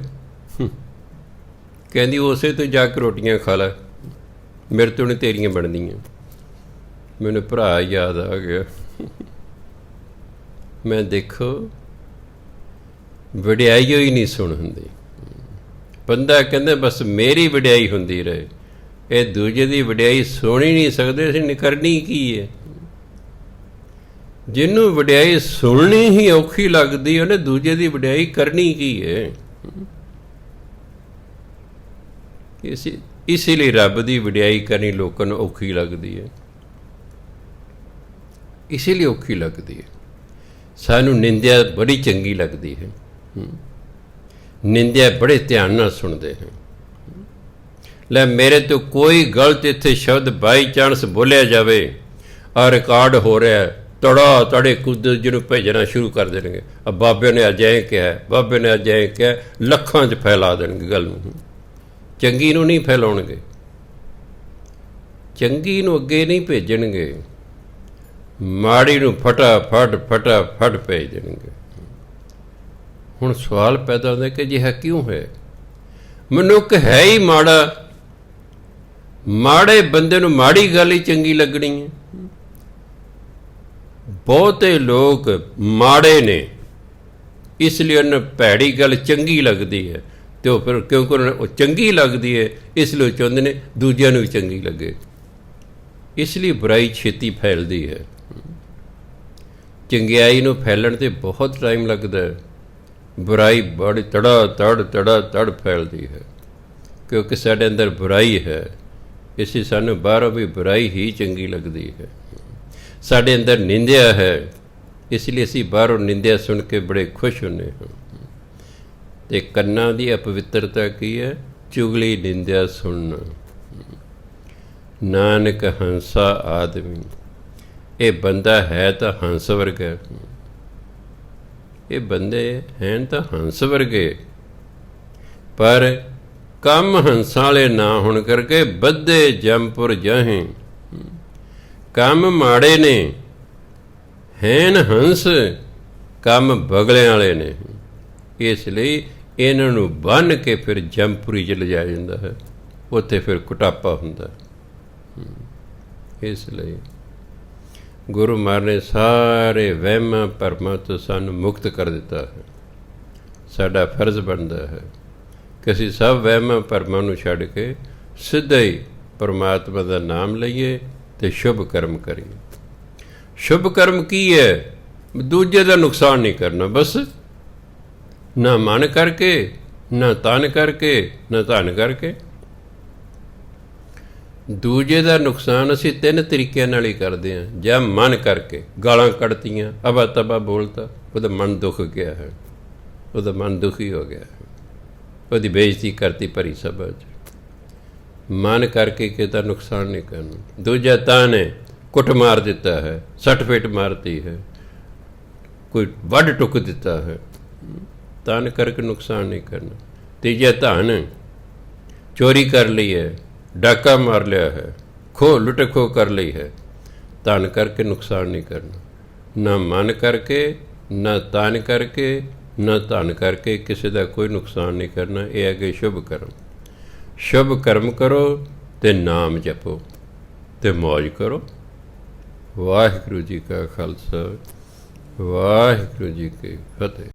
ਕਹਿੰਦੀ ਉਸੇ ਤੋਂ ਜਾ ਕੇ ਰੋਟੀਆਂ ਖਾ ਲੈ, ਮੇਰੇ ਤੋਂ ਨਹੀਂ ਤੇਰੀਆਂ ਬਣਦੀਆਂ। ਮੈਨੂੰ ਭਰਾ ਯਾਦ ਆ ਗਿਆ। ਮੈਂ ਦੇਖੋ ਵਡਿਆਈ ਹੋਈ ਨਹੀਂ ਸੁਣ ਹੁੰਦੀ। ਬੰਦਾ ਕਹਿੰਦਾ ਬਸ ਮੇਰੀ ਵਡਿਆਈ ਹੁੰਦੀ ਰਹੇ, ਇਹ ਦੂਜੇ ਦੀ ਵਡਿਆਈ ਸੁਣ ਹੀ ਨਹੀਂ ਸਕਦੇ। ਅਸੀਂ ਕਰਨੀ ਕੀ ਹੈ? ਜਿਹਨੂੰ ਵਡਿਆਈ ਸੁਣਨੀ ਹੀ ਔਖੀ ਲੱਗਦੀ ਉਹਨੇ ਦੂਜੇ ਦੀ ਵਡਿਆਈ ਕਰਨੀ ਕੀ ਹੈ? ਇਸੇ ਲਈ ਰੱਬ ਦੀ ਵਡਿਆਈ ਕਰਨੀ ਲੋਕਾਂ ਨੂੰ ਔਖੀ ਲੱਗਦੀ ਹੈ, ਇਸੇ ਲਈ ਔਖੀ ਲੱਗਦੀ ਹੈ। ਸਾਨੂੰ ਨਿੰਦਿਆ ਬੜੀ ਚੰਗੀ ਲੱਗਦੀ ਹੈ, ਨਿੰਦਿਆ ਬੜੇ ਧਿਆਨ ਨਾਲ ਸੁਣਦੇ ਹਾਂ। ਲੈ ਮੇਰੇ ਤੋਂ ਕੋਈ ਗਲਤ ਇੱਥੇ ਸ਼ਬਦ ਬਾਈ ਚਾਂਸ ਬੋਲਿਆ ਜਾਵੇ, ਆ ਰਿਕਾਰਡ ਹੋ ਰਿਹਾ, ਤੜਾ ਤੜੇ ਕੁੱਦ ਜਿਹਨੂੰ ਭੇਜਣਾ ਸ਼ੁਰੂ ਕਰ ਦੇਣਗੇ। ਆ ਬਾਬੇ ਨੇ ਅੱਜ ਐਂ ਕਿਹਾ, ਬਾਬੇ ਨੇ ਅੱਜ ਐਂ ਕਿਹਾ, ਲੱਖਾਂ 'ਚ ਫੈਲਾ ਦੇਣਗੇ ਗੱਲ ਨੂੰ। ਚੰਗੀ ਨੂੰ ਨਹੀਂ ਫੈਲਾਉਣਗੇ, ਚੰਗੀ ਨੂੰ ਅੱਗੇ ਨਹੀਂ ਭੇਜਣਗੇ, ਮਾੜੀ ਨੂੰ ਫਟਾਫਟ ਭੇਜ ਦੇਣਗੇ। ਹੁਣ ਸਵਾਲ ਪੈਦਾ ਹੁੰਦਾ ਕਿ ਅਜਿਹਾ ਕਿਉਂ ਹੈ? ਮਨੁੱਖ ਹੈ ਹੀ ਮਾੜਾ, ਮਾੜੇ ਬੰਦੇ ਨੂੰ ਮਾੜੀ ਗੱਲ ਹੀ ਚੰਗੀ ਲੱਗਣੀ ਹੈ। ਬਹੁਤੇ ਲੋਕ ਮਾੜੇ ਨੇ, ਇਸ ਲਈ ਉਹਨਾਂ ਭੈੜੀ ਗੱਲ ਚੰਗੀ ਲੱਗਦੀ ਹੈ, ਅਤੇ ਉਹ ਫਿਰ ਕਿਉਂਕਿ ਉਹਨਾਂ ਨੂੰ ਉਹ ਚੰਗੀ ਲੱਗਦੀ ਹੈ ਇਸ ਲਈ ਉਹ ਚਾਹੁੰਦੇ ਨੇ ਦੂਜਿਆਂ ਨੂੰ ਵੀ ਚੰਗੀ ਲੱਗੇ। ਇਸ ਲਈ ਬੁਰਾਈ ਛੇਤੀ ਫੈਲਦੀ ਹੈ। ਚੰਗਿਆਈ ਨੂੰ ਫੈਲਣ 'ਤੇ ਬਹੁਤ ਟਾਈਮ ਲੱਗਦਾ ਹੈ, ਬੁਰਾਈ ਬੜੀ ਤੜ ਫੈਲਦੀ ਹੈ, ਕਿਉਂਕਿ ਸਾਡੇ ਅੰਦਰ ਬੁਰਾਈ ਹੈ। ਇਸ ਲਈ ਸਾਨੂੰ ਬਾਹਰੋਂ ਵੀ ਬੁਰਾਈ ਹੀ ਚੰਗੀ ਲੱਗਦੀ ਹੈ। ਸਾਡੇ ਅੰਦਰ ਨਿੰਦਿਆ ਹੈ, ਇਸ ਲਈ ਅਸੀਂ ਬਾਹਰੋਂ ਨਿੰਦਿਆ ਸੁਣ ਕੇ ਬੜੇ ਖੁਸ਼ ਹੁੰਦੇ ਹਾਂ। ਅਤੇ ਕੰਨਾਂ ਦੀ ਅਪਵਿੱਤਰਤਾ ਕੀ ਹੈ? ਚੁਗਲੀ ਨਿੰਦਿਆ ਸੁਣਨਾ। ਨਾਨਕ ਹੰਸਾ ਆਦਮੀ, ਇਹ ਬੰਦਾ ਹੈ ਤਾਂ ਹੰਸ ਵਰਗਾ, ਇਹ ਬੰਦੇ ਹਨ ਤਾਂ ਹੰਸ ਵਰਗੇ, ਪਰ ਕੰਮ ਹੰਸਾਂ ਵਾਲੇ ਨਾ ਹੋਣ ਕਰਕੇ ਬੱਧੇ ਜੰਮਪੁਰ ਜਾਹੇ। ਕੰਮ ਮਾੜੇ ਨੇ, ਹੈਨ ਹੰਸ, ਕੰਮ ਬਗਲਿਆਂ ਵਾਲੇ ਨੇ। ਇਸ ਲਈ ਇਹਨਾਂ ਨੂੰ ਬੰਨ੍ਹ ਕੇ ਫਿਰ ਜੰਮਪੁਰੀ 'ਚ ਲਿਜਾਇਆ ਜਾਂਦਾ ਹੈ, ਉੱਥੇ ਫਿਰ ਕੁਟਾਪਾ ਹੁੰਦਾ। ਇਸ ਲਈ ਗੁਰੂ ਮਹਾਰਾਜ ਨੇ ਸਾਰੇ ਵਹਿਮਾਂ ਭਰਮਾਂ ਤੋਂ ਸਾਨੂੰ ਮੁਕਤ ਕਰ ਦਿੱਤਾ ਹੈ। ਸਾਡਾ ਫਰਜ਼ ਬਣਦਾ ਹੈ ਕਿ ਅਸੀਂ ਸਭ ਵਹਿਮਾਂ ਭਰਮਾਂ ਨੂੰ ਛੱਡ ਕੇ ਸਿੱਧਾ ਹੀ ਪਰਮਾਤਮਾ ਦਾ ਨਾਮ ਲਈਏ ਅਤੇ ਸ਼ੁਭ ਕਰਮ ਕਰੀਏ। ਸ਼ੁਭ ਕਰਮ ਕੀ ਹੈ? ਦੂਜੇ ਦਾ ਨੁਕਸਾਨ ਨਹੀਂ ਕਰਨਾ, ਬਸ ਨਾ ਮਨ ਕਰਕੇ, ਨਾ ਤਨ ਕਰਕੇ, ਨਾ ਧਨ ਕਰਕੇ। ਦੂਜੇ ਦਾ ਨੁਕਸਾਨ ਅਸੀਂ 3 ਤਰੀਕਿਆਂ ਨਾਲ ਹੀ ਕਰਦੇ ਹਾਂ। ਜਾਂ ਮਨ ਕਰਕੇ, ਗਾਲਾਂ ਕੱਢਤੀਆਂ, ਅਬਾ ਤਬਾ ਬੋਲਤਾ, ਉਹਦਾ ਮਨ ਦੁੱਖ ਗਿਆ ਹੈ, ਉਹਦਾ ਮਨ ਦੁਖੀ ਹੋ ਗਿਆ ਹੈ, ਉਹਦੀ ਬੇਇੱਜ਼ਤੀ ਕਰਤੀ ਭਰੀ ਸਭਾ 'ਚ। ਮਨ ਕਰਕੇ ਕਿਸੇ ਦਾ ਨੁਕਸਾਨ ਨਹੀਂ ਕਰਨਾ। ਦੂਜਾ ਤਨ ਹੈ, ਕੁੱਟ ਮਾਰ ਦਿੱਤਾ ਹੈ, ਸੱਟ ਫੇਟ ਮਾਰਤੀ ਹੈ, ਕੋਈ ਵੱਢ ਟੁੱਕ ਦਿੱਤਾ ਹੈ, ਤਨ ਕਰਕੇ ਨੁਕਸਾਨ ਨਹੀਂ ਕਰਨਾ। ਤੀਜਾ ਧਨ, ਚੋਰੀ ਕਰ ਲਈ ਹੈ, ਡਾਕਾ ਮਾਰ ਲਿਆ ਹੈ, ਲੁੱਟ ਖੋਹ ਕਰ ਲਈ ਹੈ, ਤਨ ਕਰਕੇ ਨੁਕਸਾਨ ਨਹੀਂ ਕਰਨਾ। ਨਾ ਮਨ ਕਰਕੇ, ਨਾ ਤਨ ਕਰਕੇ, ਨਾ ਧਨ ਕਰਕੇ ਕਿਸੇ ਦਾ ਕੋਈ ਨੁਕਸਾਨ ਨਹੀਂ ਕਰਨਾ। ਇਹ ਹੈਗੇ ਸ਼ੁਭ ਕਰਮ। ਸ਼ੁਭ ਕਰਮ ਕਰੋ ਅਤੇ ਨਾਮ ਜਪੋ ਅਤੇ ਮੌਜ ਕਰੋ। ਵਾਹਿਗੁਰੂ ਜੀ ਕਾ ਖਾਲਸਾ, ਵਾਹਿਗੁਰੂ ਜੀ ਕੀ ਫਤਿਹ।